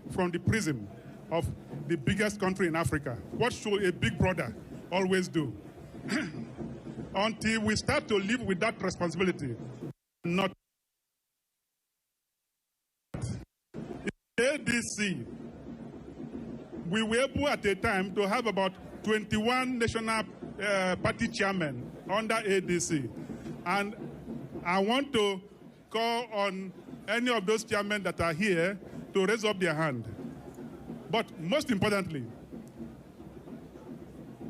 [SPEAKER 1] from the prism of the biggest country in Africa. What should a big brother always do? Until we start to live with that responsibility, not ADC, we were able at a time to have about 21 national party chairmen under ADC. And I want to call on any of those chairmen that are here to raise up their hand. But most importantly,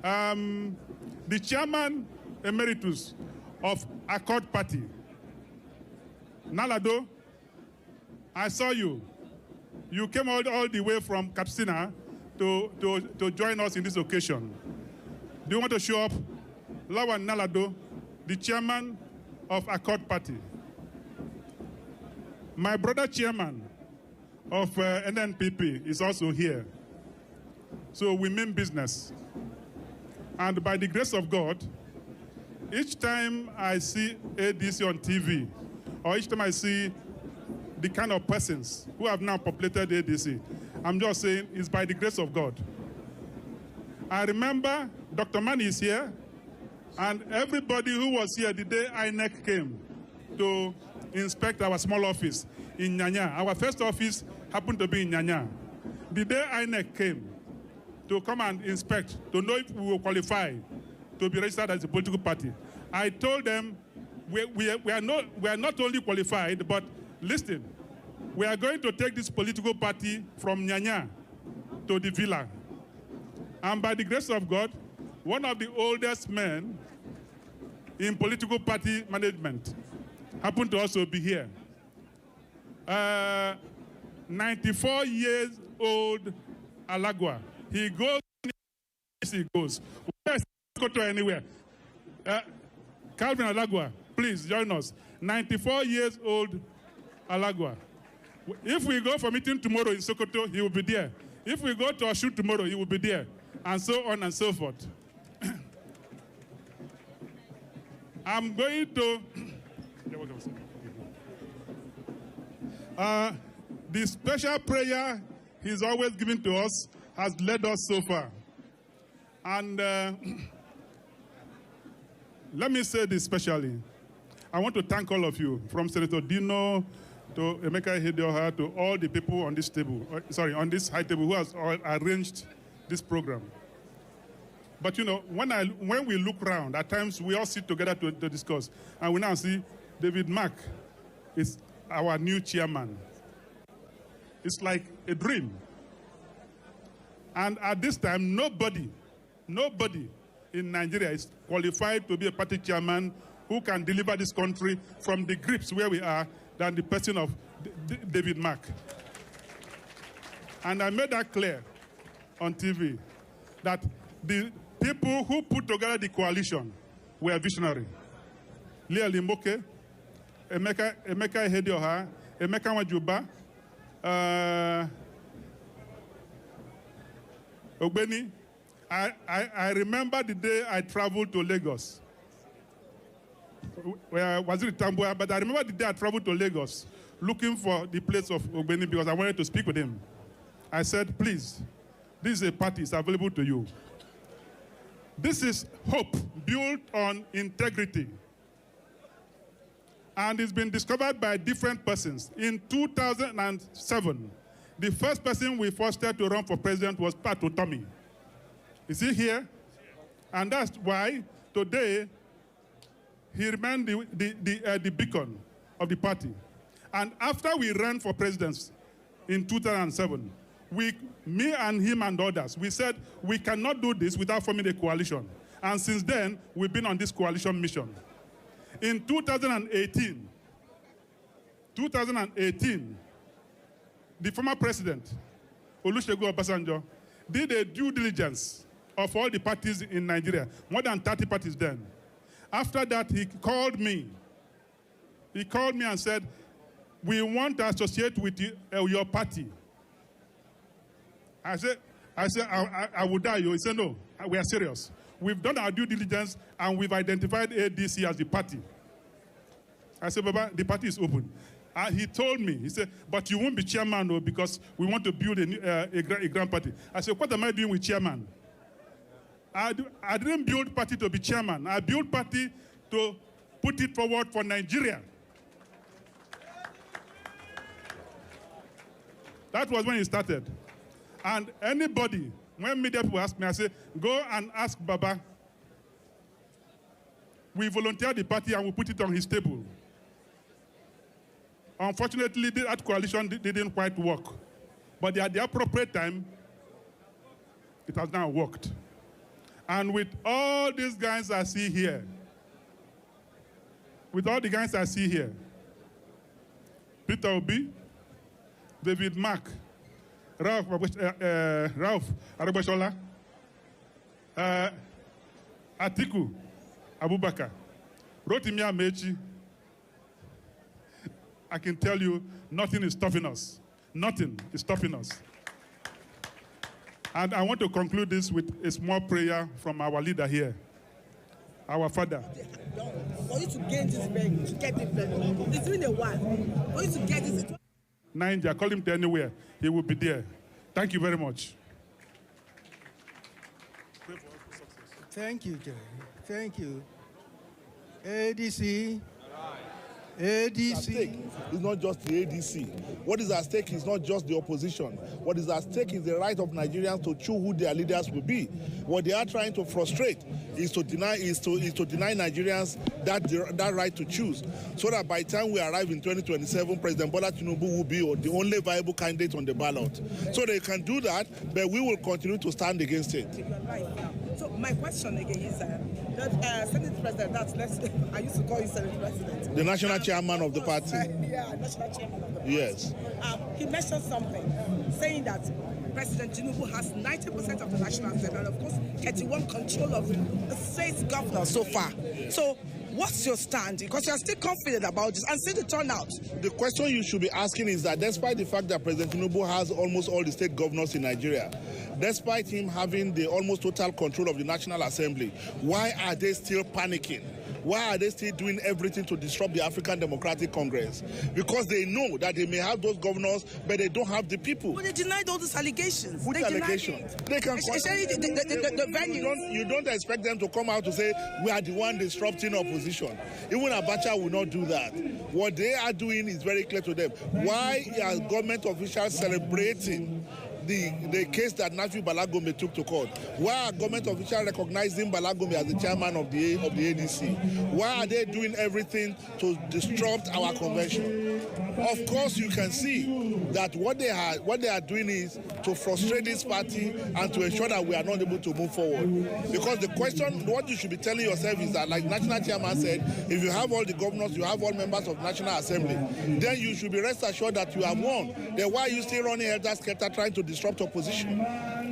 [SPEAKER 1] the chairman emeritus of Accord Party, Nalado, I saw you. You came all the way from Katsina to join us in this occasion. Do you want to show up? Lawan Nalado, the chairman of Accord Party. My brother chairman of NNPP is also here. So we mean business. And by the grace of God, each time I see ADC on TV, or each time I see the kind of persons who have now populated ADC, I'm just saying it's by the grace of God. I remember Dr. Mani is here, and everybody who was here the day INEC came to inspect our small office in Nyanya. Our first office happened to be in Nyanya. The day INEC came to come and inspect, to know if we will qualify to be registered as a political party, I told them we are not only qualified, but listen, we are going to take this political party from Nyanya to the villa. And by the grace of God, one of the oldest men in political party management happened to also be here. 94 years old Alagwa. He goes, he goes. Let's go to anywhere. Calvin Alagwa, please join us. 94 years old Alagwa. If we go for meeting tomorrow in Sokoto, he will be there. If we go to Osun tomorrow, he will be there. And so on and so forth. I'm going to... the special prayer he's always given to us has led us so far. And let me say this specially. I want to thank all of you, from Senator Dino to Emeka Ihedioha, to all the people on this table, on this high table who has arranged this program. But you know, when we look around, at times we all sit together to discuss, and we now see David Mark is our new chairman. It's like a dream. And at this time, nobody in Nigeria is qualified to be a party chairman who can deliver this country from the grips where we are than the person of David Mark. And I made that clear on TV, that the people who put together the coalition were visionary. Leah Limboke, Emeka Ihedioha, Emeka Wajuba, Ogbeni. I remember the day I traveled to Lagos. Was it Tambua? But I remember the day I traveled to Lagos looking for the place of Ogbeni because I wanted to speak with him. I said, please, this is a party, it's available to you. This is hope built on integrity. And it's been discovered by different persons. In 2007, the first person we fostered to run for president was Pat Otomi. Is he here? And that's why today he remained the beacon of the party. And after we ran for president in 2007, me and him and others, we said we cannot do this without forming a coalition. And since then, we've been on this coalition mission. In 2018, the former president, Olusegun Obasanjo, did a due diligence of all the parties in Nigeria, more than 30 parties then. After that, he called me. He called me and said, we want to associate with your party. I said, I would die. He said, no, we are serious. We've done our due diligence and we've identified ADC as the party. I said, Baba, the party is open. He told me, he said, but you won't be chairman though, because we want to build a grand party. I said, what am I doing with chairman? I didn't build party to be chairman. I built party to put it forward for Nigeria. That was when it started. And anybody, when media people ask me, I say, go and ask Baba. We volunteered the party and we put it on his table. Unfortunately, that coalition didn't quite work. But at the appropriate time, it has now worked. And with all these guys I see here, Peter Obi, David Mark, Ralph Arabashola, Atiku, Abubakar, Rotimi Amechi, I can tell you nothing is stopping us. Nothing is stopping us. And I want to conclude this with a small prayer from our leader here, our father.
[SPEAKER 7] For you to get this venue, to get this venue, it's been a while. For you to get this.
[SPEAKER 1] Ninja, call him to anywhere. He will be there. Thank you very much.
[SPEAKER 22] Thank you, Jerry. Thank you. ADC. ADC.
[SPEAKER 23] It's not just the ADC. What is at stake is not just the opposition. What is at stake is the right of Nigerians to choose who their leaders will be. What they are trying to frustrate is to deny Nigerians that right to choose, so that by the time we arrive in 2027, President Bola Tinubu will be the only viable candidate on the ballot. So they can do that, but we will continue to stand against it.
[SPEAKER 7] So my question again is that Senate President, I used to call you Senate President.
[SPEAKER 23] The national chairman of the party.
[SPEAKER 7] Yeah, national chairman of the party.
[SPEAKER 23] Yes.
[SPEAKER 7] He mentioned something, saying that President Tinubu has 90% of the National Assembly and, of course, 31 control of the state governor so far. So what's your stand? Because you're still confident about this and see the turnout.
[SPEAKER 23] The question you should be asking is that despite the fact that President Tinubu has almost all the state governors in Nigeria, despite him having the almost total control of the National Assembly, why are they still panicking? Why are they still doing everything to disrupt the African Democratic Congress? Because they know that they may have those governors, but they don't have the people.
[SPEAKER 7] But they denied all these allegations.
[SPEAKER 23] Which allegations? They can.
[SPEAKER 7] Especially the venue.
[SPEAKER 23] You don't expect them to come out to say we are the one disrupting opposition. Even Abacha will not do that. What they are doing is very clear to them. Why are government officials celebrating the case that Nafi Balagome took to court? Why are government officials recognizing Balagome as the chairman of the ADC? Why are they doing everything to disrupt our convention? Of course, you can see that what they are doing is to frustrate this party and to ensure that we are not able to move forward. Because the question, what you should be telling yourself is that, like National Chairman said, if you have all the governors, you have all members of National Assembly, then you should be rest assured that you have won. Then why are you still running helter-skelter trying to disrupt opposition?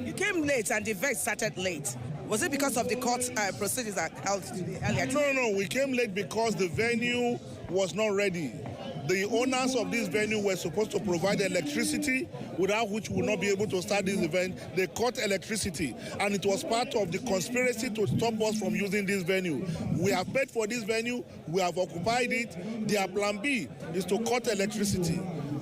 [SPEAKER 7] You came late and the event started late. Was it because of the court proceedings that held earlier today?
[SPEAKER 23] No, we came late because the venue was not ready. The owners of this venue were supposed to provide electricity, without which we would not be able to start this event. They cut electricity, and it was part of the conspiracy to stop us from using this venue. We have paid for this venue, we have occupied it. Their plan B is to cut electricity.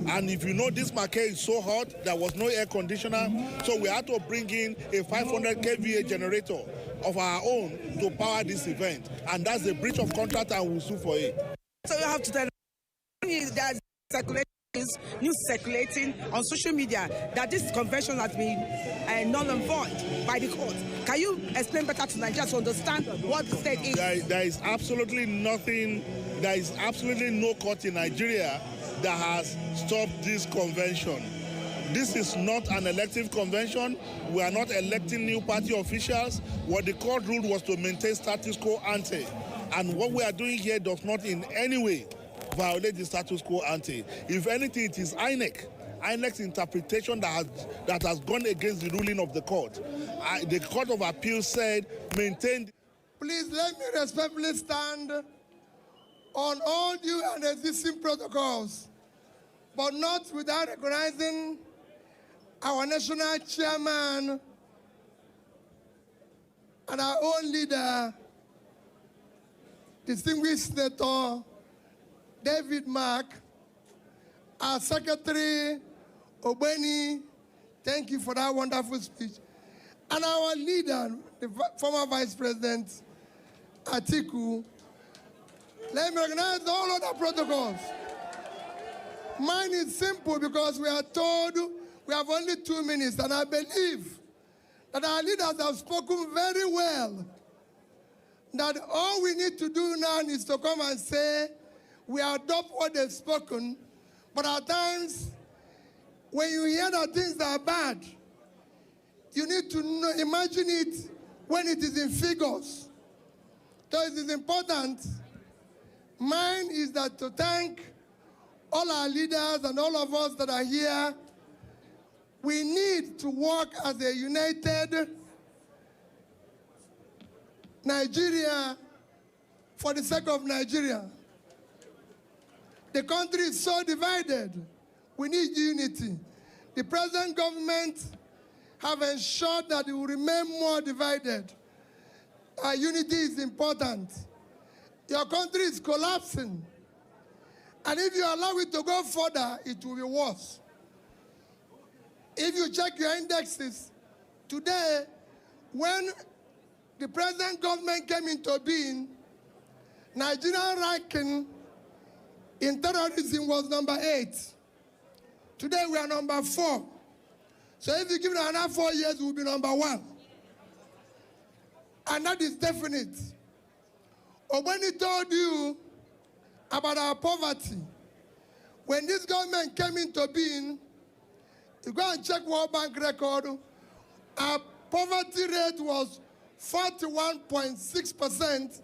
[SPEAKER 23] And if you know, this market is so hot, there was no air conditioner, so we had to bring in a 500 kVA generator of our own to power this event. And that's a breach of contract, and we'll sue for it.
[SPEAKER 7] So you have to tell there's news circulating on social media that this convention has been null and void by the court. Can you explain better to Nigerians to understand what the state is?
[SPEAKER 23] There is absolutely nothing, there is absolutely no court in Nigeria that has stopped this convention. This is not an elective convention. We are not electing new party officials. What the court ruled was to maintain status quo ante. And what we are doing here does not in any way violate the status quo ante. If anything, it is INEC's interpretation that has gone against the ruling of the court. The Court of Appeal said maintain.
[SPEAKER 24] Please let me respectfully stand on all due and existing protocols, but not without recognizing our national chairman and our own leader, distinguished Senator David Mark, our Secretary Obeni, thank you for that wonderful speech, and our leader, the former Vice President Atiku. Let me recognize all other protocols. Mine is simple because we are told we have only 2 minutes, and I believe that our leaders have spoken very well, that all we need to do now is to come and say, we adopt what they've spoken, but at times, when you hear that things are bad, you need to imagine it when it is in figures. So it is important. Mine is that to thank all our leaders and all of us that are here. We need to work as a united Nigeria for the sake of Nigeria. The country is so divided. We need unity. The present government have ensured that it will remain more divided. Unity is important. Your country is collapsing. And if you allow it to go further, it will be worse. If you check your indexes, today, when the present government came into being, Nigerian ranking in terrorism was number 8. Today we are number 4. So if you give it another 4 years, we'll be number 1. And that is definite. Or when he told you about our poverty, when this government came into being, you go and check World Bank record, our poverty rate was 41.6%,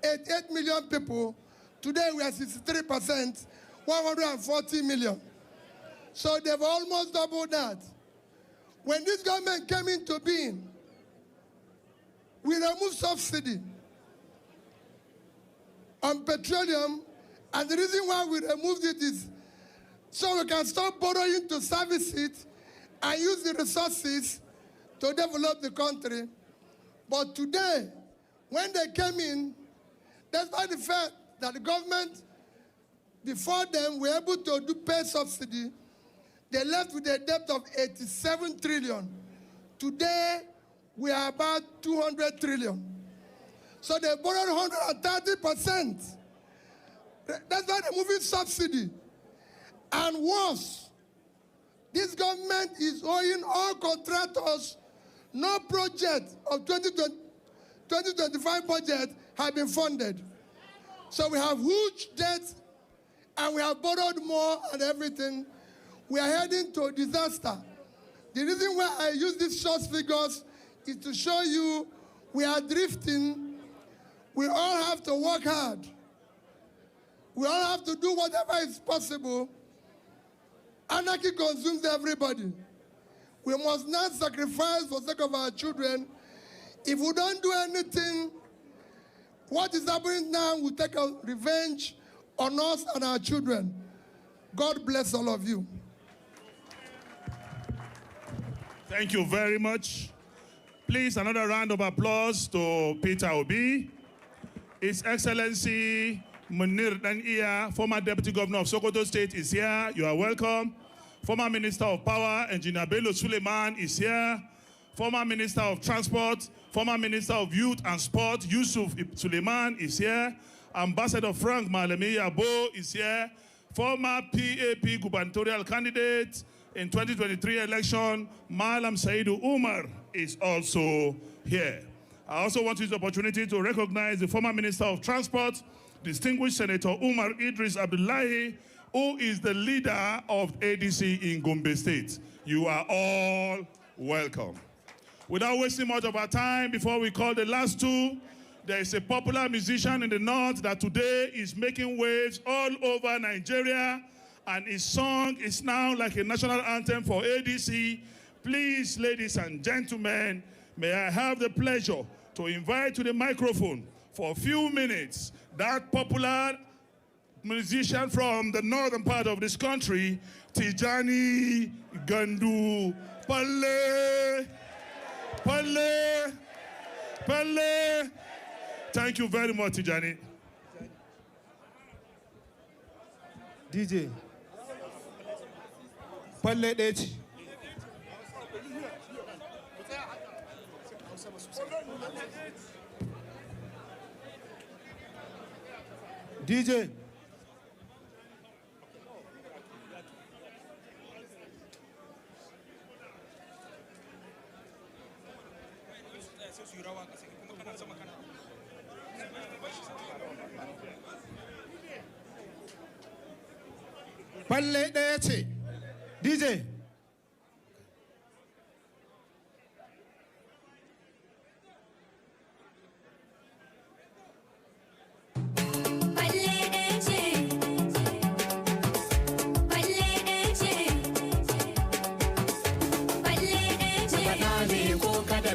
[SPEAKER 24] 88 million people. Today we are 63%, 140 million. So they've almost doubled that. When this government came into being, we removed subsidy on petroleum, and the reason why we removed it is so we can stop borrowing to service it and use the resources to develop the country. But today, when they came in, despite the fact that the government before them were able to pay subsidy, they left with a debt of 87 trillion. Today, we are about 200 trillion. So they borrowed 130%. That's why they're moving subsidy. And worse, this government is owing all contractors. No project of 2025 budget have been funded. So we have huge debt, and we have borrowed more and everything. We are heading to a disaster. The reason why I use these short figures is to show you we are drifting. We all have to work hard. We all have to do whatever is possible. Anarchy consumes everybody. We must not sacrifice for the sake of our children. If we don't do anything, what is happening now will take a revenge on us and our children. God bless all of you.
[SPEAKER 2] Thank you very much. Please, another round of applause to Peter Obi. His Excellency Munir Dan-Iya, former Deputy Governor of Sokoto State, is here. You are welcome. Former Minister of Power, Engineer Bello Suleiman, is here. Former Minister of Transport, former Minister of Youth and Sport, Yusuf Suleiman, is here. Ambassador Frank Malemi Yabo is here. Former PAP gubernatorial candidate in 2023 election, Malam Saidu Umar, is also here. I also want to use the opportunity to recognize the former Minister of Transport, distinguished Senator Umar Idris Abdullahi, who is the leader of ADC in Gombe State. You are all welcome. Without wasting much of our time, before we call the last two, there is a popular musician in the north that today is making waves all over Nigeria, and his song is now like a national anthem for ADC. Please, ladies and gentlemen, may I have the pleasure to invite to the microphone for a few minutes that popular musician from the northern part of this country, Tijani Gandu Pale. Pale. Pale. Thank you very much, Tijani.
[SPEAKER 8] DJ. Pale Dechi. DJ. Palle ɗaya ce. DJ.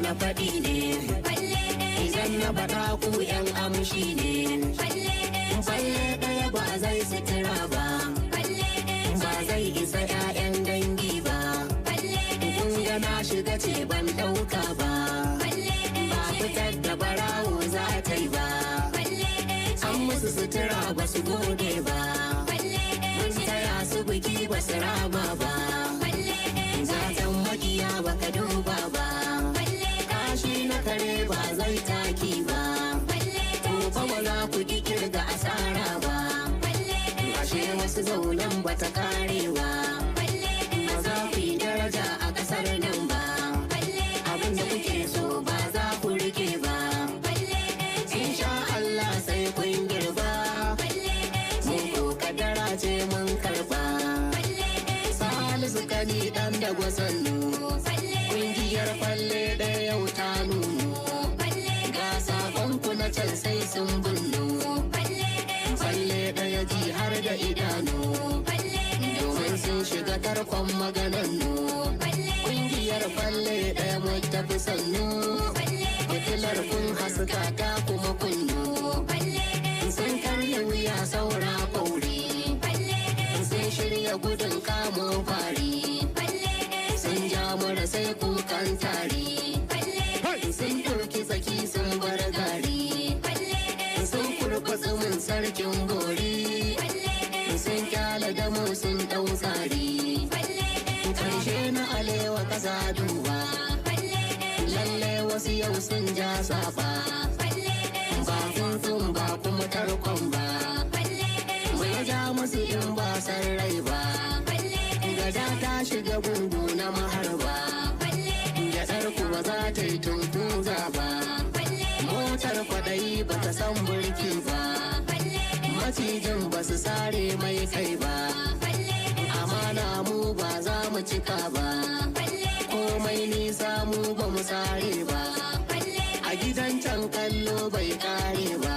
[SPEAKER 17] Na faɗi ne, idan na faɗa ku 'yan amshi ne. shiga ce ban ɗauka ba. Ba fitar da barawo za ta yi ba. An musu sutura ba su gode ba. Mun taya su biki ba su rama ba. Zaton makiya ba ka duba ba. Kashi na kare ba zai taki ba. To fa ba za ku ki kirga asara ba. Ashe wasu zaunan ba ta kare ba. Ba za ku yi daraja a ƙasar nan ba. Abin da kuke so ba za ku rike ba. Insha Allah sai kun girba. Mun ko kadara ce mun karba. Salisu kani dan da gwasannu. Kungiyar falle ɗaya yau ta nuno. Ga sakonku na can sai sun bullo. Falle ɗaya ji har da idanu. Domin sun shiga tarkon maganan nu. Kungiyar falle ɗaya mu tafi sannu. Fitilar kun haska ta kuma kunnu. Sun karya wuya saura kauri. Sun shirya gudun kamo fari. Sun ja mura sai kukan tari. Sun turki tsaki sun bar gari. Sun kurkusa mun sarkin gori. Sun kyala damo sun ɗau tsari. Karshe na alewa kasa duba. Lalle wasu yau sun ja saba. Ba sun ba kuma tarkon ba. Bai ja musu in ba san rai ba. Gada ta shiga gungu na maharba. Gyaɗar ku ba za ta yi tuntuza ba. Motar kwaɗayi ba ta san burki ba. Macijin ba su sare mai kai ba. Amana mu ba za mu cika ba. Komai nisa mu ba mu sare ba. A gidan can kallo bai kare ba.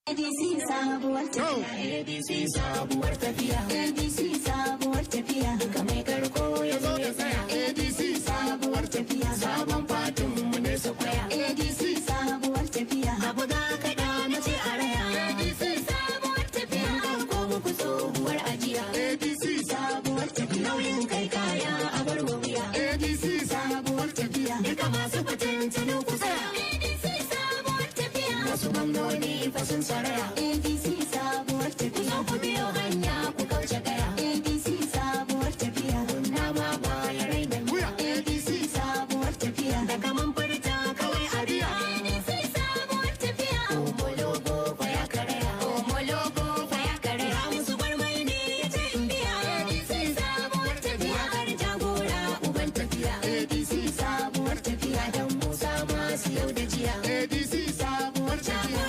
[SPEAKER 17] ADC sabuwar tafiya. ADC sabuwar tafiya. ADC sabuwar tafiya. Ka mai karko ya zo ya tsaya. ADC sabuwar tafiya. Sabon fatin mu ne su kwaya. ADC sabuwar tafiya. Abu da kaɗa na ce a raya. ADC sabuwar tafiya. An ko muku tsohuwar ajiya. ADC sabuwar tafiya. Nauyin kai kaya a bar wa wuya. ADC sabuwar tafiya. Duka masu fitintinu ku tsaya. ADC sabuwar tafiya. Wasu gwamnoni fa sun saraya. ADC sabuwar tafiya. Ku biyo hanya ku kauce gaya. ADC sabuwar tafiya. Na ma ba ya raina wuya. ADC sabuwar tafiya. Da kaman furta kawai a biya. ADC sabuwar tafiya. Omologo fa ya karaya. Omologo fa ya karaya. Musu gwarmai ne ya ce in biya. ADC sabuwar tafiya. Har jagora uban tafiya. ADC sabuwar tafiya. Dan Musa masu yau da jiya. ADC sabuwar tafiya.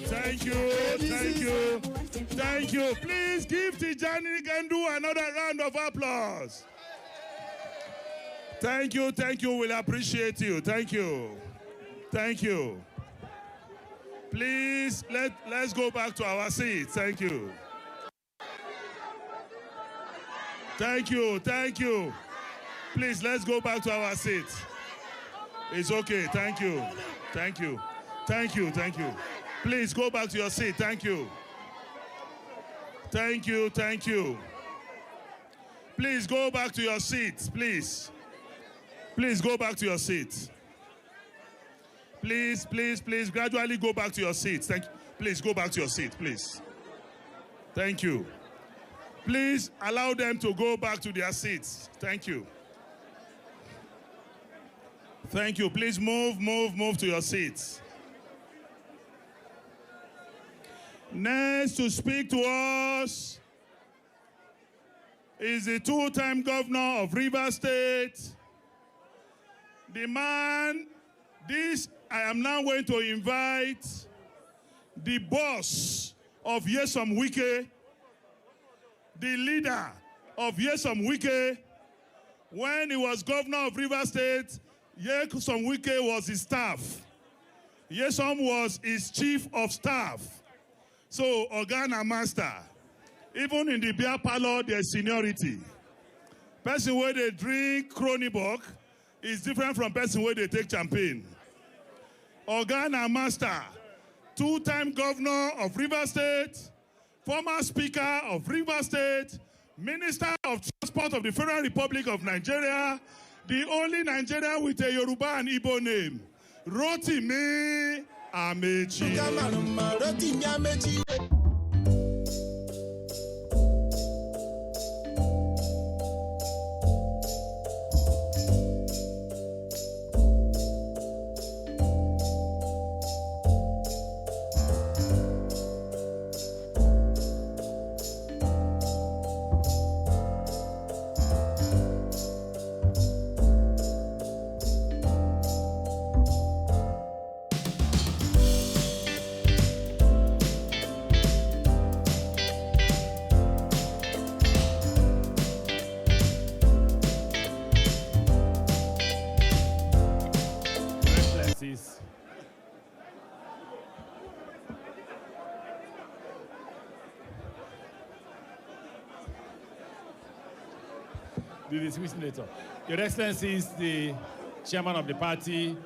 [SPEAKER 2] Thank you. Thank you. Please give Tijani Gandu another round of applause. Thank you. We'll appreciate you. Thank you. Please, let's go back to our seats. Thank you. Please, let's go back to our seats. It's okay. Thank you. Please go back to your seat. Thank you. Please go back to your seats, please. Please go back to your seats. Please, gradually go back to your seats. Thank you. Please go back to your seat, please. Thank you. Please allow them to go back to their seats. Thank you. Please move to your seats. Next to speak to us is the two-time governor of Rivers State. The man, I am now going to invite the boss of Nyesom Wike, the leader of Nyesom Wike. When he was governor of Rivers State, Nyesom Wike was his staff. Nyesom was his chief of staff. So, Organa Master, even in the beer parlor, there's seniority. Person where they drink Kronenbourg is different from person where they take champagne. Organa Master, two-time governor of Rivers State, former Speaker of Rivers State, Minister of Transport of the Federal Republic of Nigeria, the only Nigerian with a Yoruba and Igbo name, Rotimi Amechi.
[SPEAKER 9] The distinguished senator. Your Excellencies, the chairman of the party,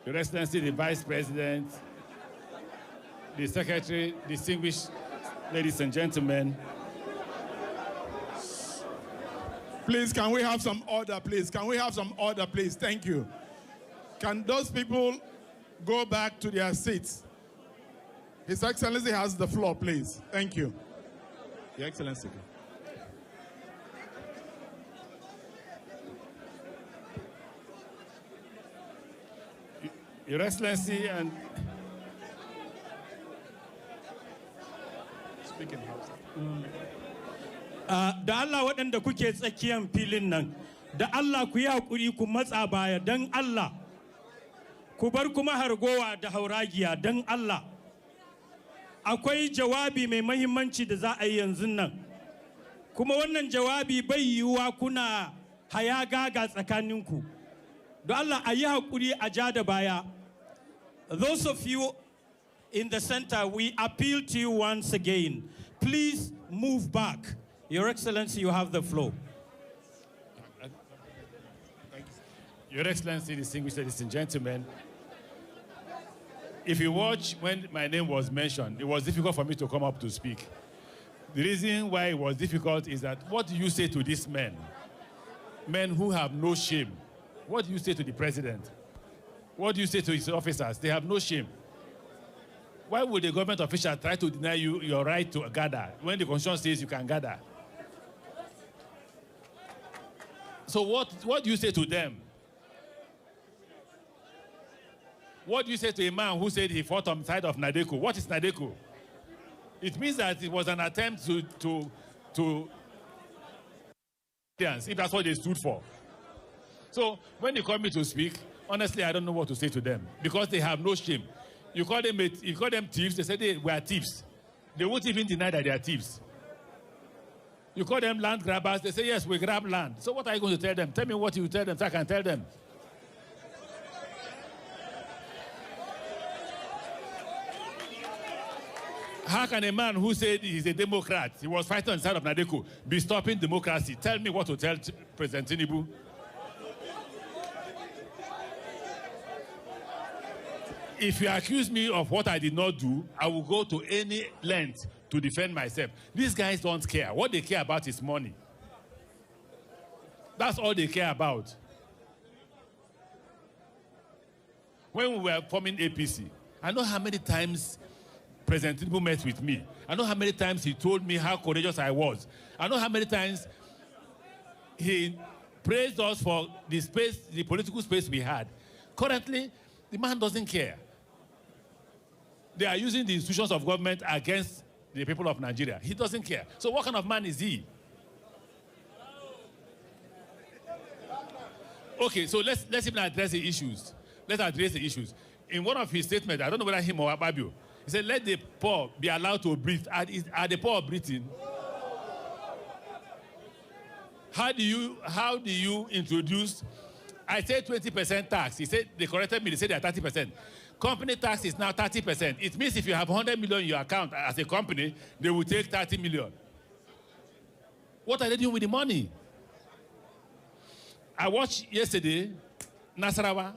[SPEAKER 9] Your Excellency, the vice president, the secretary, distinguished ladies and gentlemen.
[SPEAKER 4] Please, can we have some order, please? Can we have some order, please? Thank you. Can those people go back to their seats? His Excellency has the floor, please. Thank you. Your Excellency.
[SPEAKER 9] Your Excellency and speaking house.
[SPEAKER 15] Da Allah waɗanda kuke tsakiyan filin nan, da Allah ku yi haƙuri ku matsa baya don Allah, ku bar kuma hargowa da hauragiya don Allah. Akwai jawabi mai mahimmanci da za a yi yanzu nan, kuma wannan jawabi bai yiwuwa kuna hayagaga tsakaninku. Da Allah a yi haƙuri a ja da baya. Those of you in the center, we appeal to you once again. Please move back. Your Excellency, you have the floor.
[SPEAKER 9] Your Excellency, distinguished ladies and gentlemen, if you watch when my name was mentioned, it was difficult for me to come up to speak. The reason why it was difficult is that what do you say to these men? Men who have no shame. What do you say to the president? What do you say to his officers? They have no shame. Why would a government official try to deny you your right to gather when the Constitution says you can gather? So what do you say to them? What do you say to a man who said he fought on the side of Nadeko? What is Nadeko? It means that it was an attempt to if that's what they stood for. So when they call me to speak, honestly, I don't know what to say to them because they have no shame. You call them thieves, they say they were thieves. They won't even deny that they are thieves. You call them land grabbers, they say, yes, we grab land. So what are you going to tell them? Tell me what you tell them so I can tell them. How can a man who said he's a Democrat, he was fighting on the side of Nadeko, be stopping democracy? Tell me what to tell President Tinubu. If you accuse me of what I did not do, I will go to any length to defend myself. These guys don't care. What they care about is money. That's all they care about. When we were forming APC, I know how many times President Tinubu met with me. I know how many times he told me how courageous I was. I know how many times he praised us for the space, the political space we had. Currently, the man doesn't care. They are using the institutions of government against the people of Nigeria. He doesn't care. So what kind of man is he? Okay, so let's even address the issues. Let's address the issues. In one of his statements, I don't know whether him or Ababio, he said, let the poor be allowed to breathe. Are the poor breathing? How do you introduce, I said 20% tax. He said, they corrected me, they said they are 30%. Company tax is now 30%. It means if you have 100 million in your account as a company, they will take 30 million. What are they doing with the money? I watched yesterday, Nasarawa.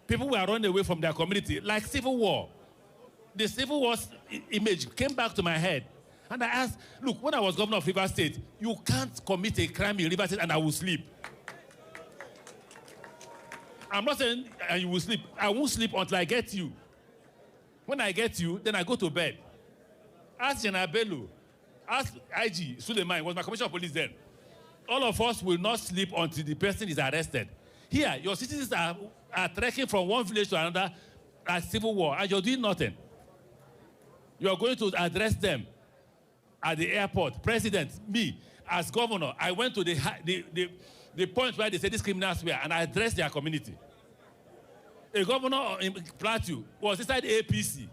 [SPEAKER 9] People were running away from their community like civil war. The civil war image came back to my head. And I asked, look, when I was governor of Rivers State, you can't commit a crime in Rivers State and I will sleep. I'm not saying you will sleep. I won't sleep until I get you. When I get you, then I go to bed. Ask General Bello, ask IG Suleiman, was my commissioner of police then. All of us will not sleep until the person is arrested. Here, your citizens are trekking from one village to another at civil war, and you're doing nothing. You are going to address them at the airport. President, me, as governor, I went to the point where they said these criminals were, and I addressed their community. A governor in Plateau was inside APC.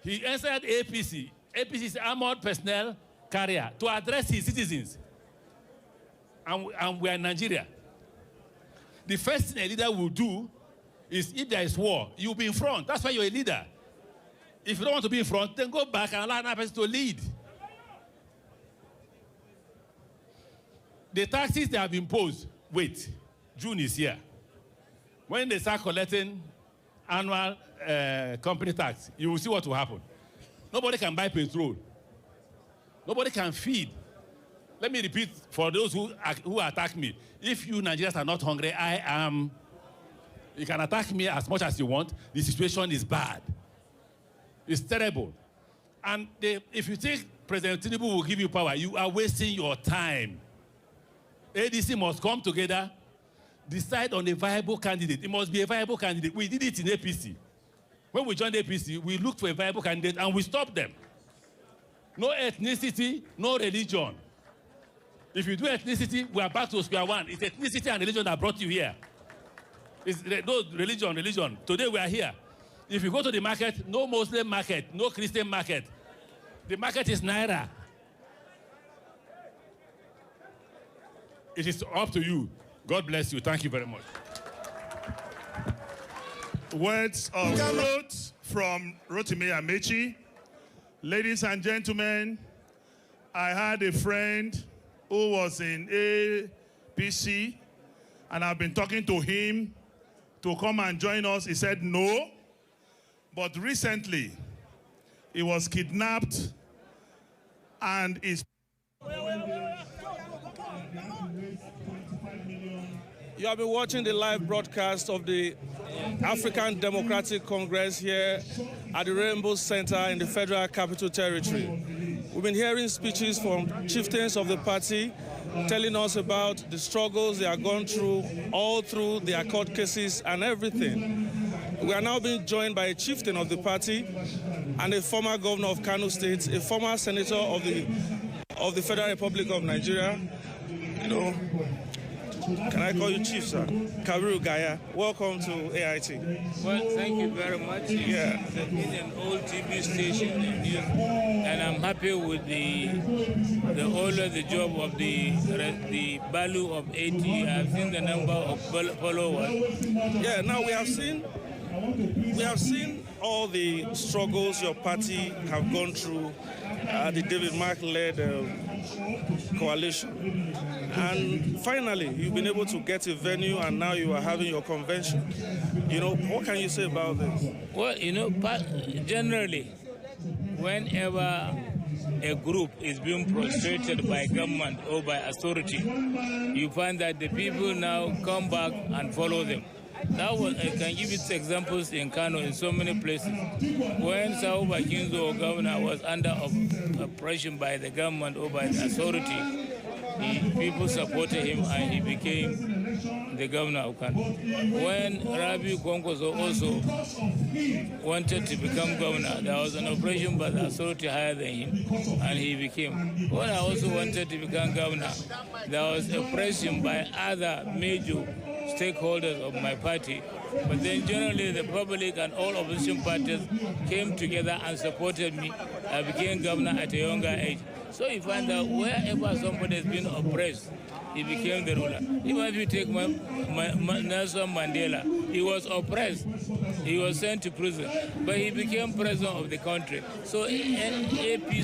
[SPEAKER 9] He entered APC. APC is armored personnel carrier to address his citizens. And we are in Nigeria. The first thing a leader will do is, if there is war, you'll be in front. That's why you're a leader. If you don't want to be in front, then go back and allow another person to lead. The taxes they have imposed, wait, June is here. When they start collecting annual company tax, you will see what will happen. Nobody can buy petrol. Nobody can feed. Let me repeat for those who attack me. If you Nigerians are not hungry, I am. You can attack me as much as you want. The situation is bad. It's terrible. And if you think President Tinubu will give you power, you are wasting your time. ADC must come together, decide on a viable candidate. It must be a viable candidate. We did it in APC. When we joined APC, we looked for a viable candidate and we stopped them. No ethnicity, no religion. If you do ethnicity, we are back to square one. It's ethnicity and religion that brought you here. It's no religion. Today we are here. If you go to the market, no Muslim market, no Christian market. The market is Naira. It is up to you. God bless you. Thank you very much.
[SPEAKER 2] Words of growth from Rotimi Amechi. Ladies and gentlemen, I had a friend who was in APC, and I've been talking to him to come and join us. He said no. But recently, he was kidnapped and is...
[SPEAKER 10] You have been watching the live broadcast of the African Democratic Congress here at the Rainbow Center in the Federal Capital Territory. We've been hearing speeches from chieftains of the party telling us about the struggles they are going through, all through their court cases and everything. We are now being joined by a chieftain of the party and a former governor of Kano State, a former senator of the Federal Republic of Nigeria. You know, can I call you Chief, sir? Kabiru Gaya. Welcome to AIT.
[SPEAKER 11] Well, thank you very much.
[SPEAKER 10] Yeah.
[SPEAKER 11] It's an old TV station, and I'm happy with the job of the value of 80. I've seen the number of followers.
[SPEAKER 10] Yeah. Now we have seen all the struggles your party have gone through, the David Mark-led coalition. And finally, you've been able to get a venue, and now you are having your convention. You know, what can you say about this?
[SPEAKER 11] Well, you know, generally, whenever a group is being prostrated by government or by authority, you find that the people now come back and follow them. I can give you examples in Kano, in so many places. When Sao Bakinzo, governor, was under oppression by the government or by the authority, people supported him and he became the governor of Kano. When Rabi Kwankwaso also wanted to become governor, there was an operation by the authority higher than him and he became. When I also wanted to become governor, there was oppression by other major stakeholders of my party, but then generally the public and all opposition parties came together and supported me. I became governor at a younger age. So you find that wherever somebody has been oppressed, he became the ruler. Even if you take Nelson Mandela, he was oppressed. He was sent to prison, but he became president of the country. So ADC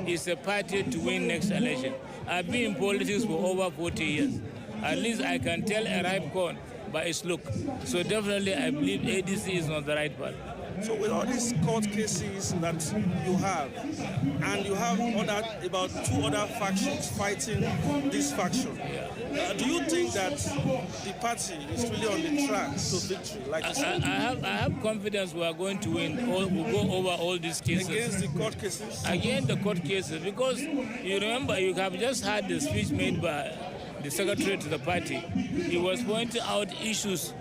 [SPEAKER 11] is a party to win next election. I've been in politics for over 40 years. At least I can tell a ripe corn by its look. So definitely I believe ADC is not the right path.
[SPEAKER 10] So with all these court cases that you have, and you have about 2 other factions fighting this faction, do you think that the party is really on the track to victory? Like
[SPEAKER 11] I have confidence we are going to win. We'll go over all these cases.
[SPEAKER 10] Against the court cases?
[SPEAKER 11] Against the court cases, because you remember you have just had the speech made by the secretary to the party. He was pointing out issues.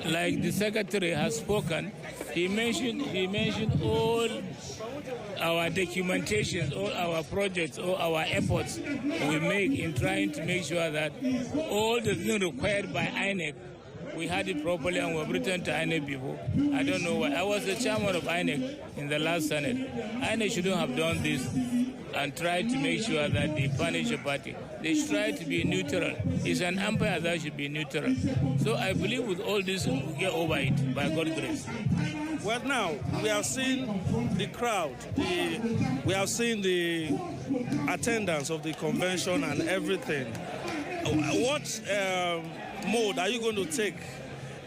[SPEAKER 11] Like the secretary has spoken, he mentioned all our documentations, all our projects, all our efforts we make in trying to make sure that all the things required by INEC, we had it properly and we've written to INEC before. I don't know why. I was the chairman of INEC in the last Senate. INEC shouldn't have done this and tried to make sure that they punish the party. They should try to be neutral. It's an empire that should be neutral. So I believe with all this, we'll get over it by God's grace.
[SPEAKER 10] Well, now, we have seen the crowd. We have seen the attendance of the convention and everything. What mode are you going to take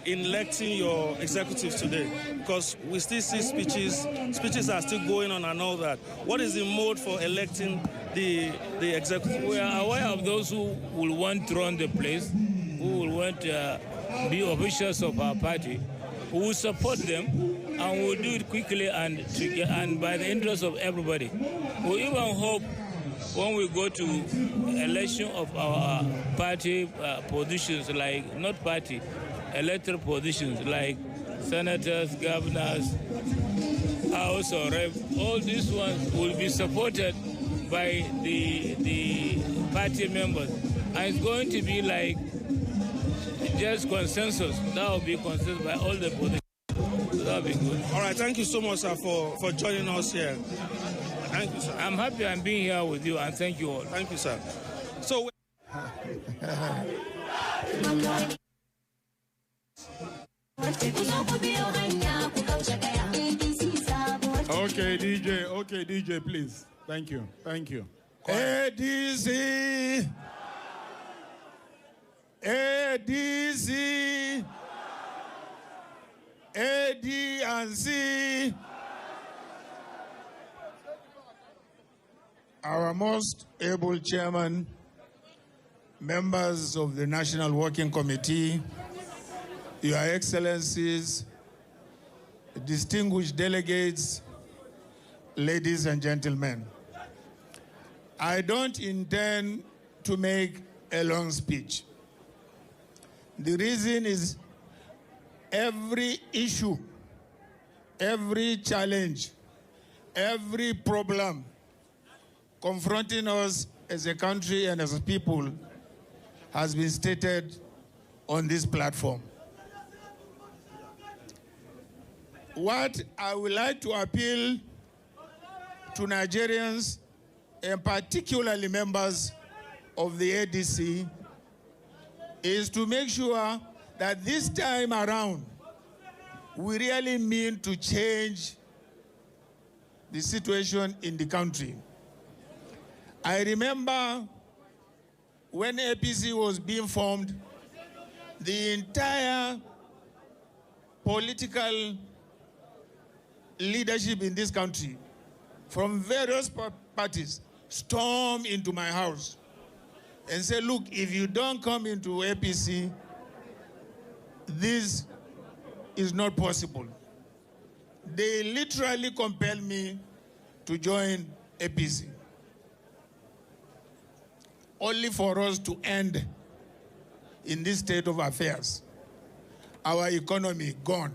[SPEAKER 10] in electing your executives today? Because we still see speeches are still going on and all that. What is the mode for electing the executives?
[SPEAKER 11] We are aware of those who will want to run the place, who will want to be officials of our party. We will support them and we'll do it quickly and by the interest of everybody. We even hope when we go to election of our party positions, like not party, electoral positions like senators, governors, house or rep, all these ones will be supported by the party members. And it's going to be like just consensus. That will be consensus by all the positions. That will be good.
[SPEAKER 10] All right, thank you so much, sir, for joining us here. Thank you, sir.
[SPEAKER 11] I'm happy I'm being here with you, and thank you all.
[SPEAKER 10] Thank you, sir. So.
[SPEAKER 4] Okay, DJ, please. Thank you.
[SPEAKER 3] ADC. AD&C. Our most able chairman, members of the National Working Committee, Your Excellencies, distinguished delegates, ladies and gentlemen. I don't intend to make a long speech. The reason is every issue, every challenge, every problem confronting us as a country and as a people has been stated on this platform. What I would like to appeal to Nigerians, and particularly members of the ADC, is to make sure that this time around, we really mean to change the situation in the country. I remember when APC was being formed, the entire political leadership in this country from various parties stormed into my house and said, look, if you don't come into APC, this is not possible. They literally compelled me to join APC, only for us to end in this state of affairs. Our economy gone,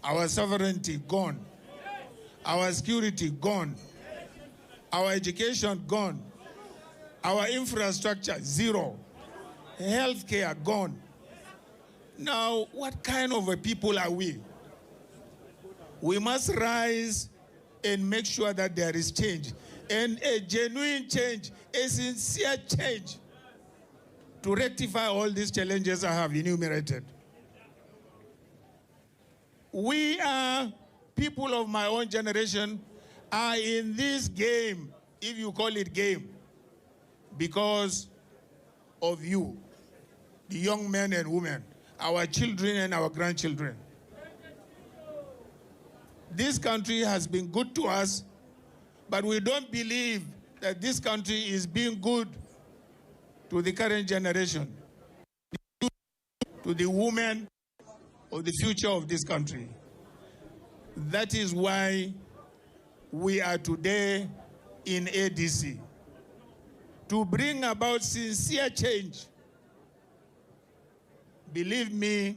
[SPEAKER 3] our sovereignty gone, our security gone, our education gone, our infrastructure zero, healthcare gone. Now, what kind of a people are we? We must rise and make sure that there is change, and a genuine change, a sincere change to rectify all these challenges I have enumerated. We are, people of my own generation, are in this game, if you call it game. because of you, the young men and women, our children and our grandchildren. This country has been good to us, but we don't believe that this country is being good to the current generation, to the women of the future of this country. That is why we are today in ADC, to bring about sincere change. Believe me,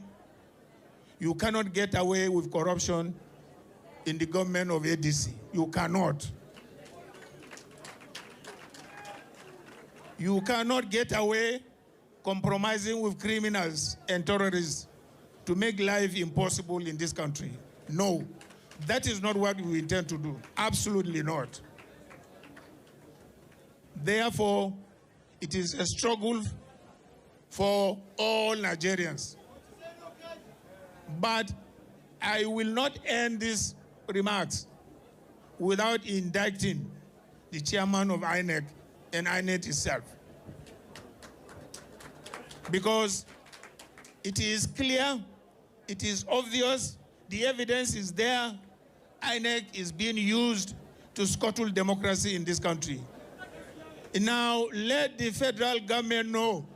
[SPEAKER 3] you cannot get away with corruption in the government of ADC. You cannot. You cannot get away compromising with criminals and terrorists to make life impossible in this country. No, that is not what we intend to do. Absolutely not. Therefore, it is a struggle for all Nigerians. But I will not end these remarks without indicting the chairman of INEC and INEC itself. Because it is clear, it is obvious, the evidence is there, INEC is being used to scuttle democracy in this country. Now, let the federal government know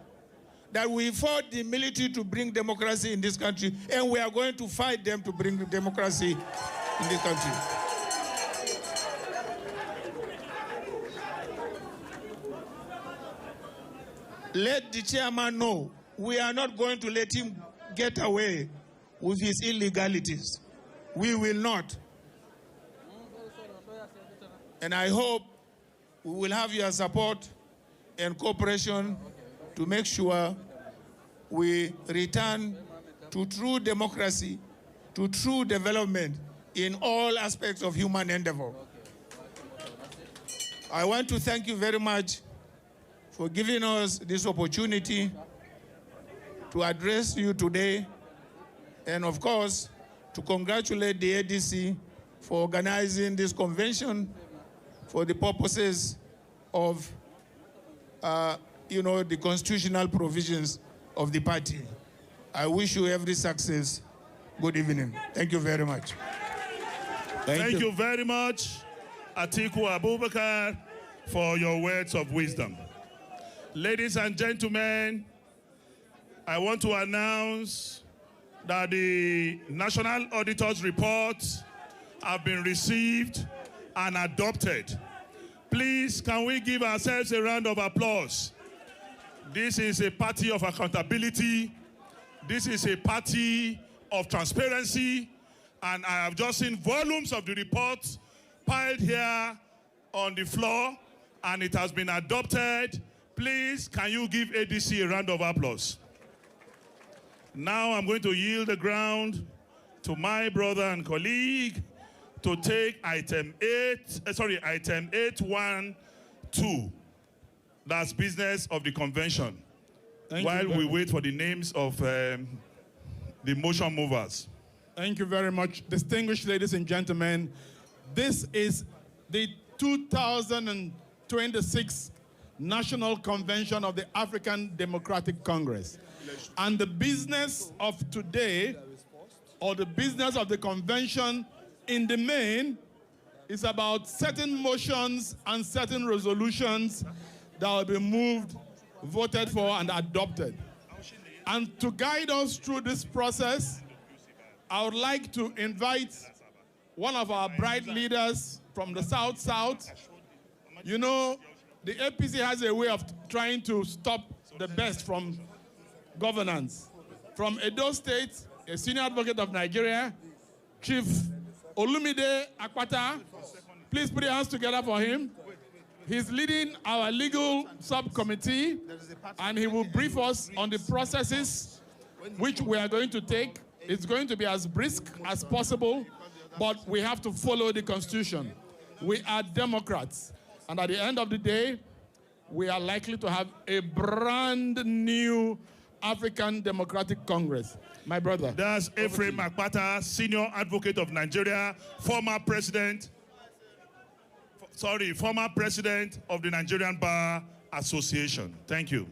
[SPEAKER 3] that we fought the military to bring democracy in this country, and we are going to fight them to bring democracy in this country. Let the chairman know we are not going to let him get away with his illegalities. We will not. And I hope we will have your support and cooperation to make sure we return to true democracy, to true development in all aspects of human endeavor. I want to thank you very much for giving us this opportunity to address you today, and of course, to congratulate the ADC for organizing this convention for the purposes of, the constitutional provisions of the party. I wish you every success. Good evening. Thank you very much.
[SPEAKER 2] Thank you very much, Atiku Abubakar, for your words of wisdom. Ladies and gentlemen, I want to announce that the National Auditor's reports have been received and adopted. Please, can we give ourselves a round of applause? This is a party of accountability. This is a party of transparency. And I have just seen volumes of the reports piled here on the floor, and it has been adopted. Please, can you give ADC a round of applause? Now I'm going to yield the ground to my brother and colleague to take item 812. That's business of the convention. While we wait for the names of the motion movers.
[SPEAKER 4] Thank you very much. Distinguished ladies and gentlemen, this is the 2026 National Convention of the African Democratic Congress. And the business of today, or the business of the convention in the main, is about certain motions and certain resolutions that will be moved, voted for, and adopted. And to guide us through this process, I would like to invite one of our bright leaders from the South-South. You know, the APC has a way of trying to stop the best from governance. From Edo State, a senior advocate of Nigeria, Chief Olumide Akpata. Please put your hands together for him. He's leading our legal subcommittee, and he will brief us on the processes which we are going to take. It's going to be as brisk as possible, but we have to follow the Constitution. We are Democrats, and at the end of the day, we are likely to have a brand new African Democratic Congress. My brother.
[SPEAKER 2] That's Ephraim Akpata, senior advocate of Nigeria, former president of the Nigerian Bar Association. Thank you.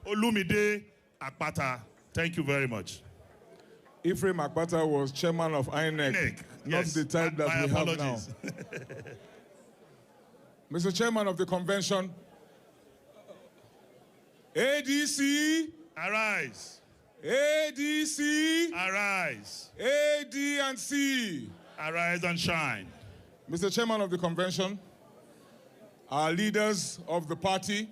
[SPEAKER 2] Olumide Akpata. Thank you very much.
[SPEAKER 12] Ephraim Akpata was chairman of INEC, not
[SPEAKER 2] yes.
[SPEAKER 12] the type that
[SPEAKER 2] My
[SPEAKER 12] we
[SPEAKER 2] apologies.
[SPEAKER 12] have now. Mr. Chairman of the convention, ADC,
[SPEAKER 2] arise.
[SPEAKER 12] ADC,
[SPEAKER 2] arise.
[SPEAKER 12] AD&C,
[SPEAKER 2] arise and shine.
[SPEAKER 12] Mr. Chairman of the convention, our leaders of the party,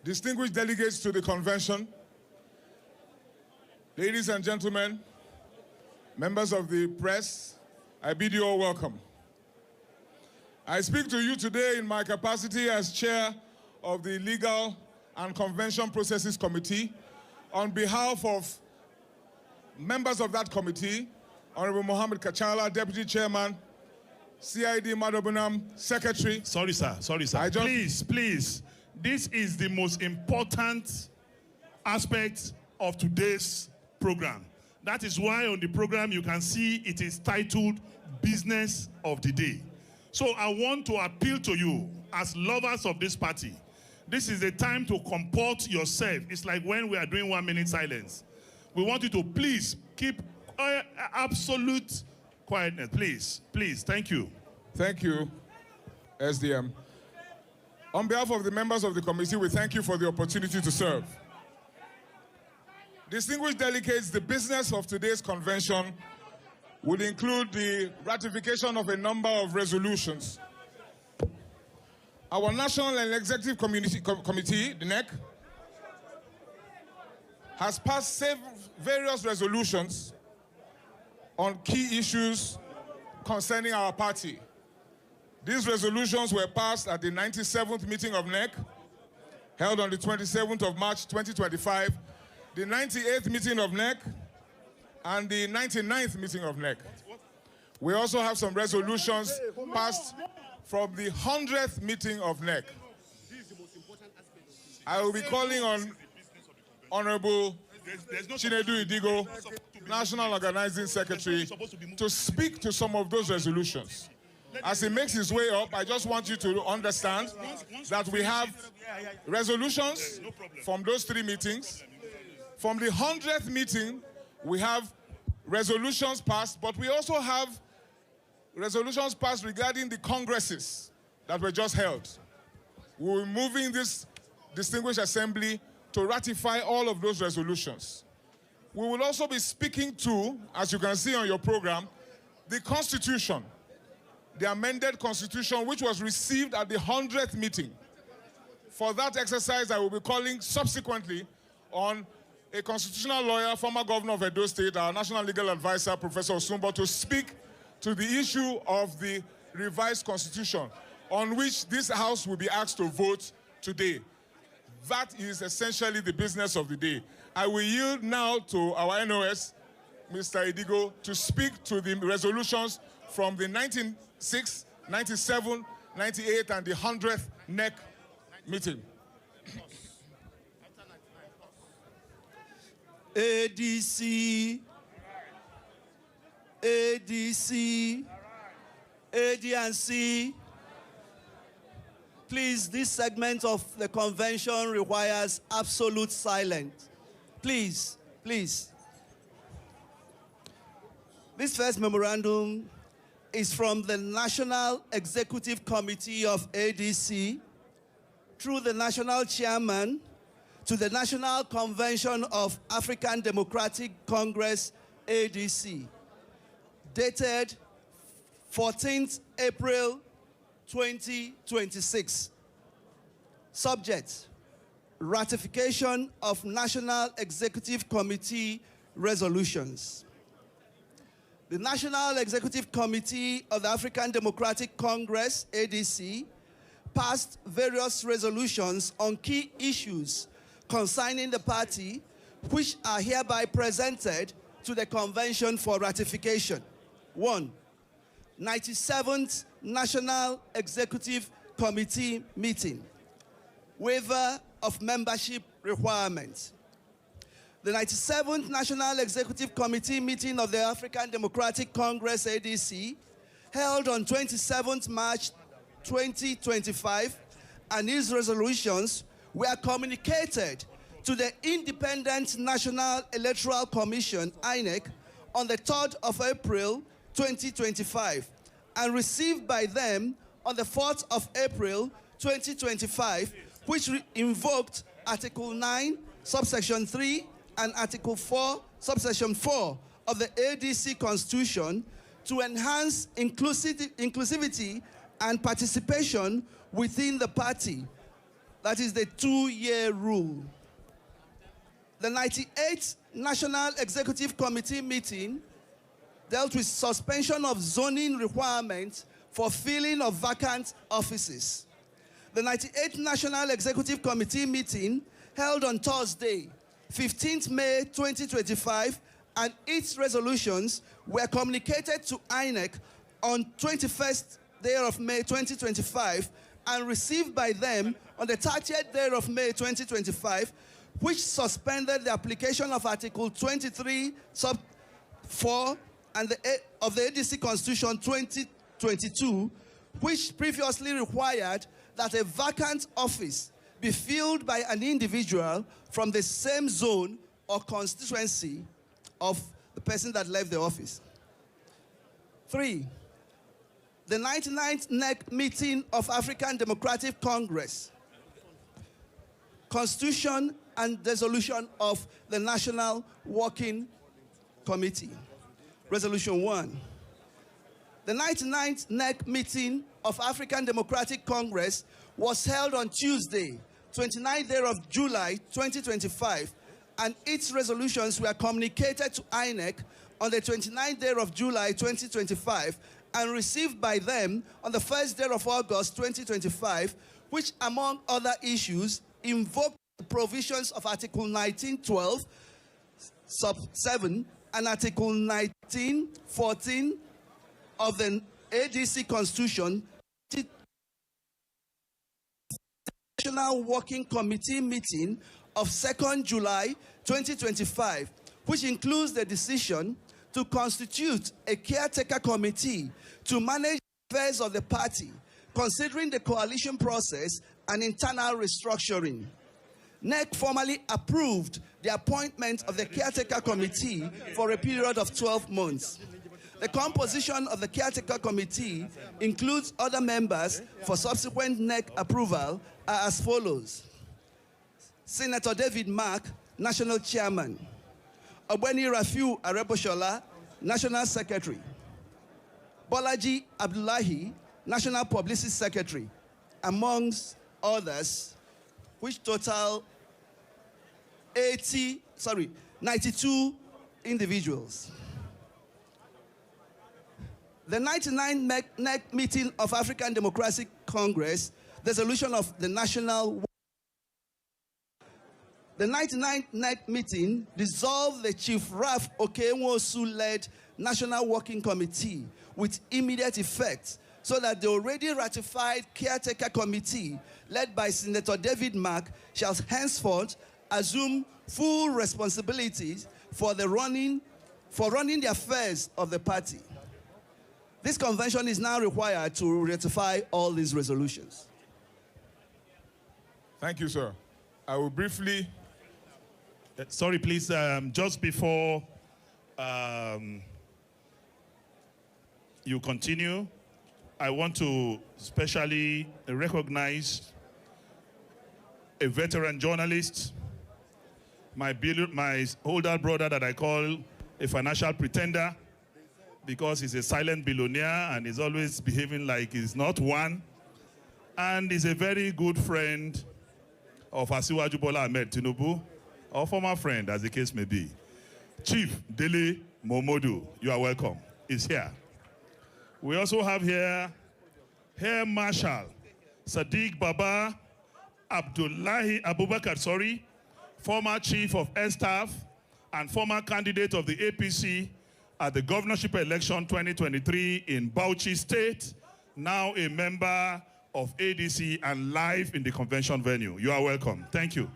[SPEAKER 12] distinguished delegates to the convention, ladies and gentlemen, members of the press, I bid you all welcome. I speak to you today in my capacity as chair of the Legal and Convention Processes Committee on behalf of members of that committee, Honorable Mohammed Kachala, Deputy Chairman, CID Madobunam, Secretary.
[SPEAKER 2] Sorry, sir. Please. This is the most important aspect of today's program. That is why on the program you can see it is titled Business of the Day. So I want to appeal to you as lovers of this party. This is the time to comport yourself. It's like when we are doing 1 minute silence. We want you to please keep absolute quietness. Please. Thank you.
[SPEAKER 12] Thank you, SDM. On behalf of the members of the committee, we thank you for the opportunity to serve. Distinguished delegates, the business of today's convention will include the ratification of a number of resolutions. Our National and Executive Committee, the NEC, has passed various resolutions on key issues concerning our party. These resolutions were passed at the 97th meeting of NEC, held on the 27th of March 2025, the 98th meeting of NEC, and the 99th meeting of NEC. We also have some resolutions passed from the 100th meeting of NEC. I will be calling on Honorable Chinedu Idigo, National Organizing Secretary, to speak to some of those resolutions. As he makes his way up, I just want you to understand that we have resolutions from those 3 meetings. From the 100th meeting, we have resolutions passed, but we also have resolutions passed regarding the congresses that were just held. We're moving this distinguished assembly to ratify all of those resolutions. We will also be speaking to, as you can see on your program, the Constitution, the amended Constitution, which was received at the 100th meeting. For that exercise, I will be calling subsequently on a constitutional lawyer, former governor of Edo State, our national legal advisor, Professor Osumbo, to speak to the issue of the revised Constitution, on which this House will be asked to vote today. That is essentially the business of the day. I will yield now to our NOS, Mr. Idigo, to speak to the resolutions from the 96, 97, 98, and the 100th NEC meeting.
[SPEAKER 13] ADC, ADC, AD&C. Please, this segment of the convention requires absolute silence. Please. This first memorandum is from the National Executive Committee of ADC through the National Chairman to the National Convention of African Democratic Congress, ADC, dated 14th April 2026. Subject: ratification of National Executive Committee resolutions. The National Executive Committee of the African Democratic Congress, ADC, passed various resolutions on key issues concerning the party, which are hereby presented to the convention for ratification. 1. 97th National Executive Committee meeting. Waiver of membership requirements. The 97th National Executive Committee meeting of the African Democratic Congress, ADC, held on 27th March 2025, and his resolutions were communicated to the Independent National Electoral Commission, INEC, on the 3rd of April 2025 and received by them on the 4th of April 2025, which invoked Article 9, subsection 3 and Article 4, subsection 4 of the ADC Constitution to enhance inclusivity and participation within the party. That is the 2-year rule. The 98th National Executive Committee meeting dealt with suspension of zoning requirements for filling of vacant offices. The 98th National Executive Committee meeting held on Thursday, 15th May 2025, and its resolutions were communicated to INEC on 21st day of May 2025 and received by them on the 30th day of May 2025, which suspended the application of Article 23, sub 4 and of the ADC Constitution 2022, which previously required that a vacant office be filled by an individual from the same zone or constituency of the person that left the office. 3, the 99th NEC meeting of African Democratic Congress, Constitution and resolution of the National Working Committee. Resolution 1. The 99th NEC meeting of African Democratic Congress was held on Tuesday, 29th day of July 2025, and its resolutions were communicated to INEC on the 29th day of July 2025 and received by them on the 1st day of August 2025, which, among other issues, invoked the provisions of Article 1912, sub 7, and Article 1914 of the ADC Constitution. National Working Committee meeting of 2nd July 2025, which includes the decision to constitute a caretaker committee to manage affairs of the party, considering the coalition process and internal restructuring. NEC formally approved the appointment of the caretaker committee for a period of 12 months. The composition of the caretaker committee includes other members for subsequent NEC approval are as follows: Senator David Mark, National Chairman; Ogbeni Rafiu Areboshola, National Secretary; Bolaji Abdullahi, National Publicity Secretary, amongst others, which total 92 individuals. The 99th NEC meeting of African Democratic Congress, the resolution of the National. The 99th NEC meeting dissolved the Chief Ralph Okenwosu-led National Working Committee with immediate effect, so that the already ratified caretaker committee led by Senator David Mark shall henceforth assume full responsibilities for running the affairs of the party. This convention is now required to ratify all these resolutions.
[SPEAKER 12] Thank you, sir. I will briefly...
[SPEAKER 2] Sorry, please, just before you continue, I want to specially recognize a veteran journalist, my older brother that I call a financial pretender, because he's a silent billionaire and he's always behaving like he's not one. And he's a very good friend of Asiwaju Bola Ahmed Tinubu, or former friend, as the case may be. Chief Dele Momodu, you are welcome, is here. We also have here Air Marshal Sadiq Baba Abdullahi Abubakar, former Chief of Air Staff and former candidate of the APC at the governorship election 2023 in Bauchi State, now a member of ADC and live in the convention venue. You are welcome. Thank you.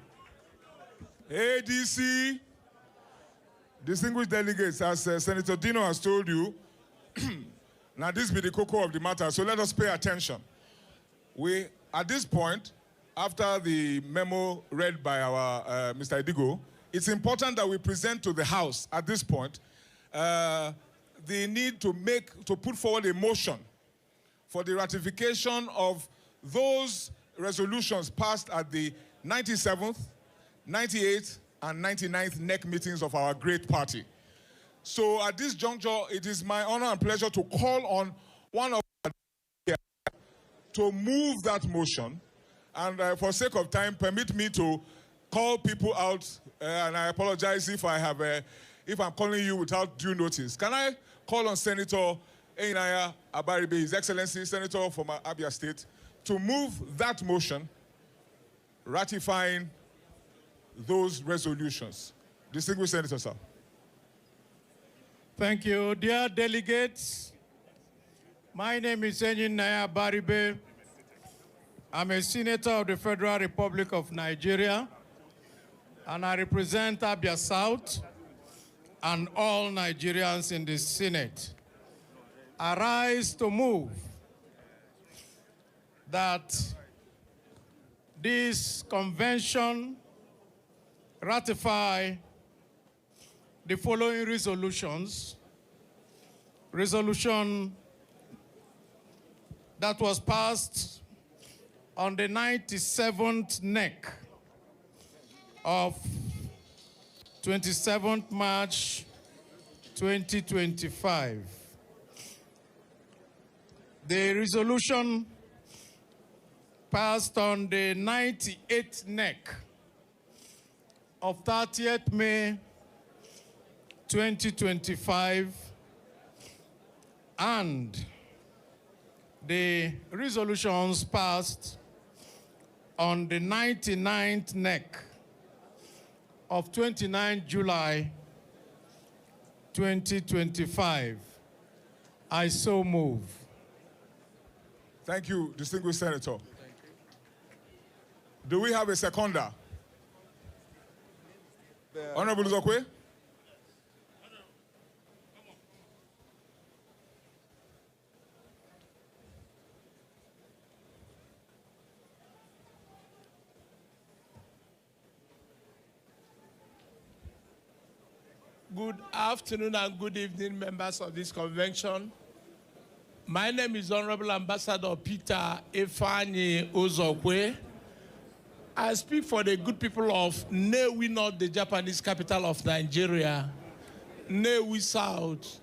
[SPEAKER 12] ADC, distinguished delegates, as Senator Dino has told you, now this be the cocoa of the matter, so let us pay attention. At this point, after the memo read by our Mr. Idigo, it's important that we present to the House at this point the need to put forward a motion for the ratification of those resolutions passed at the 97th, 98th, and 99th NEC meetings of our great party. So at this juncture, it is my honor and pleasure to call on one of our to move that motion. And for sake of time, permit me to call people out. And I apologize if I'm calling you without due notice. Can I call on Senator Einaya Abaribe, His Excellency, Senator from Abia State, to move that motion ratifying those resolutions? Distinguished Senator, sir.
[SPEAKER 8] Thank you. Dear delegates, my name is Einaya Abaribe. I'm a senator of the Federal Republic of Nigeria, and I represent Abia South and all Nigerians in the Senate. I rise to move that this convention ratify the following resolutions. Resolution that was passed on the 97th NEC of 27th March 2025. The resolution passed on the 98th NEC of 30th May 2025, and the resolutions passed on the 99th NEC of 29 July 2025. I so move.
[SPEAKER 12] Thank you, distinguished Senator. Do we have a seconder? Honorable Uzokwe?
[SPEAKER 6] Good afternoon and good evening, members of this convention. My name is Honorable Ambassador Peter Ifeanyi Uzokwe. I speak for the good people of Nnewi North, the Japanese capital of Nigeria, Nnewi South,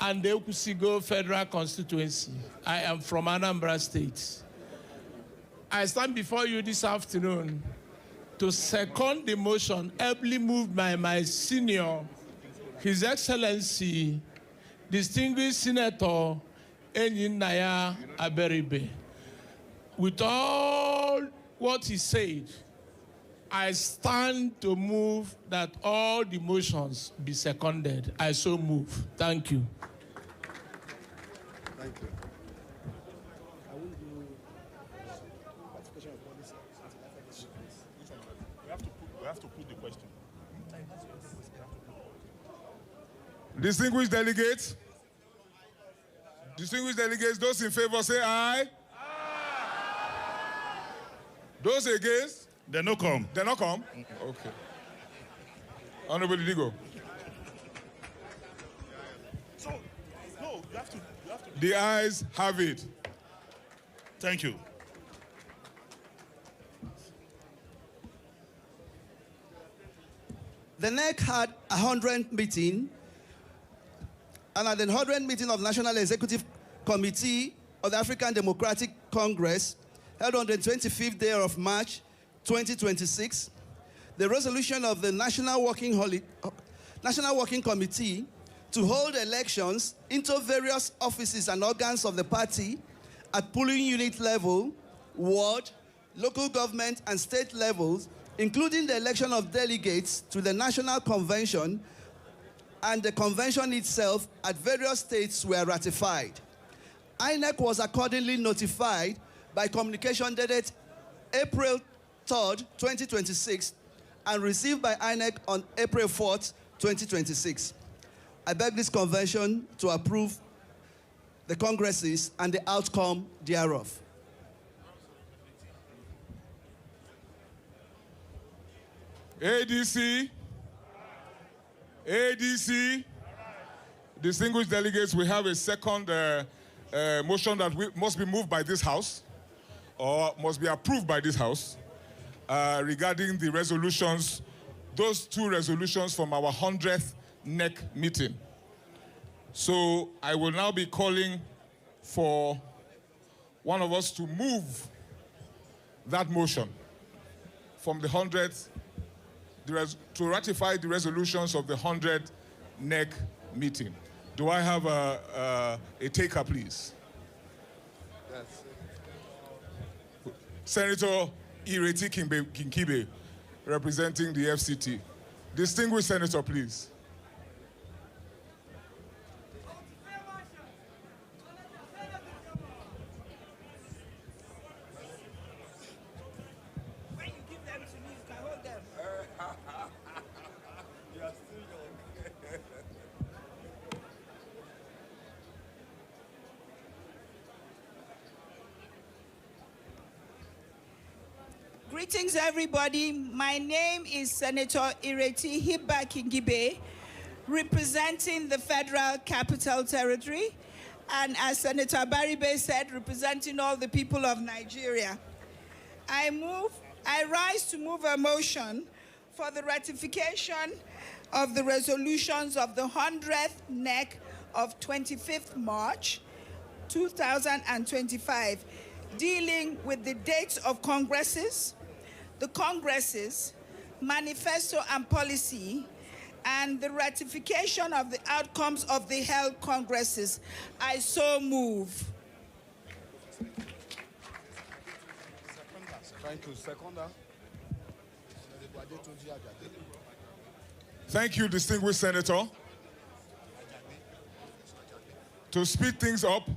[SPEAKER 6] and the Okusigo Federal Constituency. I am from Anambra State. I stand before you this afternoon to second the motion ably moved by my senior, His Excellency, distinguished Senator Einaya Abaribe. With all what he said, I stand to move that all the motions be seconded. I so move. Thank you.
[SPEAKER 12] Thank you. We have to put the question. Distinguished delegates, those in favor say aye. Aye. Those against?
[SPEAKER 2] They no come.
[SPEAKER 12] They no come? Okay. Honorable Idigo.
[SPEAKER 2] So, no, you have to.
[SPEAKER 12] The ayes have it.
[SPEAKER 2] Thank you.
[SPEAKER 13] The NEC had a 100th meeting, and at the 100th meeting of National Executive Committee of the African Democratic Congress, held on the 25th day of March 2026, the resolution of the National Working Committee to hold elections into various offices and organs of the party at polling unit level, ward, local government, and state levels, including the election of delegates to the National Convention and the convention itself at various states were ratified. INEC was accordingly notified by communication dated April 3rd, 2026, and received by INEC on April 4th, 2026. I beg this convention to approve the congresses and the outcome thereof.
[SPEAKER 12] ADC. ADC. Distinguished delegates, we have a second motion that must be moved by this House or must be approved by this House regarding the resolutions, those two resolutions from our 100th NEC meeting. So I will now be calling for one of us to move that motion from the 100th, to ratify the resolutions of the 100th NEC meeting. Do I have a taker, please? Yes. Senator Ireti Kingibe, representing the FCT. Distinguished Senator, please.
[SPEAKER 5] Greetings, everybody. My name is Senator Ireti Hibba Kingibe, representing the Federal Capital Territory, and as Senator Baribe said, representing all the people of Nigeria. I rise to move a motion for the ratification of the resolutions of the 100th NEC of 25th March 2025, dealing with the dates of congresses, the Congresses, manifesto and policy, and the ratification of the outcomes of the held Congresses. I so move.
[SPEAKER 12] Thank you. Thank you, distinguished Senator. To speed things up,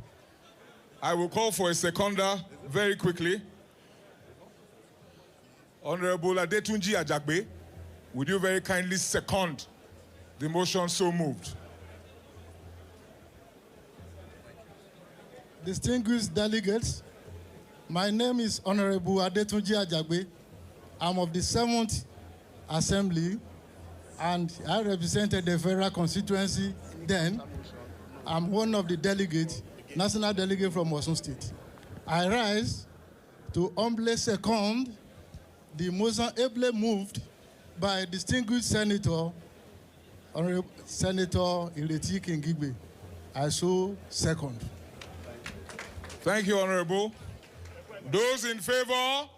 [SPEAKER 12] I will call for a seconder very quickly. Honorable Adetunji Ajagbe, would you very kindly second the motion so moved?
[SPEAKER 24] Distinguished delegates, my name is Honorable Adetunji Ajagbe. I'm of the 7th Assembly, and I represented the federal constituency then. I'm one of the delegates, national delegate from Osun State. I rise to humbly second the motion ably moved by distinguished Senator, Honorable Senator Ireti Kingibe. I so second.
[SPEAKER 12] Thank you, Honorable. Those in favor,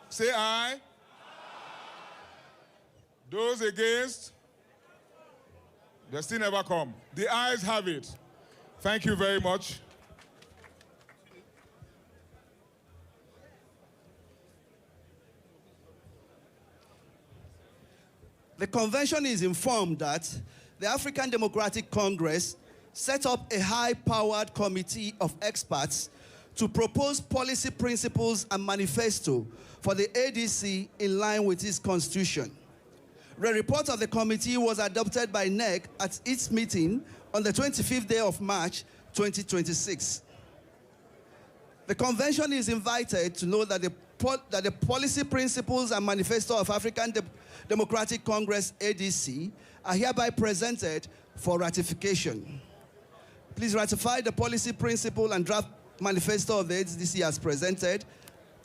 [SPEAKER 12] say aye. Those against, they still never come. The ayes have it. Thank you very much.
[SPEAKER 13] The convention is informed that the African Democratic Congress set up a high-powered committee of experts to propose policy principles and manifesto for the ADC in line with its constitution. The report of the committee was adopted by NEC at its meeting on the 25th day of March 2026. The convention is invited to know that the policy principles and manifesto of African Democratic Congress ADC are hereby presented for ratification. Please ratify the policy principle and draft manifesto of the ADC as presented,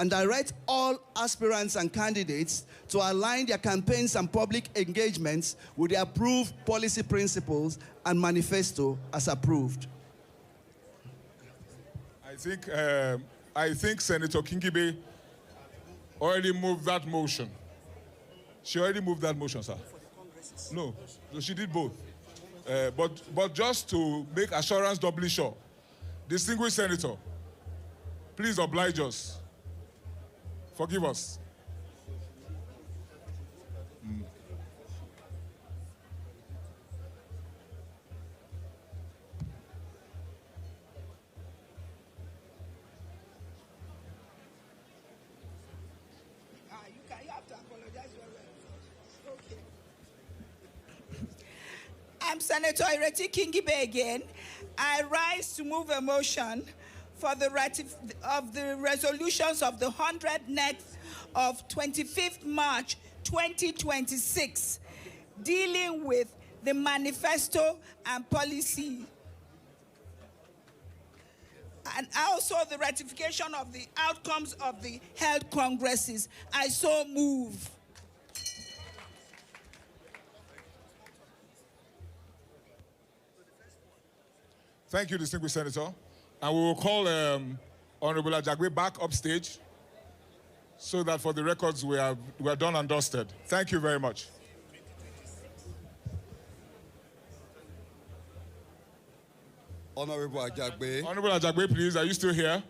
[SPEAKER 13] and direct all aspirants and candidates to align their campaigns and public engagements with the approved policy principles and manifesto as approved.
[SPEAKER 12] I think Senator Kingibe already moved that motion. She already moved that motion, sir. No, she did both. But just to make assurance doubly sure, distinguished Senator, please oblige us. Forgive us.
[SPEAKER 5] I'm Senator Ireti Kingibe again. I rise to move a motion for the resolutions of the 100th NEC of 25th March 2026, dealing with the manifesto and policy, and also the ratification of the outcomes of the held congresses. I so move.
[SPEAKER 12] Thank you, distinguished senator. And we will call Honorable Ajagbe back upstage so that for the records we are done and dusted. Thank you very much.
[SPEAKER 14] Honorable Ajagbe.
[SPEAKER 12] Honorable Ajagbe, please, are you still here?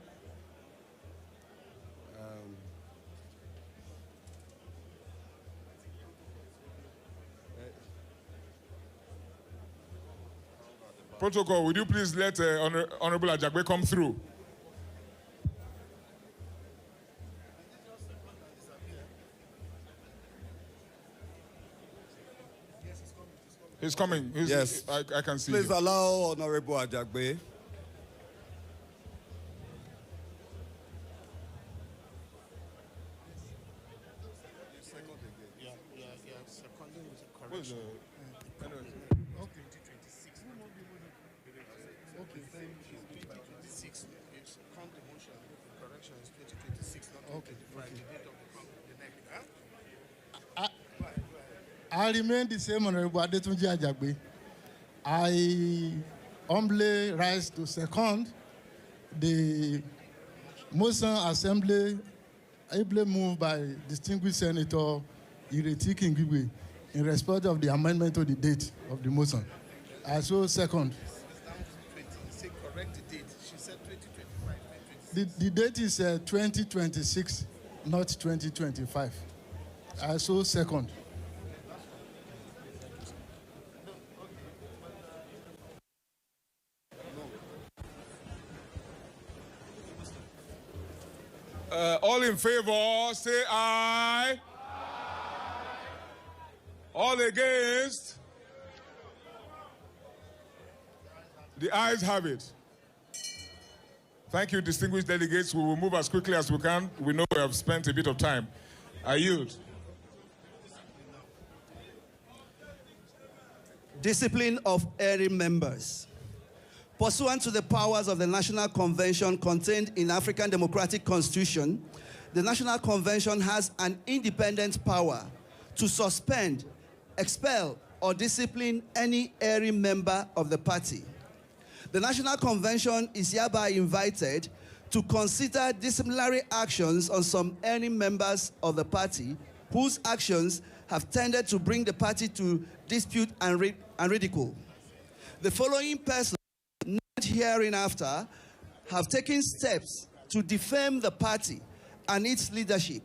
[SPEAKER 12] Protocol, would you please let Honorable Ajagbe come through? He's coming.
[SPEAKER 14] Yes.
[SPEAKER 12] I can see
[SPEAKER 14] Please
[SPEAKER 12] him.
[SPEAKER 14] allow Honorable Ajagbe.
[SPEAKER 24] I remain the same, Honorable Adetunji Ajagbe. I humbly rise to second the motion assembly ably moved by distinguished Senator Ireti Kingibe in respect of the amendment to the date of the motion. I so second.
[SPEAKER 6] Correct the date. She said 2025.
[SPEAKER 24] The date is 2026, not 2025. I so second.
[SPEAKER 12] All in favor, say aye. All against? The ayes have it. Thank you, distinguished delegates. We will move as quickly as we can. We know we have spent a bit of time. I yield.
[SPEAKER 13] Discipline of erring members. Pursuant to the powers of the National Convention contained in African Democratic Constitution, the National Convention has an independent power to suspend, expel, or discipline any erring member of the party. The National Convention is hereby invited to consider disciplinary actions on some erring members of the party whose actions have tended to bring the party to dispute and ridicule. The following persons hereinafter have taken steps to defame the party and its leadership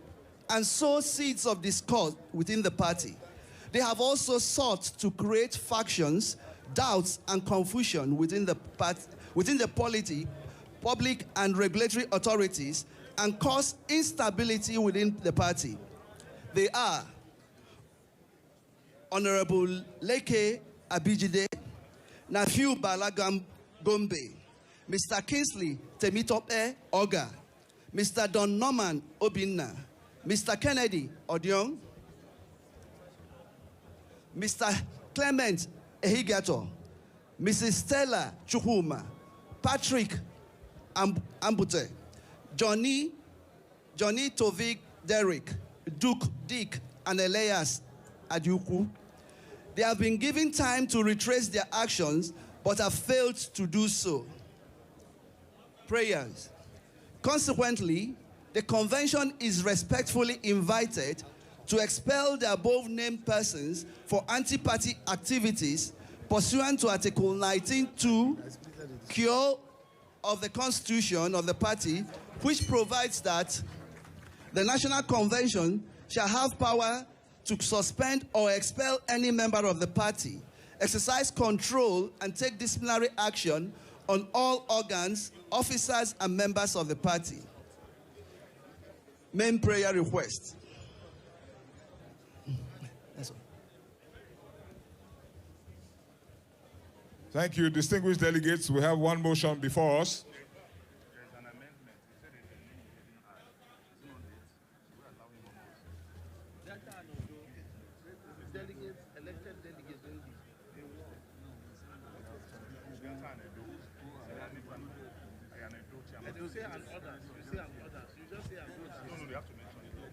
[SPEAKER 13] and sow seeds of discord within the party. They have also sought to create factions, doubts, and confusion within the polity, public and regulatory authorities and cause instability within the party. They are Honorable Leke Abijide, Nafiu Balagam Gombe, Mr. Kingsley Temitope Oga, Mr. Don Norman Obinna, Mr. Kennedy Odion, Mr. Clement Ehigato, Mrs. Stella Chukwuma, Patrick Ambute, Johnny Tovik Derrick, Duke Dick, and Elias Aduku. They have been given time to retrace their actions but have failed to do so. Prayers. Consequently, the convention is respectfully invited to expel the above-named persons for anti-party activities pursuant to Article 19(2) Q of the Constitution of the party, which provides that the National Convention shall have power to suspend or expel any member of the party, exercise control, and take disciplinary action on all organs, officers, and members of the party. Main prayer request.
[SPEAKER 12] Thank you, distinguished delegates. We have one motion before us.
[SPEAKER 2] You say and others. You say and others. You just say and others. No, they have to mention it. No,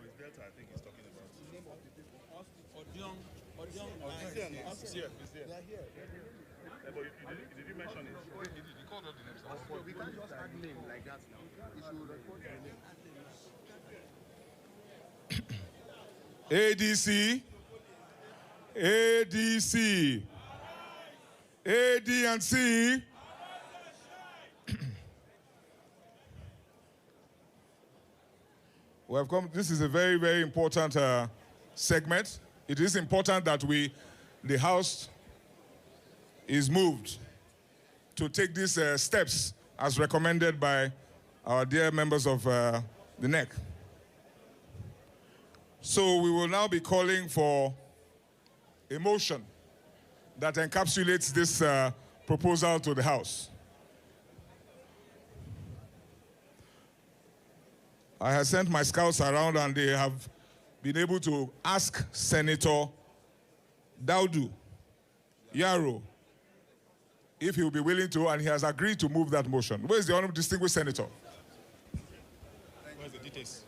[SPEAKER 2] it's Delta, I think he's talking about. The name of the people. Odion. They are here. Yeah, but did you mention it? You called out the names. We can't just add name like that now. You should report the name.
[SPEAKER 12] ADC, ADC, AD and C. We have come. This is a very, very important segment. It is important that the House is moved to take these steps as recommended by our dear members of the NEC. So we will now be calling for a motion that encapsulates this proposal to the House. I have sent my scouts around and they have been able to ask Senator Daudu Yaro if he will be willing to, and he has agreed to move that motion. Where is the honorable distinguished senator?
[SPEAKER 16] Where's the details?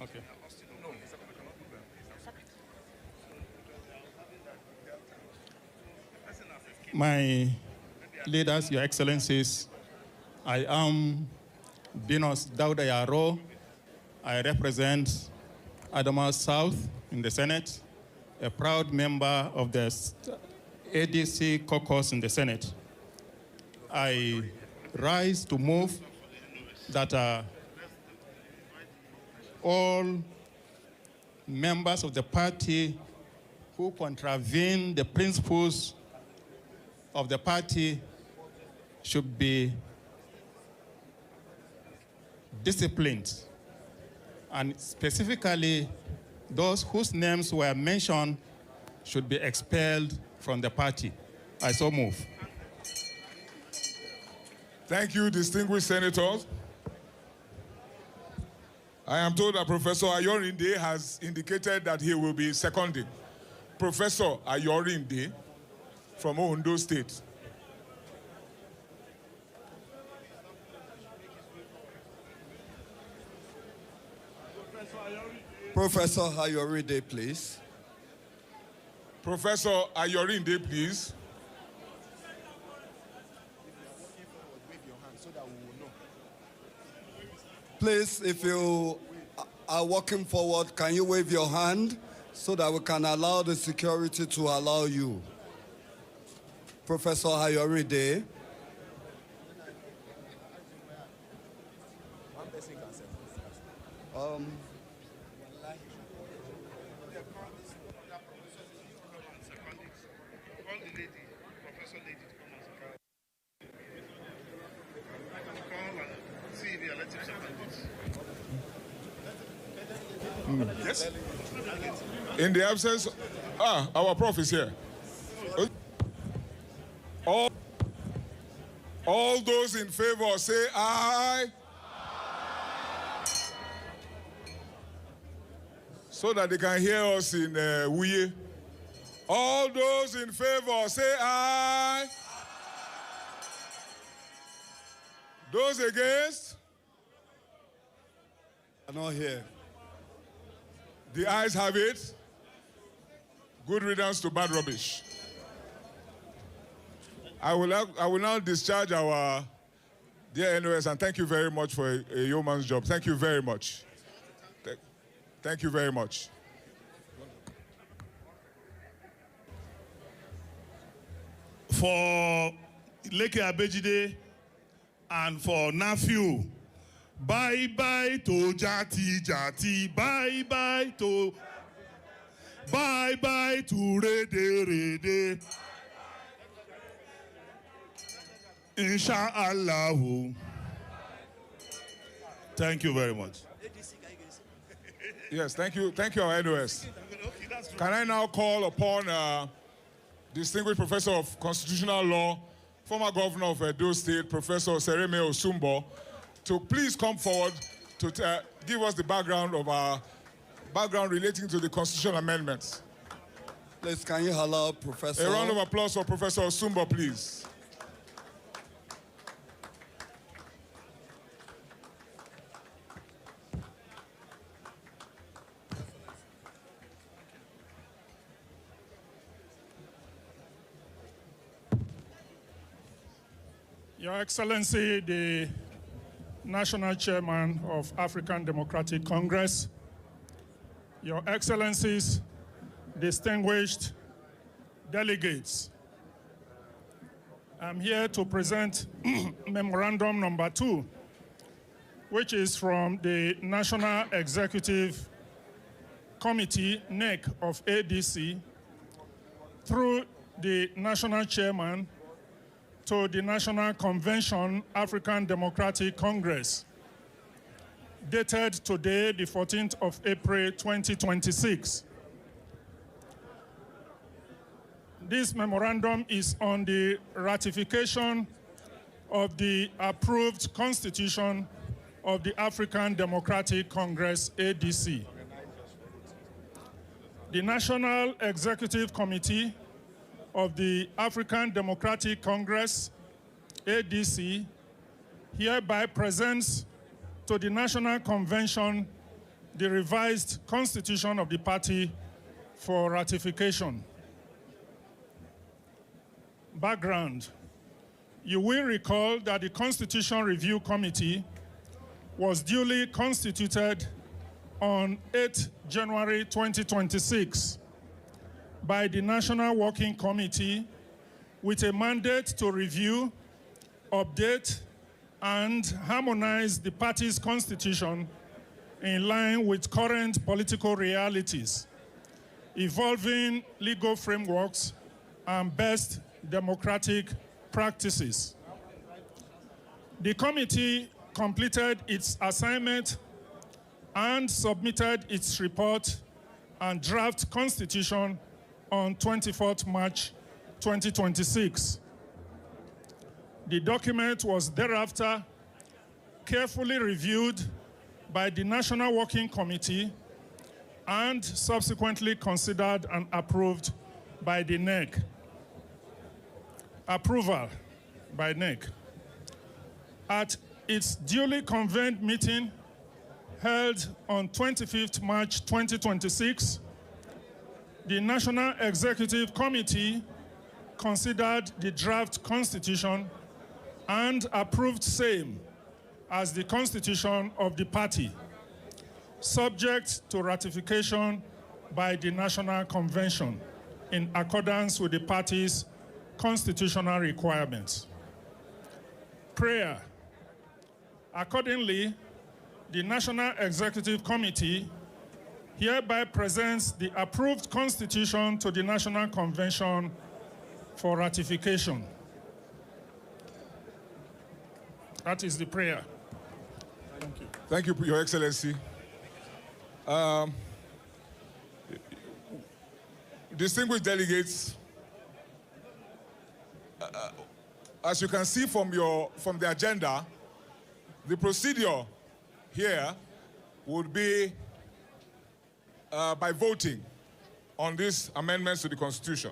[SPEAKER 16] Okay. My leaders, your excellencies, I am Dinos Dauda Yaro. I represent Adamawa South in the Senate, a proud member of the ADC caucus in the Senate. I rise to move that all members of the party who contravene the principles of the party should be disciplined, and specifically those whose names were mentioned should be expelled from the party. I so move.
[SPEAKER 12] Thank you, distinguished senators. I am told that Professor Ayorinde has indicated that he will be seconding. Professor Ayorinde from Ondo State.
[SPEAKER 14] Professor Ayorinde, please.
[SPEAKER 12] Professor Ayorinde, please.
[SPEAKER 14] Please, if you are walking forward, can you wave your hand so that we can allow the security to allow you? Professor Ayorinde.
[SPEAKER 12] Yes. In the absence, our prof is here. All those in favor say aye. So that they can hear us in Wuye. All those in favor say aye. Those against?
[SPEAKER 14] I'm not here.
[SPEAKER 12] The ayes have it. Good riddance to bad rubbish. I will now discharge our dear NOS, and thank you very much for a yeoman's job. Thank you very much. Thank you very much.
[SPEAKER 2] For Leke Abejide and for Nafiu, bye-bye to Jati Jati, bye-bye to Rede Rede. Insha'Allah. Thank you very much.
[SPEAKER 12] Yes, thank you, our NOS. Can I now call upon distinguished professor of constitutional law, former governor of Edo State, Professor Sereme Osumbo, to please come forward to give us the background of our background relating to the constitutional amendments.
[SPEAKER 14] Please, can you allow Professor?
[SPEAKER 12] A round of applause for Professor Osumbo, please.
[SPEAKER 1] Your Excellency, the National Chairman of African Democratic Congress, Your Excellencies, distinguished delegates, I'm here to present Memorandum number 2, which is from the National Executive Committee, NEC, of ADC, through the National Chairman to the National Convention, African Democratic Congress, dated today, the 14th of April, 2026. This memorandum is on the ratification of the approved Constitution of the African Democratic Congress, ADC. The National Executive Committee of the African Democratic Congress, ADC, hereby presents to the National Convention the revised constitution of the party for ratification. Background. You will recall that the Constitution Review Committee was duly constituted on 8 January 2026 by the National Working Committee with a mandate to review, update, and harmonize the party's constitution in line with current political realities, evolving legal frameworks, and best democratic practices. The committee completed its assignment and submitted its report and draft constitution on 24th March 2026. The document was thereafter carefully reviewed by the National Working Committee and subsequently considered and approved by the NEC. Approval by NEC. At its duly convened meeting held on 25th March 2026, the National Executive Committee considered the draft constitution and approved same as the constitution of the party, subject to ratification by the National Convention in accordance with the party's constitutional requirements. Prayer. Accordingly, the National Executive Committee hereby presents the approved constitution to the National Convention for ratification. That is the prayer. Thank you.
[SPEAKER 12] Thank you, Your Excellency. Distinguished delegates, as you can see from the agenda, the procedure here would be by voting on these amendments to the Constitution.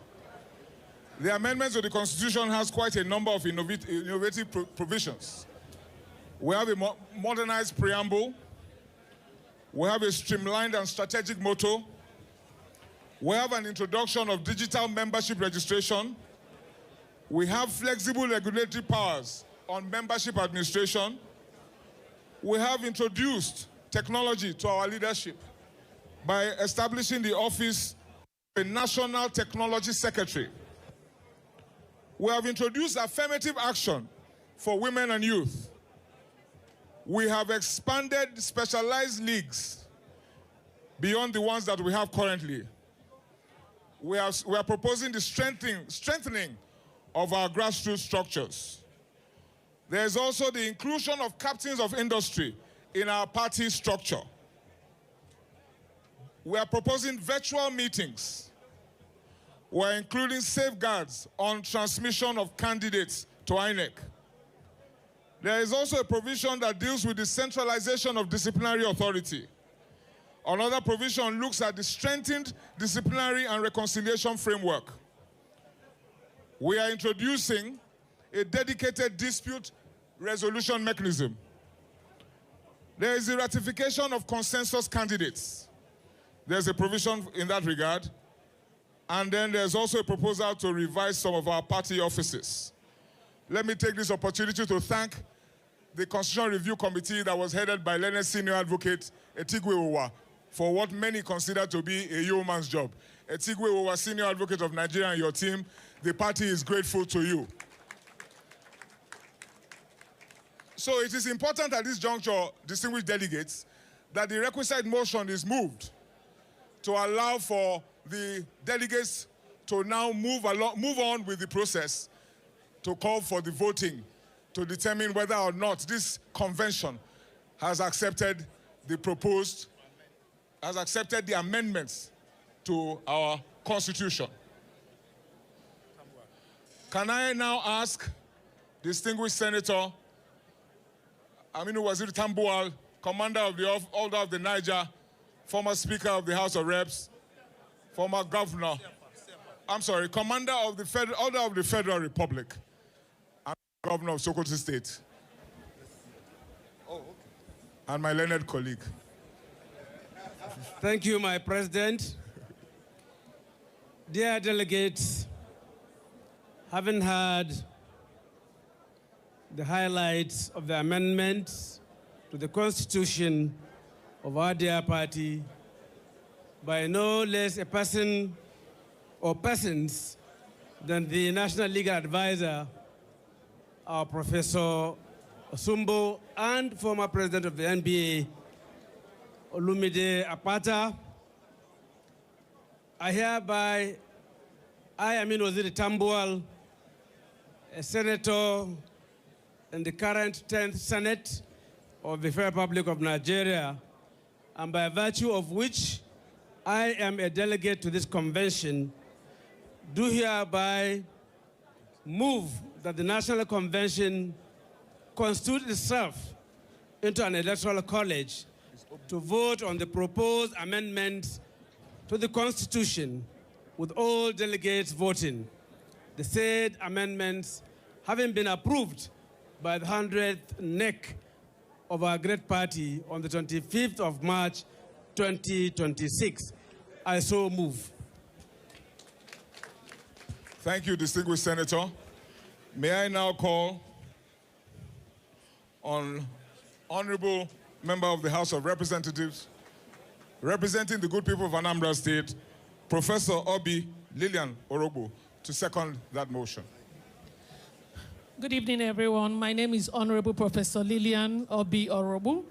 [SPEAKER 12] The amendments to the Constitution has quite a number of innovative provisions. We have a modernized preamble. We have a streamlined and strategic motto. We have an introduction of digital membership registration. We have flexible regulatory powers on membership administration. We have introduced technology to our leadership by establishing the office of a National Technology Secretary. We have introduced affirmative action for women and youth. We have expanded specialized leagues beyond the ones that we have currently. We are proposing the strengthening of our grassroots structures. There is also the inclusion of captains of industry in our party structure. We are proposing virtual meetings. We are including safeguards on transmission of candidates to INEC. There is also a provision that deals with the centralization of disciplinary authority. Another provision looks at the strengthened disciplinary and reconciliation framework. We are introducing a dedicated dispute resolution mechanism. There is the ratification of consensus candidates. There's a provision in that regard. And then there's also a proposal to revise some of our party offices. Let me take this opportunity to thank the Constitutional Review Committee that was headed by learned senior advocate Etigwe Owa for what many consider to be a yeoman's job. Etigwe Owa, senior advocate of Nigeria, and your team, the party is grateful to you. So it is important at this juncture, distinguished delegates, that the requisite motion is moved to allow for the delegates to now move on with the process to call for the voting to determine whether or not this convention has accepted the amendments to our constitution. Can I now ask distinguished Senator Aminu Waziri Tambuwal, Commander of the Order of the Niger, former Speaker of the House of Reps, former Governor, Commander of the Order of the Federal Republic, and Governor of Sokoto State, and my learned colleague.
[SPEAKER 18] Thank you, my President. Dear delegates, having heard the highlights of the amendments to the Constitution of our dear party by no less a person or persons than the National Legal Advisor, our Professor Osumbo, and former President of the NBA, Olumide Apata, I hereby, Aminu Waziri Tambuwal, a senator in the current 10th Senate of the Federal Republic of Nigeria, and by virtue of which I am a delegate to this convention, do hereby move that the National Convention constitute itself into an electoral college to vote on the proposed amendments to the Constitution, with all delegates voting. The said amendments having been approved by the 100th NEC of our great party on the 25th of March, 2026. I so move.
[SPEAKER 12] Thank you, distinguished Senator. May I now call on Honorable Member of the House of Representatives, representing the good people of Anambra State, Professor Obi Lilian Orogbo, to second that motion.
[SPEAKER 19] Good evening, everyone. My name is Honorable Professor Lilian Obi Orogbo.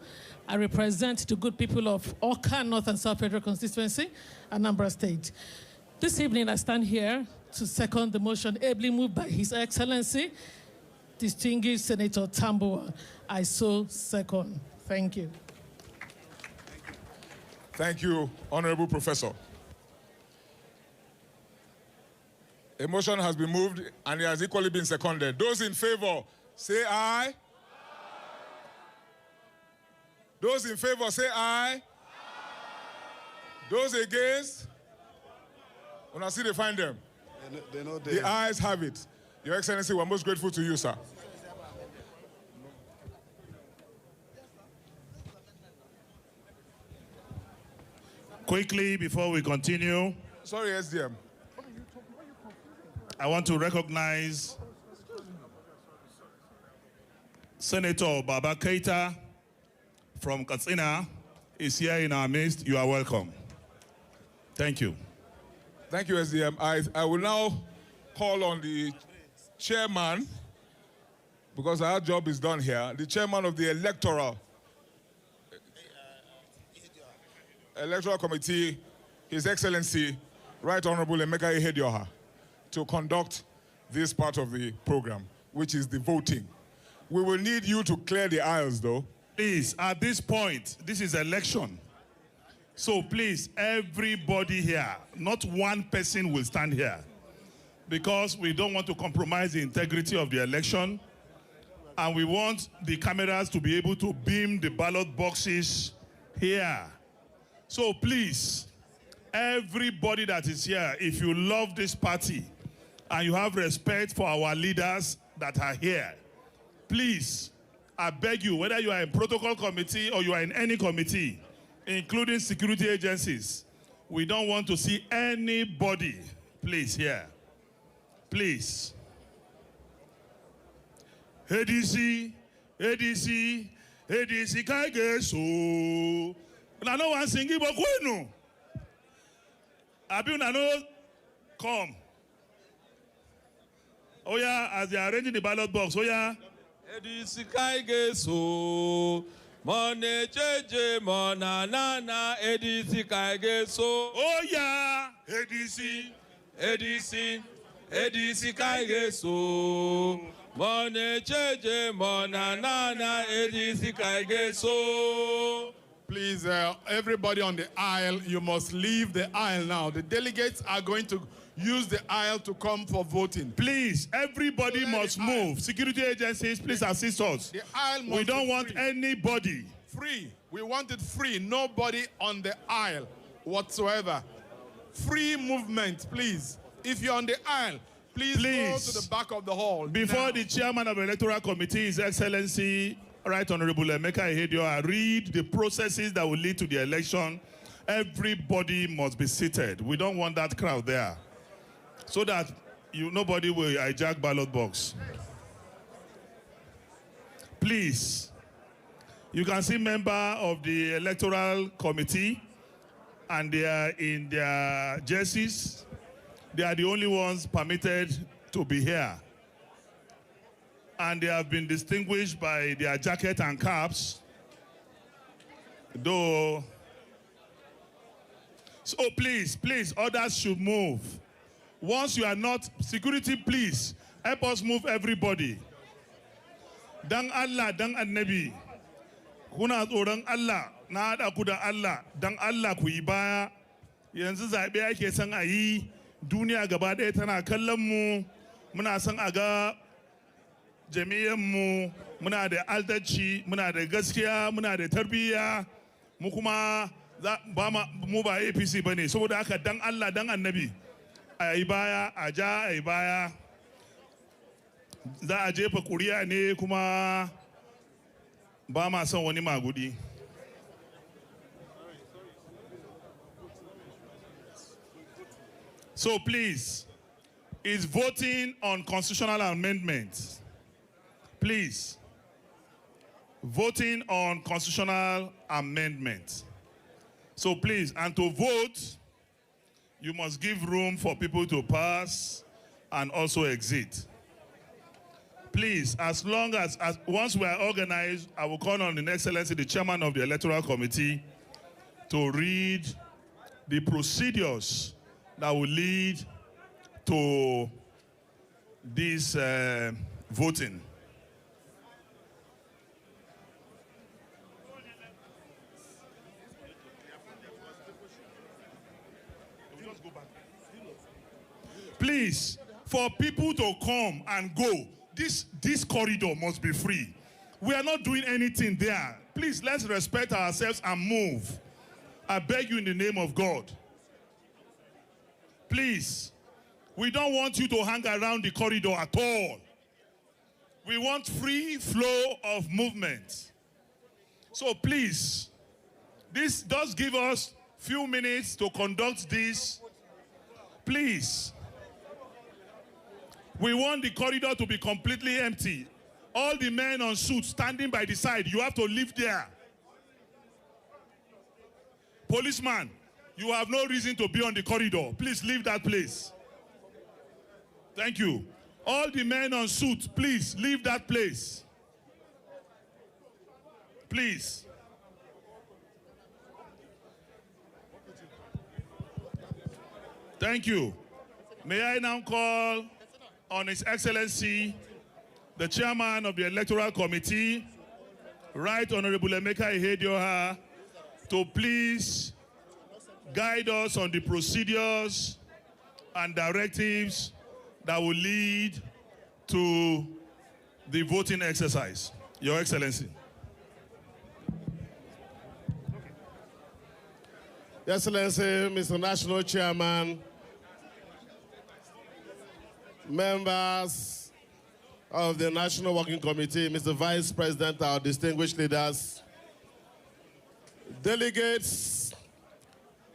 [SPEAKER 19] I represent the good people of Awka North and South Federal Constituency, Anambra State. This evening, I stand here to second the motion ably moved by His Excellency, distinguished Senator Tambuwal. I so second. Thank you.
[SPEAKER 12] Thank you, Honorable Professor. A motion has been moved and it has equally been seconded. Those in favor, say aye. Aye. Those in favor, say aye. Aye. Those against? When I see they find them. The ayes have it. Your Excellency, we're most grateful to you, sir.
[SPEAKER 2] Quickly, before we continue.
[SPEAKER 12] Sorry, SDM.
[SPEAKER 2] I want to recognize Senator Baba Keita from Katsina is here in our midst. You are welcome. Thank you.
[SPEAKER 12] Thank you, SDM. I will now call on the chairman, because our job is done here, the chairman of the Electoral Committee, His Excellency, Right Honorable Emeka Ihedioha, to conduct this part of the program, which is the voting. We will need you to clear the aisles, though.
[SPEAKER 2] Please, at this point, this is election. So please, everybody here, not one person will stand here, because we don't want to compromise the integrity of the election, and we want the cameras to be able to beam the ballot boxes here. So please, everybody that is here, if you love this party and you have respect for our leaders that are here, please, I beg you, whether you are in protocol committee or you are in any committee, including security agencies, we don't want to see anybody, please, here. Please. ADC, ADC, ADC, Kaigeso. I know one singing, but no. Abi no come. Oh yeah, as they are arranging the ballot box. Oh yeah.
[SPEAKER 7] ADC Kaigeso. Mone jeje mona nana ADC Kaigeso.
[SPEAKER 2] Oh yeah.
[SPEAKER 7] ADC, ADC, ADC Kaigeso. Mone jeje mona nana ADC Kaigeso.
[SPEAKER 4] Please, everybody on the aisle, you must leave the aisle now. The delegates are going to use the aisle to come for voting.
[SPEAKER 2] Please, everybody must move. Security agencies, please assist us.
[SPEAKER 4] The aisle must
[SPEAKER 2] We don't want anybody.
[SPEAKER 4] Free. We want it free. Nobody on the aisle whatsoever. Free movement, please. If you're on the aisle, please go to the back of the hall.
[SPEAKER 2] Before the chairman of the Electoral Committee, His Excellency, Right Honorable Emeka Ihedioha, read the processes that will lead to the election, everybody must be seated. We don't want that crowd there. So that nobody will hijack ballot box. Please, you can see member of the Electoral Committee and they are in their jerseys. They are the only ones permitted to be here. And they have been distinguished by their jacket and caps. Though, so please, others should move. Once you are not, security, please, help us move everybody. Dan Allah, dan annabi. Kuna tsoron Allah, na haɗa ku da Allah, dan Allah ku yi baya. Yanzu zaɓe ake son a yi, duniya gaba ɗaya tana kallon mu, muna son a ga jami'anmu, muna da adalci, muna da gaskiya, muna da tarbiyya, mu kuma mu ba APC ba ne, saboda haka dan Allah, dan annabi. A yi baya, a ja, a yi baya. Za a jefa kuri'a ne kuma ba ma son wani magudi. So please, it's voting on constitutional amendments. Please, voting on constitutional amendments. So please, and to vote, you must give room for people to pass and also exit. Please, as long as once we are organized, I will call on His Excellency, the chairman of the Electoral Committee, to read the procedures that will lead to this voting. Please, for people to come and go, this corridor must be free. We are not doing anything there. Please, let's respect ourselves and move. I beg you in the name of God. Please, we don't want you to hang around the corridor at all. We want free flow of movement. So please, this does give us few minutes to conduct this. Please. We want the corridor to be completely empty. All the men on suits standing by the side, you have to leave there. Policeman, you have no reason to be on the corridor. Please leave that place. Thank you. All the men on suits, please leave that place. Please. Thank you. May I now call on His Excellency, the chairman of the Electoral Committee, Right Honorable Emeka Ihedioha, to please guide us on the procedures and directives that will lead to the voting exercise. Your Excellency.
[SPEAKER 20] Your Excellency, Mr. National Chairman, members of the National Working Committee, Mr. Vice President, our distinguished leaders, delegates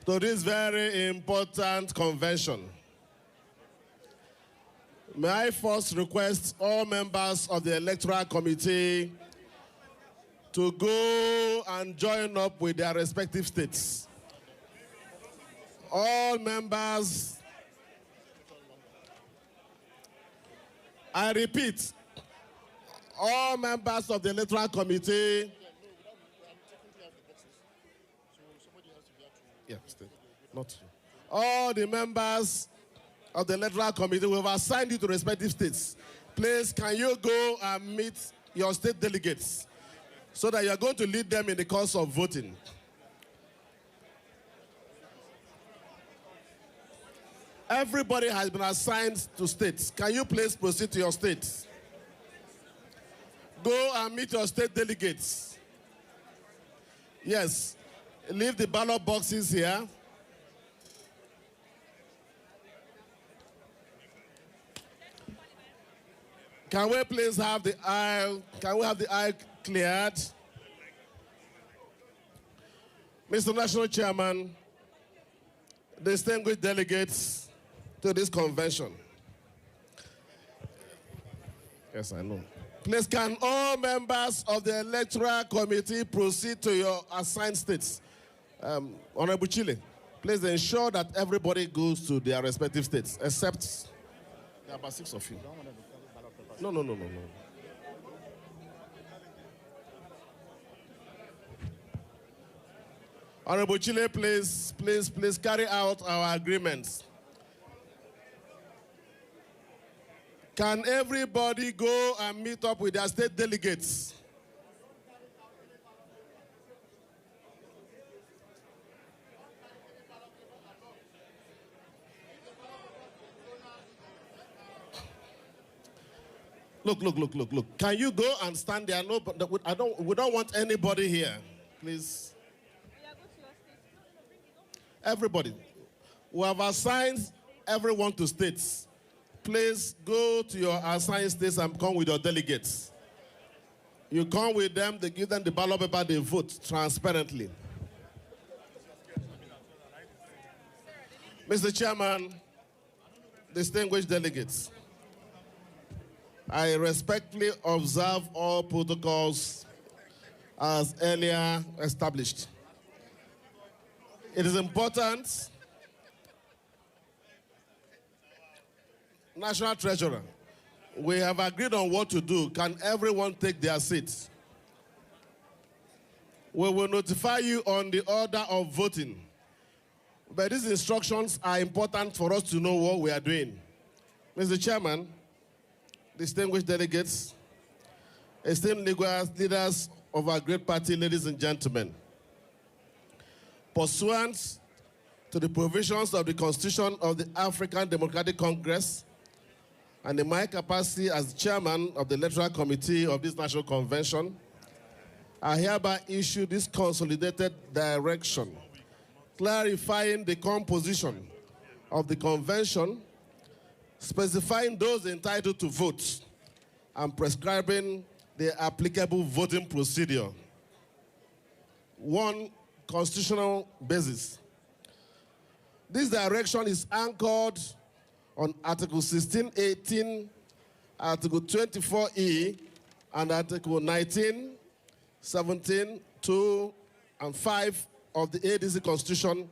[SPEAKER 20] to this very important convention. May I first request all members of the Electoral Committee to go and join up with their respective states. All members, I repeat, all members of the Electoral Committee, not you. All the members of the Electoral Committee who have assigned you to respective states, please can you go and meet your state delegates so that you are going to lead them in the course of voting. Everybody has been assigned to states. Can you please proceed to your states? Go and meet your state delegates. Yes, leave the ballot boxes here. Can we please have the aisle? Can we have the aisle cleared? Mr. National Chairman, distinguished delegates to this convention. Yes, I know. Please, can all members of the Electoral Committee proceed to your assigned states? Honorable Chile, please ensure that everybody goes to their respective states, except there are about 6 of you. No. Honorable Chile, please carry out our agreements. Can everybody go and meet up with their state delegates? Look. Can you go and stand there? No, we don't want anybody here. Please. Everybody. We have assigned everyone to states. Please go to your assigned states and come with your delegates. You come with them, they give them the ballot paper, they vote transparently. Mr. Chairman, distinguished delegates, I respectfully observe all protocols as earlier established. It is important, National Treasurer, we have agreed on what to do. Can everyone take their seats? We will notify you on the order of voting. But these instructions are important for us to know what we are doing. Mr. Chairman, distinguished delegates, esteemed leaders of our great party, ladies and gentlemen, pursuant to the provisions of the Constitution of the African Democratic Congress and in my capacity as chairman of the Electoral Committee of this National Convention, I hereby issue this consolidated direction clarifying the composition of the convention, specifying those entitled to vote, and prescribing the applicable voting procedure. 1, constitutional basis. This direction is anchored on Article 16, 18, Article 24E, and Article 19, 17, 2, and 5 of the ADC Constitution,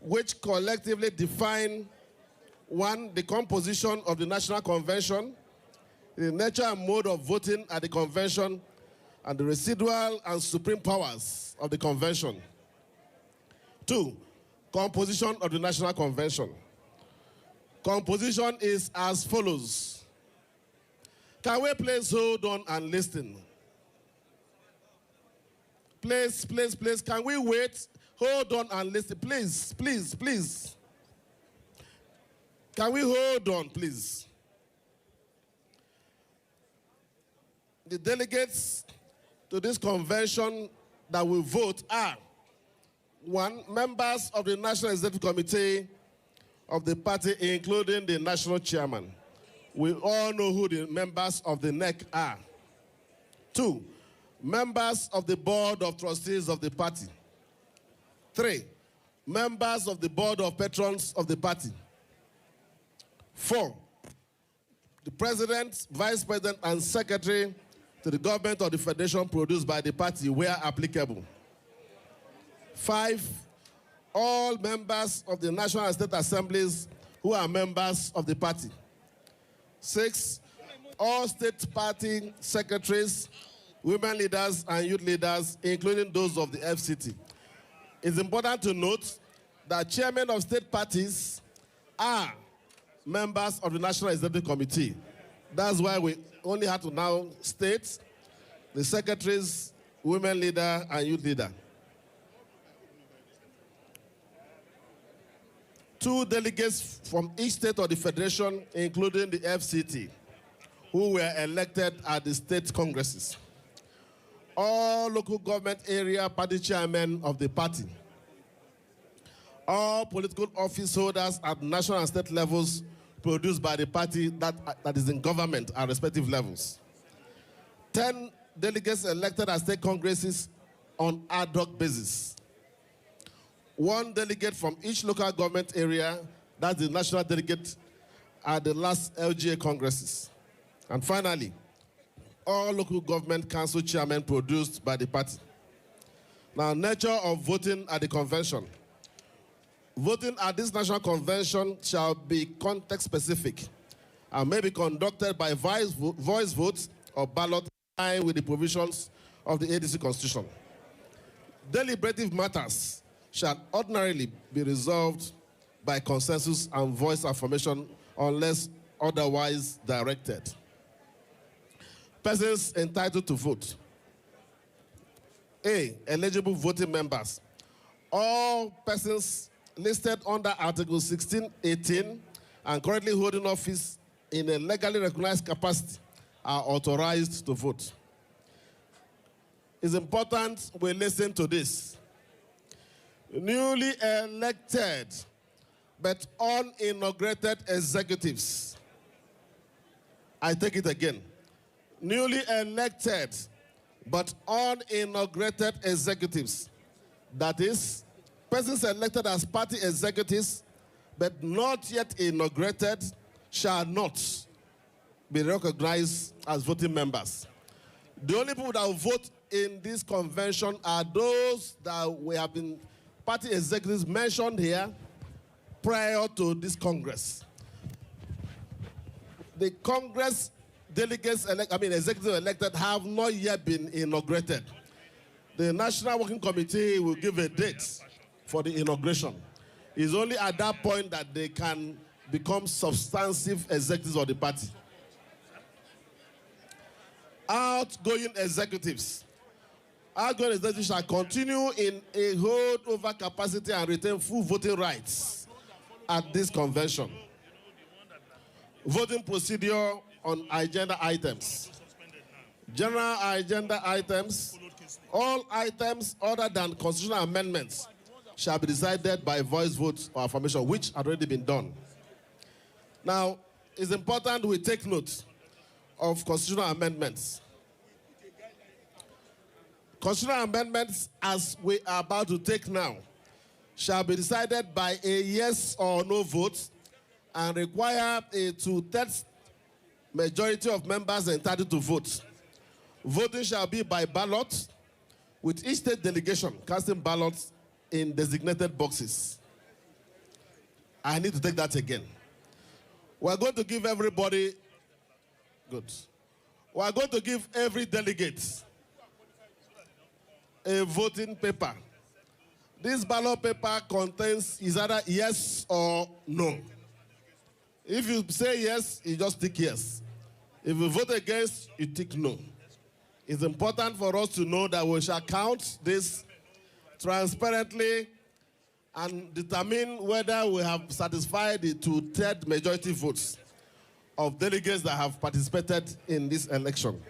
[SPEAKER 20] which collectively define 1, the composition of the National Convention, the nature and mode of voting at the convention, and the residual and supreme powers of the convention. 2, composition of the National Convention. Composition is as follows. Can we please hold on and listen? Please, can we wait? Hold on and listen. Please. Can we hold on, please? The delegates to this convention that will vote are One, members of the National Executive Committee of the party, including the national chairman. We all know who the members of the NEC are. Two, members of the board of trustees of the party. Three, members of the board of patrons of the party. Four, the president, vice president, and secretary to the government of the federation produced by the party where applicable. 5, all members of the national and state assemblies who are members of the party. 6, all state party secretaries, women leaders, and youth leaders, including those of the FCT. It's important to note that chairmen of state parties are members of the National Executive Committee. That's why we only have to now state the secretaries, women leader, and youth leader. 2 delegates from each state of the federation, including the FCT, who were elected at the state congresses. All local government area party chairmen of the party. All political office holders at national and state levels produced by the party that is in government at respective levels. 10 delegates elected at state congresses on ad hoc basis. 1 delegate from each local government area, that's the national delegate at the last LGA congresses. And finally, all local government council chairmen produced by the party. Now, nature of voting at the convention. Voting at this national convention shall be context-specific and may be conducted by voice votes or ballot in line with the provisions of the ADC Constitution. Deliberative matters shall ordinarily be resolved by consensus and voice affirmation unless otherwise directed. Persons entitled to vote. A, eligible voting members. All persons listed under Article 1618 and currently holding office in a legally recognized capacity are authorized to vote. It's important we listen to this. Newly elected but uninaugurated executives. I take it again. Newly elected but uninaugurated executives. That is, persons elected as party executives but not yet inaugurated shall not be recognized as voting members. The only people that will vote in this convention are those that we have been party executives mentioned here prior to this Congress. The Congress delegates, executives elected have not yet been inaugurated. The National Working Committee will give a date for the inauguration. It's only at that point that they can become substantive executives of the party. Outgoing executives. Outgoing executives shall continue in a holdover capacity and retain full voting rights at this convention. Voting procedure on agenda items. General agenda items. All items other than constitutional amendments shall be decided by voice vote or affirmation, which had already been done. Now, it's important we take note of constitutional amendments. Constitutional amendments, as we are about to take now, shall be decided by a yes or no vote and require a 2/3 majority of members entitled to vote. Voting shall be by ballot, with each state delegation casting ballots in designated boxes. I need to take that again. We're going to give everybody, good. We're going to give every delegate a voting paper. This ballot paper contains is either yes or no. If you say yes, you just tick yes. If you vote against, you tick no. It's important for us to know that we shall count this transparently and determine whether we have satisfied the 2/3 majority votes of delegates that have participated in this election.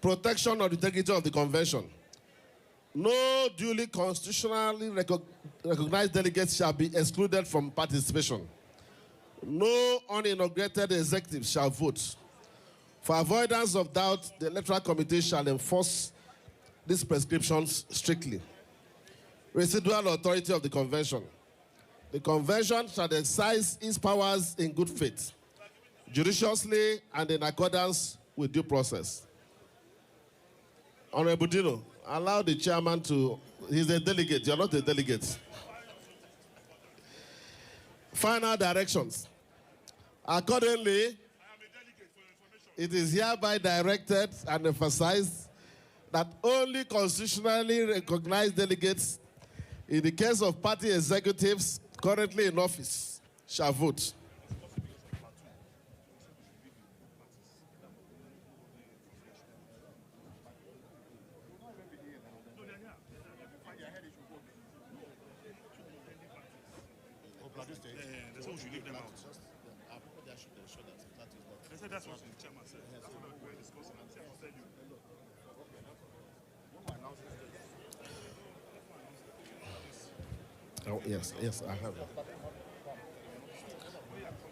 [SPEAKER 20] protection of the integrity of the convention. No duly constitutionally recognized delegates shall be excluded from participation. No uninaugurated executive shall vote. For avoidance of doubt, the Electoral Committee shall enforce these prescriptions strictly. Residual authority of the convention. The convention shall exercise its powers in good faith, judiciously and in accordance with due process. Honorable Dino, allow the chairman to, he's a delegate, you're not a delegate. Final directions. Accordingly, it is hereby directed and emphasized that only constitutionally recognized delegates in the case of party executives currently in office shall vote.
[SPEAKER 2] That's what the chairman said. That's what we're discussing.
[SPEAKER 20] Oh, yes, I have it.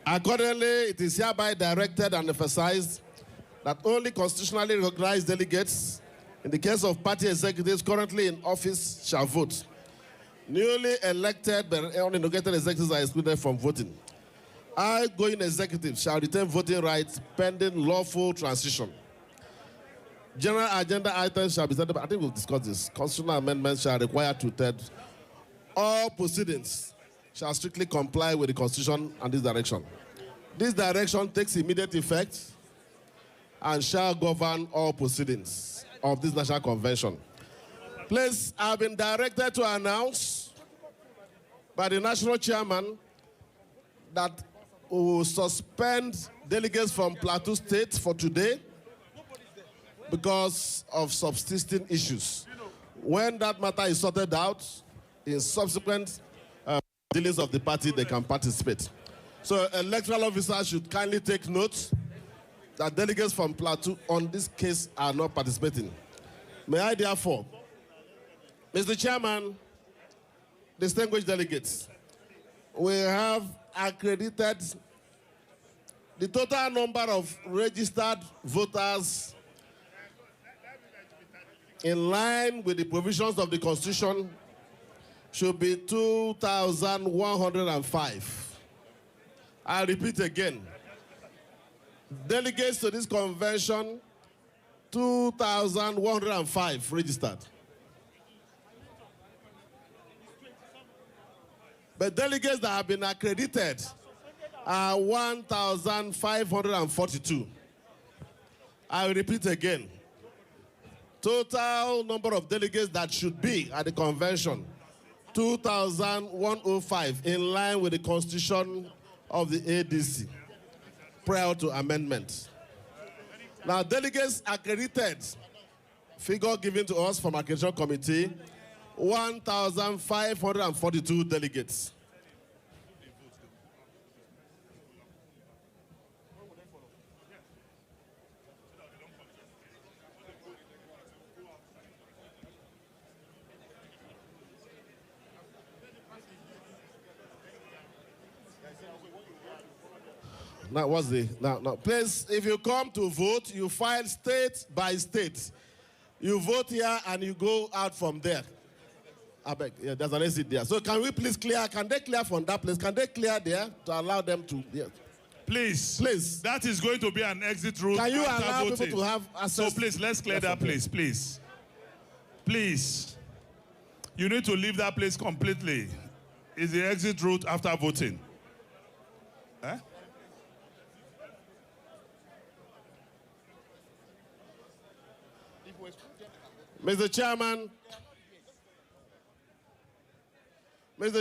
[SPEAKER 20] Accordingly, it is hereby directed and emphasized that only constitutionally recognized delegates in the case of party executives currently in office shall vote. Newly elected but uninaugurated executives are excluded from voting. Outgoing executives shall retain voting rights pending lawful transition. General agenda items shall be set up. I think we'll discuss this. Constitutional amendments shall require 2/3. All proceedings shall strictly comply with the Constitution and this direction. This direction takes immediate effect and shall govern all proceedings of this National Convention. Please, I have been directed to announce by the National Chairman that we will suspend delegates from Plateau State for today because of subsisting issues. When that matter is sorted out, in subsequent dealings of the party, they can participate. So electoral officers should kindly take note that delegates from Plateau on this case are not participating. May I therefore, Mr. Chairman, distinguished delegates, we have accredited the total number of registered voters in line with the provisions of the Constitution should be 2,105. I repeat again, delegates to this convention, 2,105 registered. But delegates that have been accredited are 1,542. I repeat again, total number of delegates that should be at the convention, 2,105, in line with the Constitution of the ADC, prior to amendment. Now, delegates accredited, figure given to us from Accreditation Committee, 1,542 delegates. Now, what's the now? Please, if you come to vote, you file state by state. You vote here and you go out from there. I beg, yeah, there's an exit there. So can we please clear? Can they clear from that place? Can they clear there to allow them to? Yeah.
[SPEAKER 2] Please. That is going to be an exit route.
[SPEAKER 20] Can you
[SPEAKER 2] after
[SPEAKER 20] allow
[SPEAKER 2] voting.
[SPEAKER 20] people to have access?
[SPEAKER 2] So please, let's clear that place, please. Please. You need to leave that place completely. It's the exit route after voting. Eh?
[SPEAKER 20] Mr.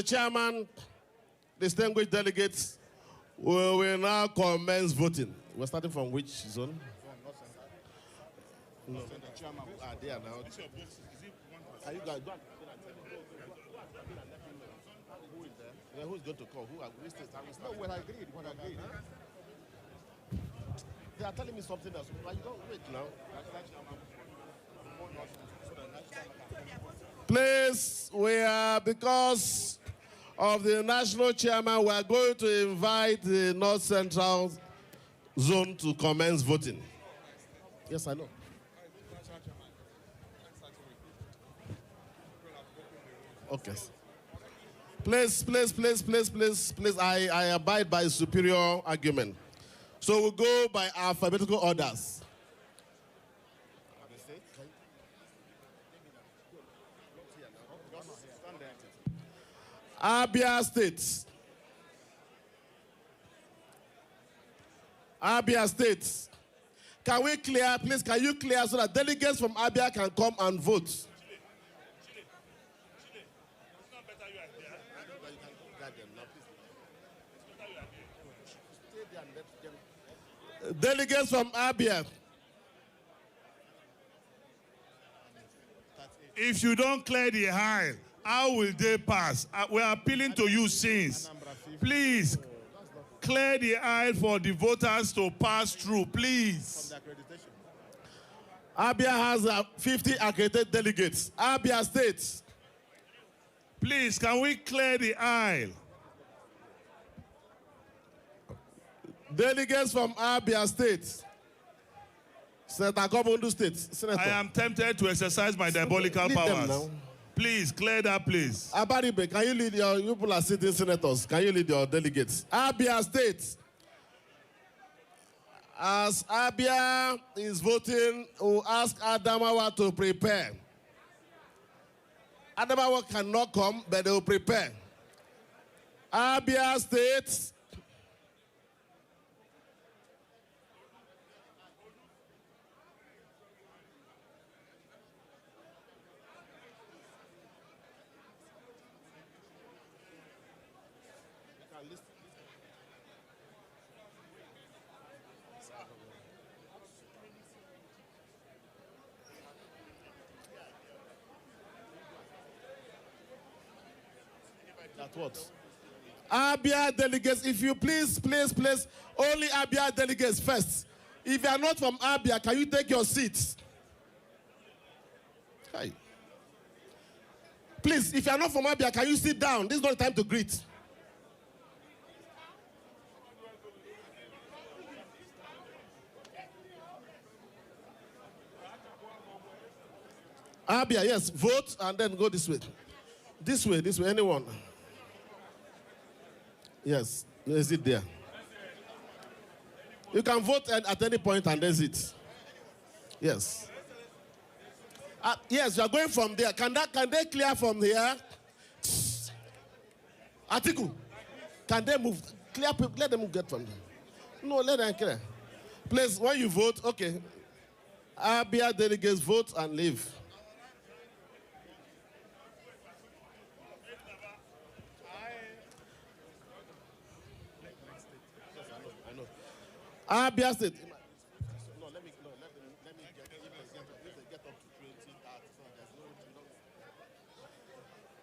[SPEAKER 20] Chairman, distinguished delegates, we will now commence voting. We're starting from which zone? No. There now. Are you guys done? Who is there? Yeah, who's going to call? Who agrees to start? No, we agreed. They are telling me something else. But you don't wait now. Please, because of the national chairman, we are going to invite the North Central Zone to commence voting. Yes, I know. Okay. Please, I abide by superior argument. So we'll go by alphabetical orders. Abia State. Abia State. Can we clear, please, can you clear so that delegates from Abia can come and vote? Delegates from Abia.
[SPEAKER 2] If you don't clear the aisle, how will they pass? We're appealing to you since. Please, clear the aisle for the voters to pass through, please.
[SPEAKER 20] Abia has 50 accredited delegates. Abia State.
[SPEAKER 2] Please, can we clear the aisle?
[SPEAKER 20] Delegates from Abia State. Senator Gomundu State. Senator.
[SPEAKER 2] I am tempted to exercise my diabolical powers. Please, clear that place.
[SPEAKER 20] Abaribe, can you lead your, you people are sitting senators, can you lead your delegates? Abia State. As Abia is voting, we'll ask Adamawa to prepare. Adamawa cannot come, but they will prepare. Abia State. What? Abia delegates, if you please, only Abia delegates first. If you are not from Abia, can you take your seats? Hi. Please, if you are not from Abia, can you sit down? This is not the time to greet. Abia, yes, vote and then go this way. This way, anyone. Yes, is it there? You can vote at any point and there's it. Yes. Yes, you are going from there. Can they clear from here? Atiku, can they move? Clear, let them get from there. No, let them clear. Please, when you vote, okay. Abia delegates vote and leave. Abia State. No, let me get up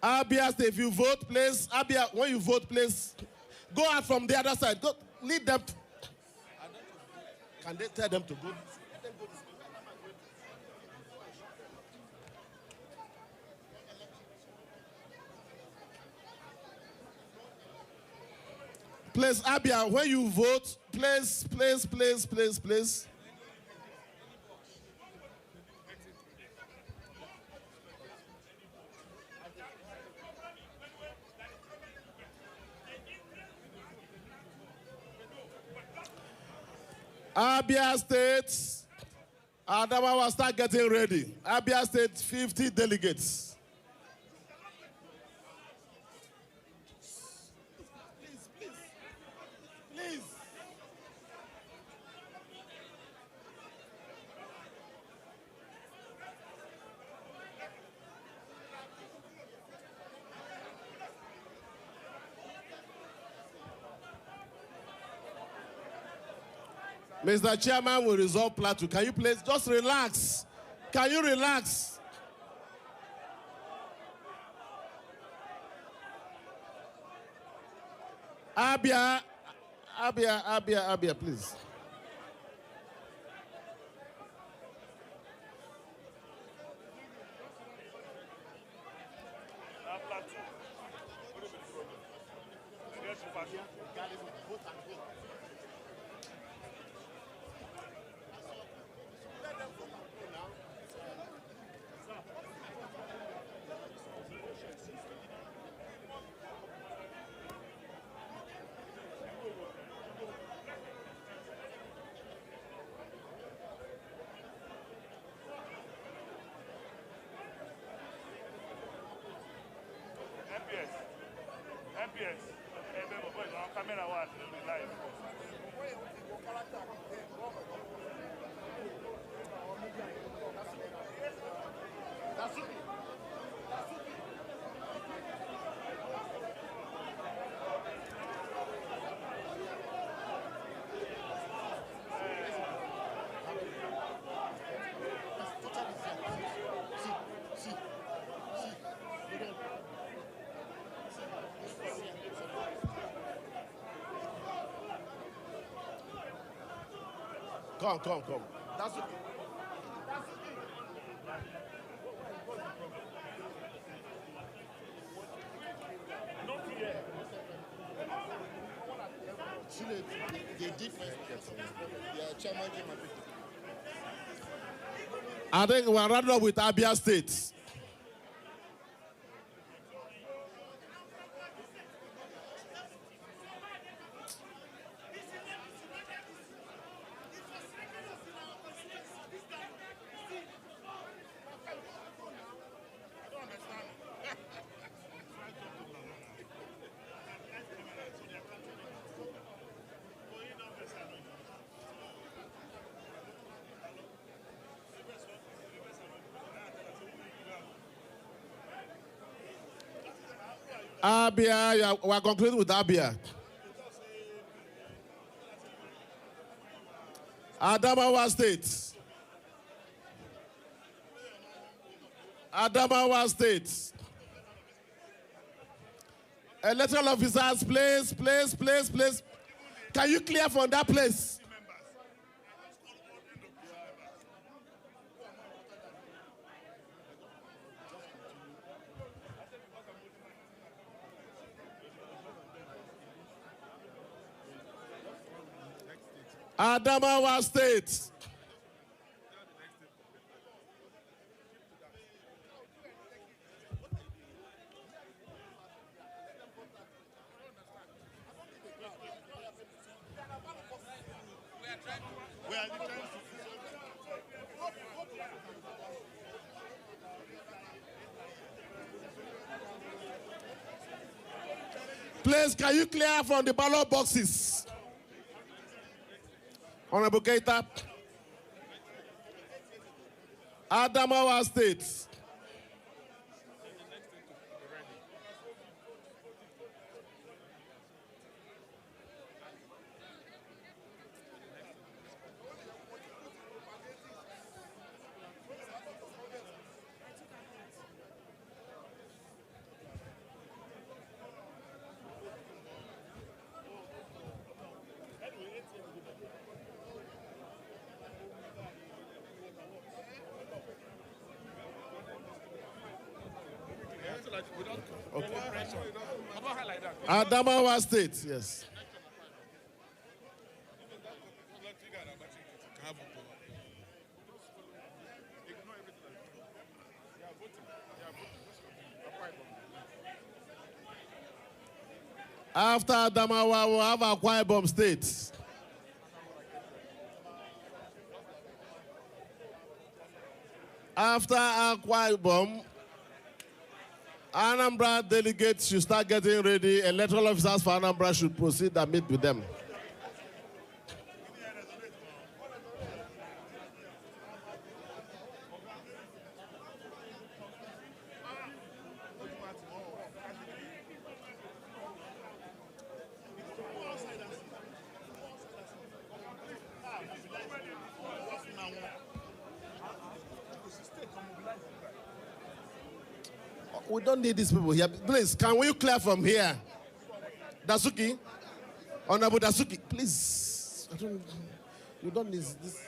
[SPEAKER 20] to 20. Abia State, if you vote, please. Abia, when you vote, please, go out from the other side. Go, lead them. Can they tell them to go? Please, Abia, when you vote, please. Abia State, Adamawa start getting ready. Abia State, 50 delegates. Mr. Chairman will resolve Plateau. Can you please just relax? Can you relax? Abia, please. Come. That's okay. I think we're running up with Abia State. Abia, yeah, we're concluding with Abia. Adamawa State. Adamawa State. Electoral officers, please. Can you clear from that place? Adamawa State. Please, can you clear from the ballot boxes? Honorable Keita. Adamawa State. Okay. Adamawa State, yes. After Adamawa, we'll have Akwa Ibom State. After Akwa Ibom, Anambra delegates should start getting ready. Electoral officers for Anambra should proceed and meet with them. We don't need these people here. Please, can we clear from here? Dasuki? Honorable Dasuki, please. You don't need this.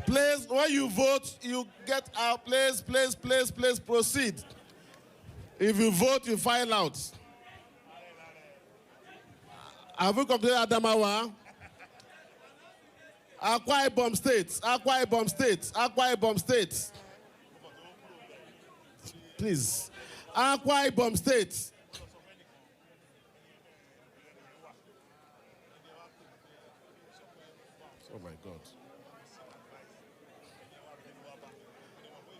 [SPEAKER 20] Please, when you vote, you get out. Please, proceed. If you vote, you file out. Have we completed Adamawa? Akwa Ibom State. Please. Akwa Ibom State. Oh my God.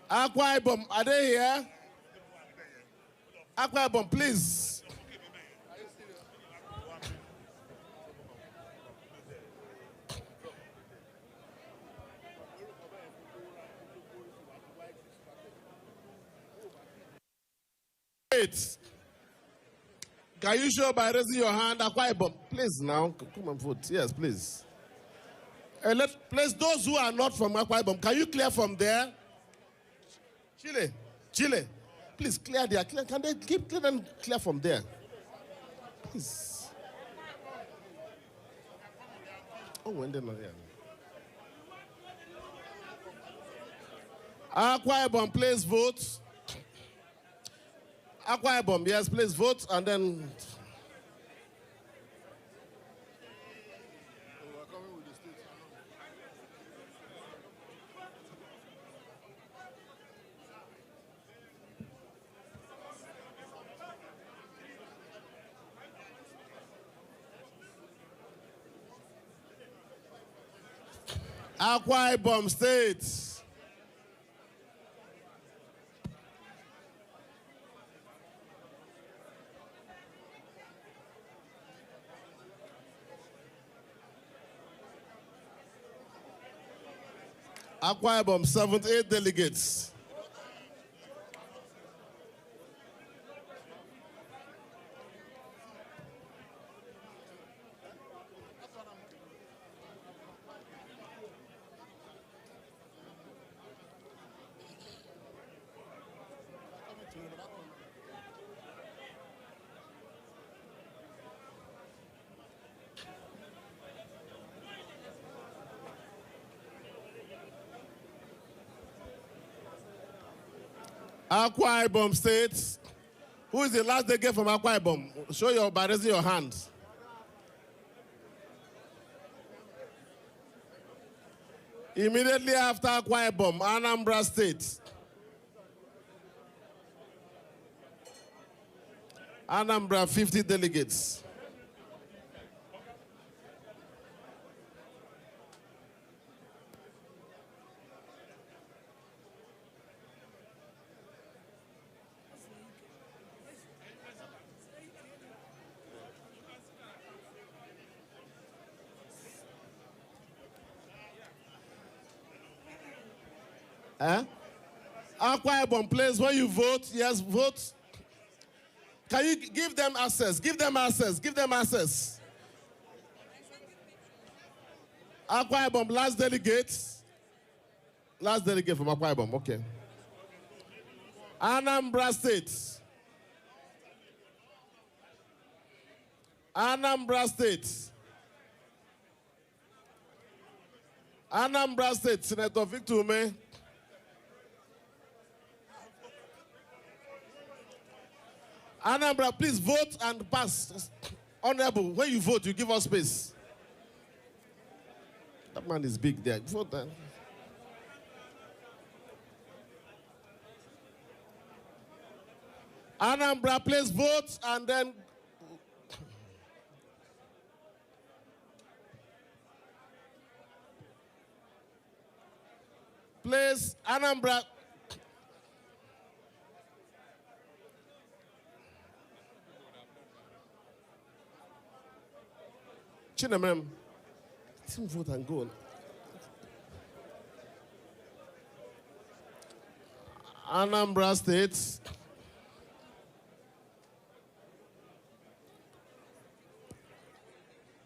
[SPEAKER 20] Akwa Ibom, are they here? Akwa Ibom, please. Wait. Can you show by raising your hand? Akwa Ibom, please now. Come and vote. Yes, please. Please, those who are not from Akwa Ibom, can you clear from there? Chile. Please clear there. Can they keep clear from there? Please. Oh, when they're not here. Akwa Ibom, please vote. Akwa Ibom, yes, please vote and then. Akwa Ibom State. Akwa Ibom, 78 delegates. Akwa Ibom State. Who is the last delegate from Akwa Ibom? Show your by raising your hand. Immediately after Akwa Ibom, Anambra State. Anambra, 50 delegates. Akwa Ibom, please, when you vote, yes, vote. Can you give them access? Give them access. Give them access. Akwa Ibom, last delegate. Last delegate from Akwa Ibom, okay. Anambra State. Anambra State. Anambra State, Senator Victor Ume. Anambra, please vote and pass. Honorable, when you vote, you give us space. That man is big there. Vote then. Anambra, please vote and then. Please, Anambra. Chinemem, let him vote and go. Anambra State.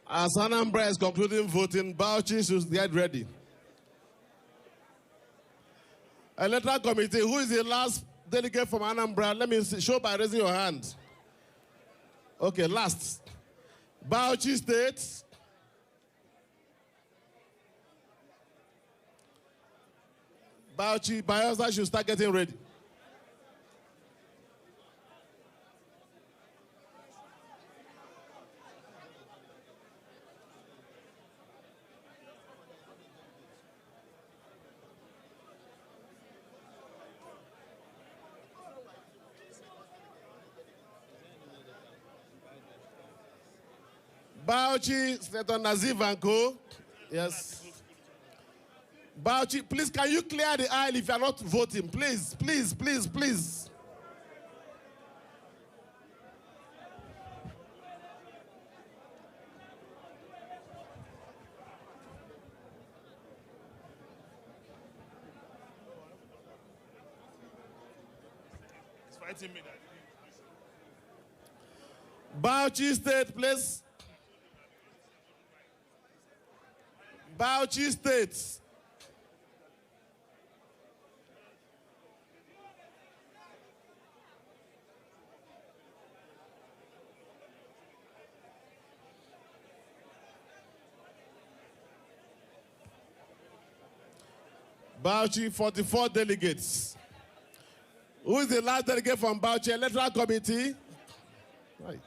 [SPEAKER 20] As Anambra is concluding voting, Bauchi should get ready. Electoral Committee, who is the last delegate from Anambra? Let me see, show by raising your hand. Okay, last. Bauchi State. Bauchi, Bayelsa should start getting ready. Bauchi, Senator Nazir Vanko. Yes. Bauchi, please, can you clear the aisle if you are not voting? Please, please, please, please.
[SPEAKER 2] It's fighting me.
[SPEAKER 20] Bauchi State, please. Bauchi State. Bauchi, 44 delegates. Who is the last delegate from Bauchi Electoral Committee? Right.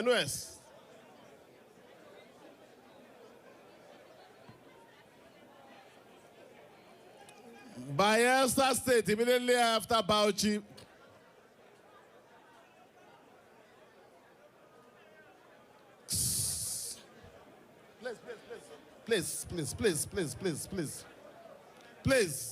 [SPEAKER 20] NOS. Bayelsa State, immediately after Bauchi. Please, please, please, please, please, please. Please.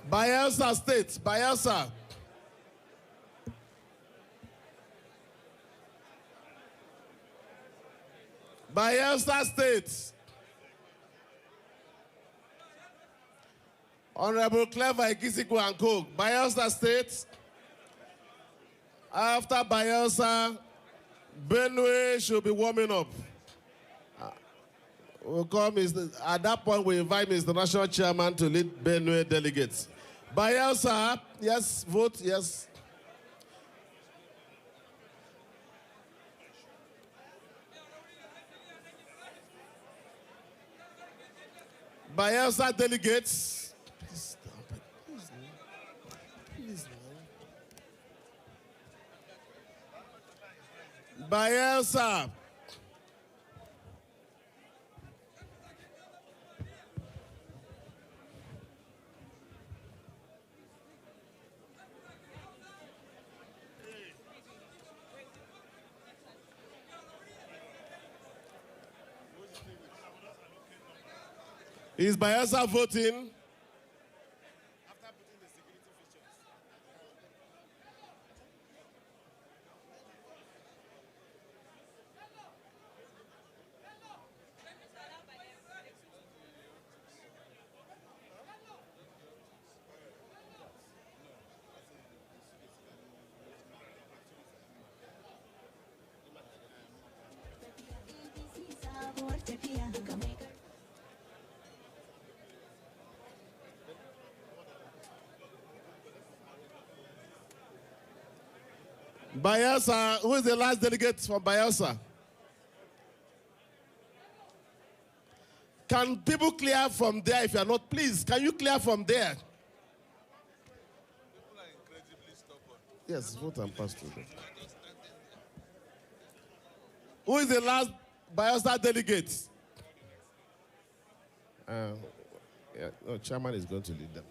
[SPEAKER 20] Bayelsa State, Bayelsa. Bayelsa State. Honorable Clever Ikisiku and Cook, Bayelsa State. After Bayelsa, Benue should be warming up. We'll call at that point, we invite Mr. National Chairman to lead Benue delegates. Bayelsa, yes, vote, yes. Bayelsa delegates. Please stop it. Please, Bayelsa. Is Bayelsa voting? Bayelsa, who is the last delegate from Bayelsa? Can people clear from there if you are not? Please, can you clear from there? People are incredibly stubborn. Yes, vote and pass through them. Who is the last Bayelsa delegate? No, chairman is going to lead them.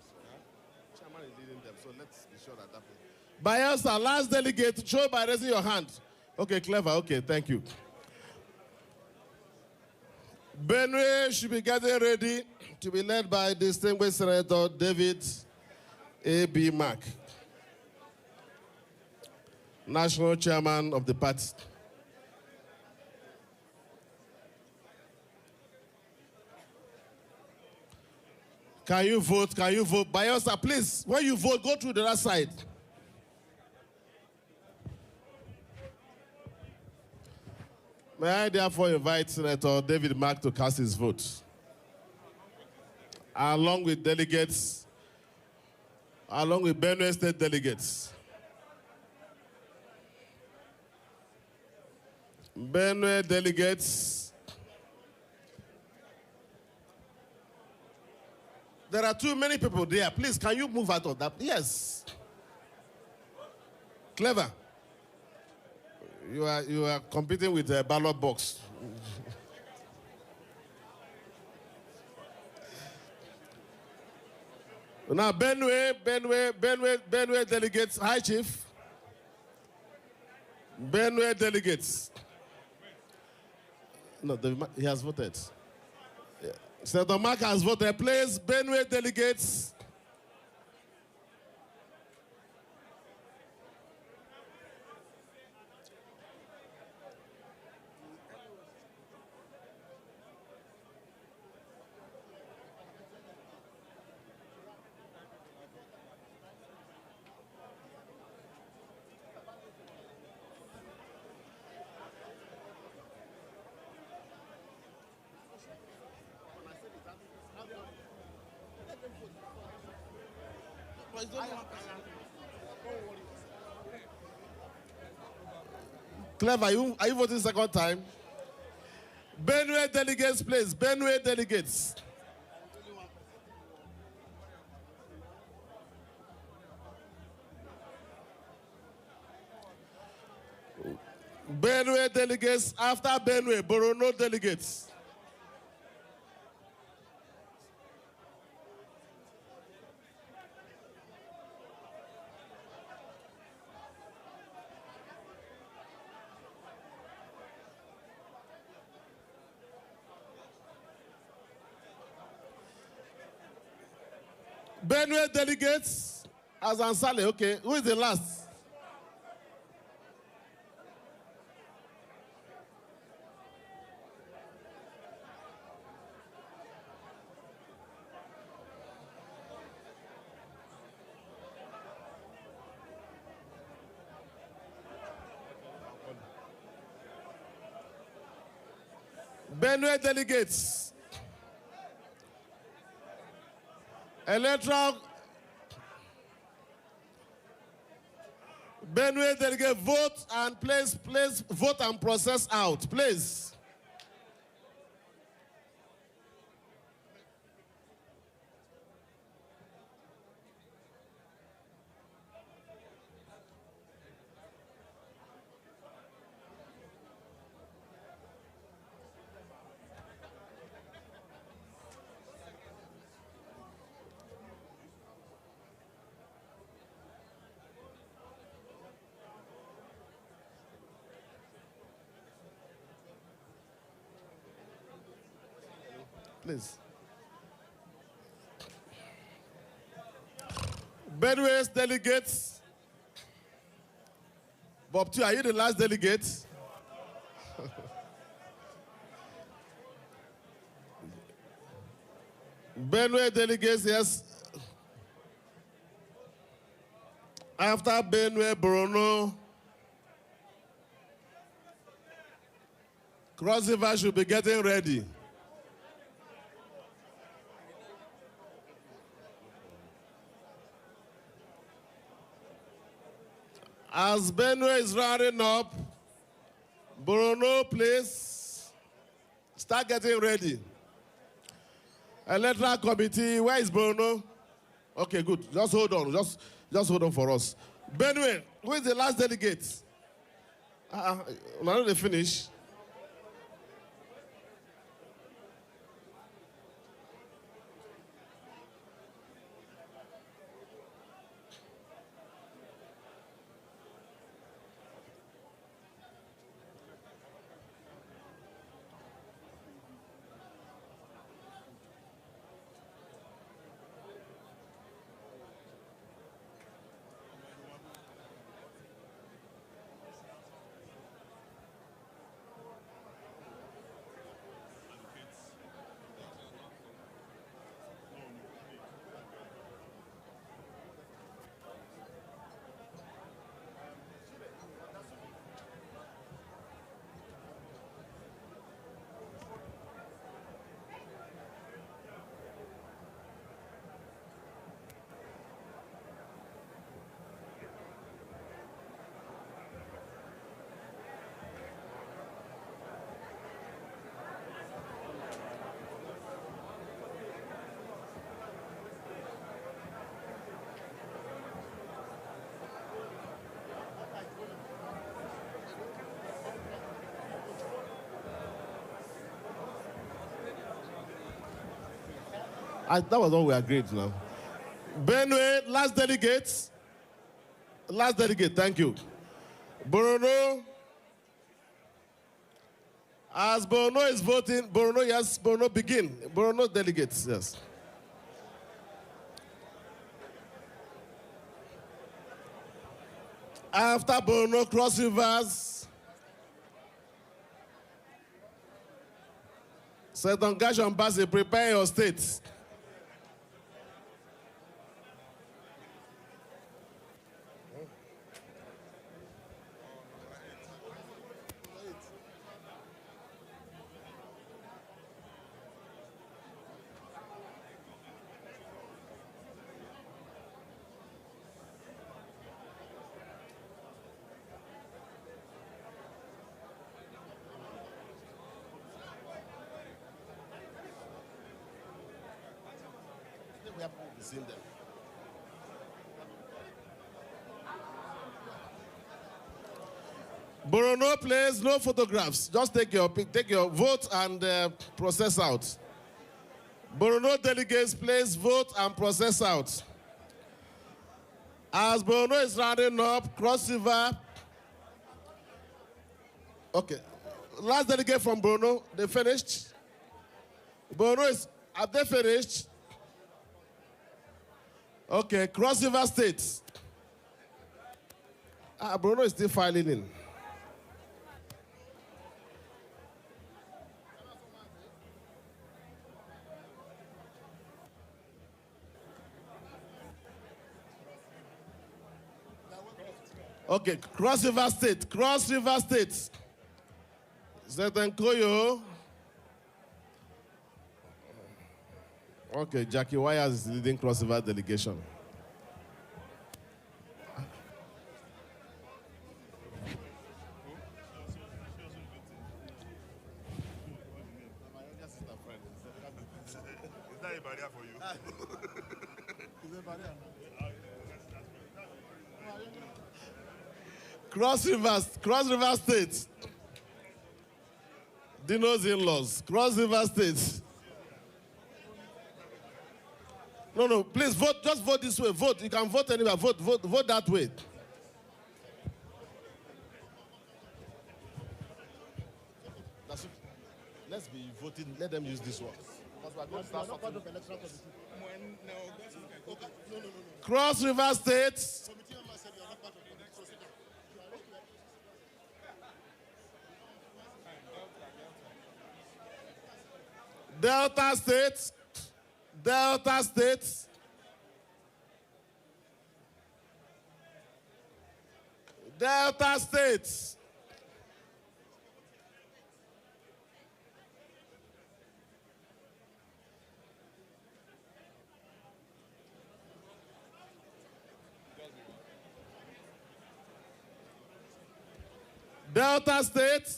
[SPEAKER 20] Chairman is leading them, so let's be sure that happens. Bayelsa, last delegate, show by raising your hand. Okay, Clever, okay, thank you. Benue should be getting ready to be led by distinguished Senator David A.B. Mark, National Chairman of the party. Can you vote? Can you vote? Bayelsa, please, when you vote, go through the other side. May I therefore invite Senator David Mark to cast his vote, along with delegates along with Benue State delegates. Benue delegates. There are too many people there. Please, can you move out of that? Yes. Clever. You are competing with a ballot box. Now, Benue delegates. Hi, Chief. Benue delegates. No, he has voted. Yeah. Senator Mark has voted. Please, Benue delegates. Clever, are you voting second time? Benue delegates, please. Benue delegates. Benue delegates. After Benue, Borono delegates. Benue delegates, Azan Saleh. Okay, who is the last? Benue delegates. Electoral. Benue delegate, vote and please vote and process out, please. Please. Benue's delegates. Bob, are you the last delegate? Benue delegates, yes. After Benue, Borono, Cross River should be getting ready. As Benue is rounding up, Borono, please start getting ready. Electoral committee, where is Borono? Okay, good. Just hold on. Just hold on for us. Benue, who is the last delegate? Now they finish. That was all we agreed now. Benue, last delegate. Last delegate, thank you. Borno. As Borno is voting, Borno, yes, Borno begin. Borno delegates, yes. After Borno, Cross Rivers. Senator Gashan Bassey, prepare your states. Borno plays, no photographs. Just take your vote and process out. Borno delegates place, vote and process out. As Borno is rounding up, Cross River. Okay. Last delegate from Borno, they finished. Borno is, have they finished? Okay, Cross River State. Borno is still filing in. Okay, Cross River State. Cross River State. Zetenkoyo. Okay, Jackie Wires is leading Cross River delegation.
[SPEAKER 2] Is that a barrier for you? Is a barrier?
[SPEAKER 20] Cross River State. Dino's in-laws. Cross River State. No, please vote. Just vote this way. Vote. You can vote anywhere. Vote that way. Let's be voting. Let them use this one. Cross River State. Delta State. Delta State. Delta State. Delta State.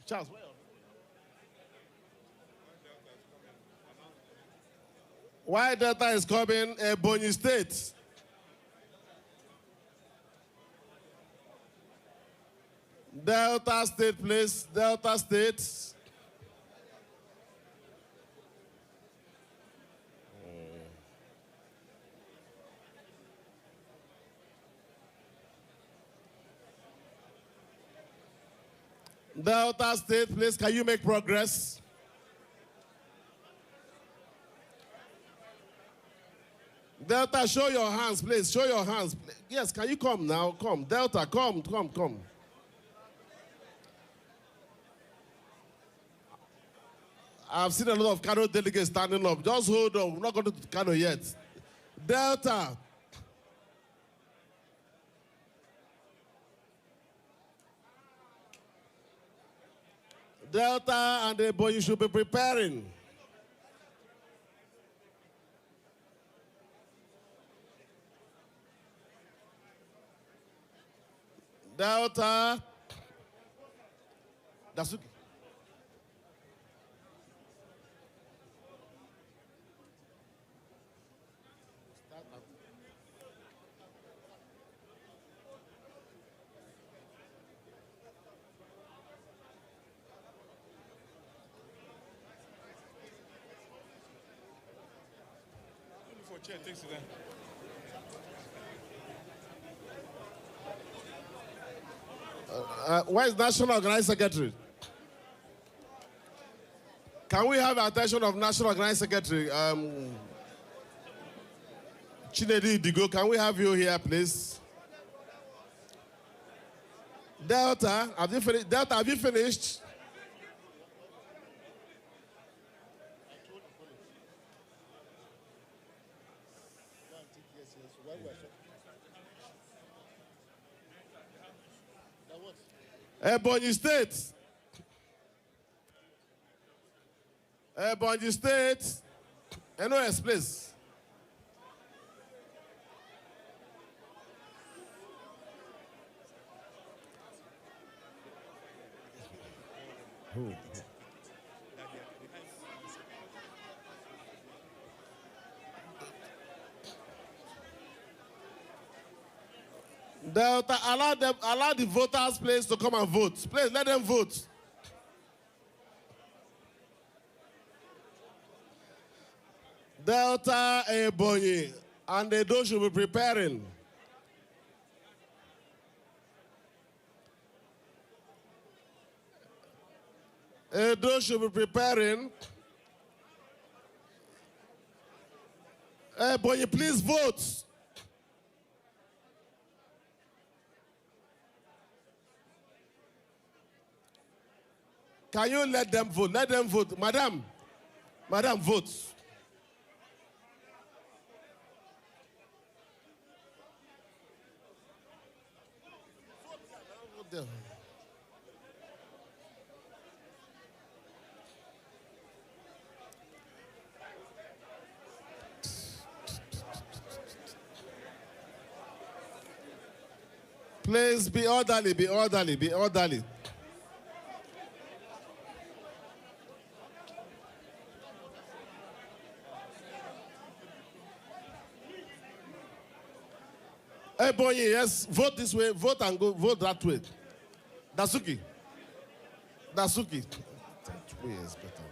[SPEAKER 20] Charles, why Delta is coming? Ebonyi State. Delta State, please. Delta State. Delta State, please, can you make progress? Delta, show your hands, please. Show your hands. Yes, can you come now? Come. Delta, come. I've seen a lot of Kano delegates standing up. Just hold on. We're not going to Kano yet. Delta. Delta and the boy, you should be preparing. Delta. Dasuki. Where is National Organizing Secretary? Can we have attention of National Organizing Secretary? Chinedu Idigo, can we have you here, please? Delta, have you finished? Delta, have you finished? Ebonyi State. Ebonyi State. NOS, please. Delta, allow the voters, please, to come and vote. Please, let them vote. Delta, Ebonyi, and Edo should be preparing. Edo should be preparing. Ebonyi, please vote. Can you let them vote? Let them vote. Madam, vote. Please be orderly, be orderly, be orderly. Ebonyi, yes, vote this way, vote and go, vote that way. Dasuki. That way is better.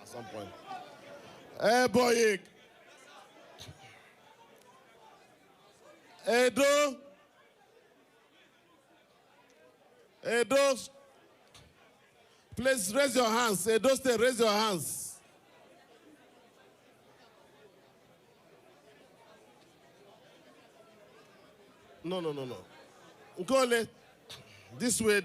[SPEAKER 20] At some point. Ebonyi. Edo. Please raise your hands. Edo State, raise your hands. No. Nkole. This way.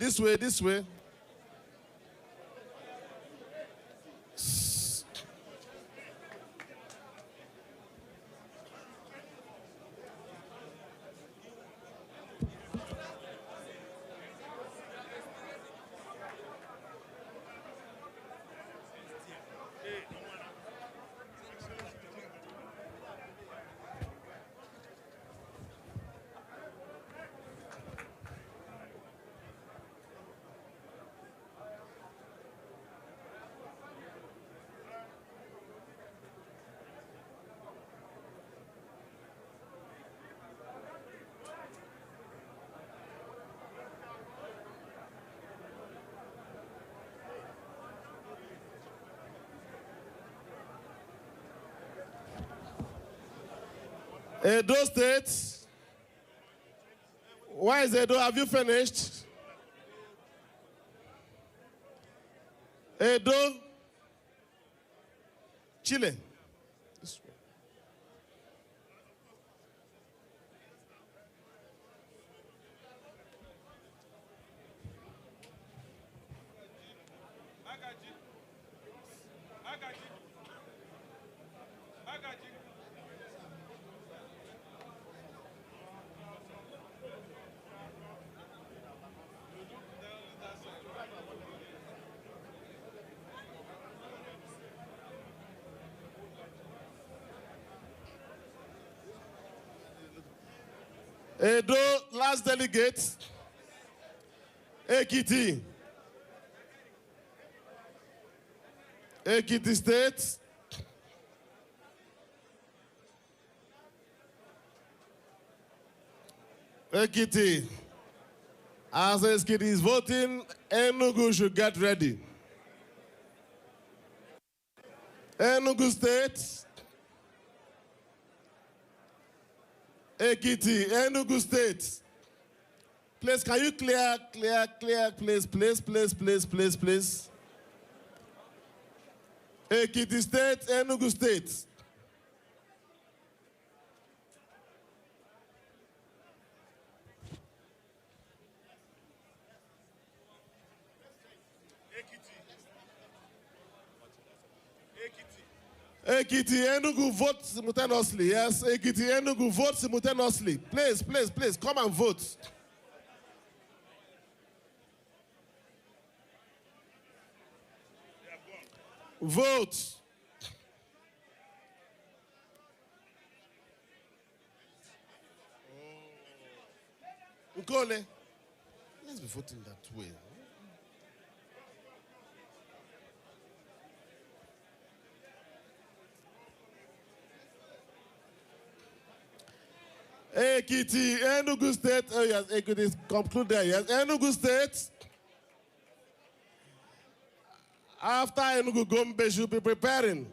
[SPEAKER 20] Edo State. Why is Edo? Have you finished? Edo. Chile. This way. Edo, last delegate. Ekiti. Ekiti State. Ekiti. As Ekiti is voting, Enugu should get ready. Enugu State. Ekiti, Enugu State. Please, can you clear, please. Ekiti State, Enugu State. Ekiti, Enugu, vote simultaneously. Yes, Ekiti, Enugu, vote simultaneously. Please, come and vote. Vote. Nkole, let's be voting that way. Ekiti, Enugu State. Oh yes, Ekiti is concluded. Yes, Enugu State. After Enugu, Gombe should be preparing.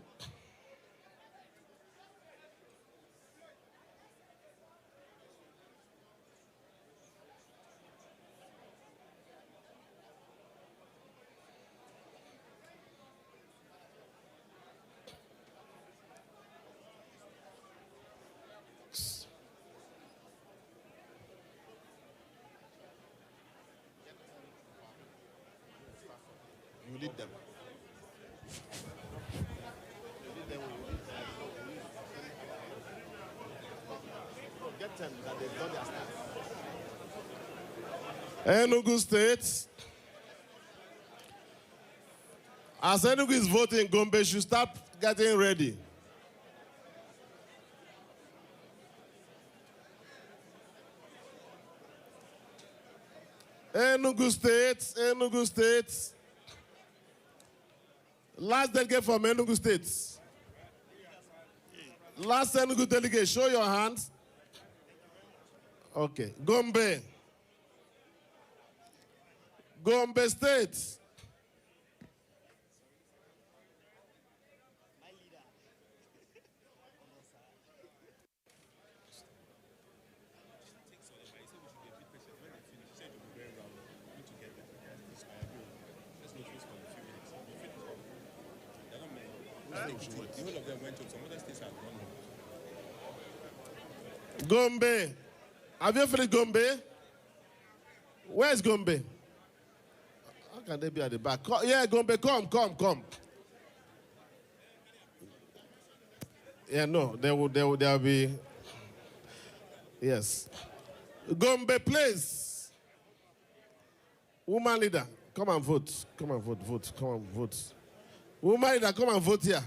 [SPEAKER 20] You lead them. Get them that they've done their stuff. Enugu State. As Enugu is voting, Gombe should start getting ready. Enugu State. Last delegate from Enugu State. Last Enugu delegate, show your hands. Okay. Gombe State. Gombe. Have you finished Gombe? Where's Gombe? How can they be at the back? Yeah, Gombe, come. Yeah, no, there will be. Yes. Gombe, please. Woman leader, come and vote. Woman leader, come and vote here.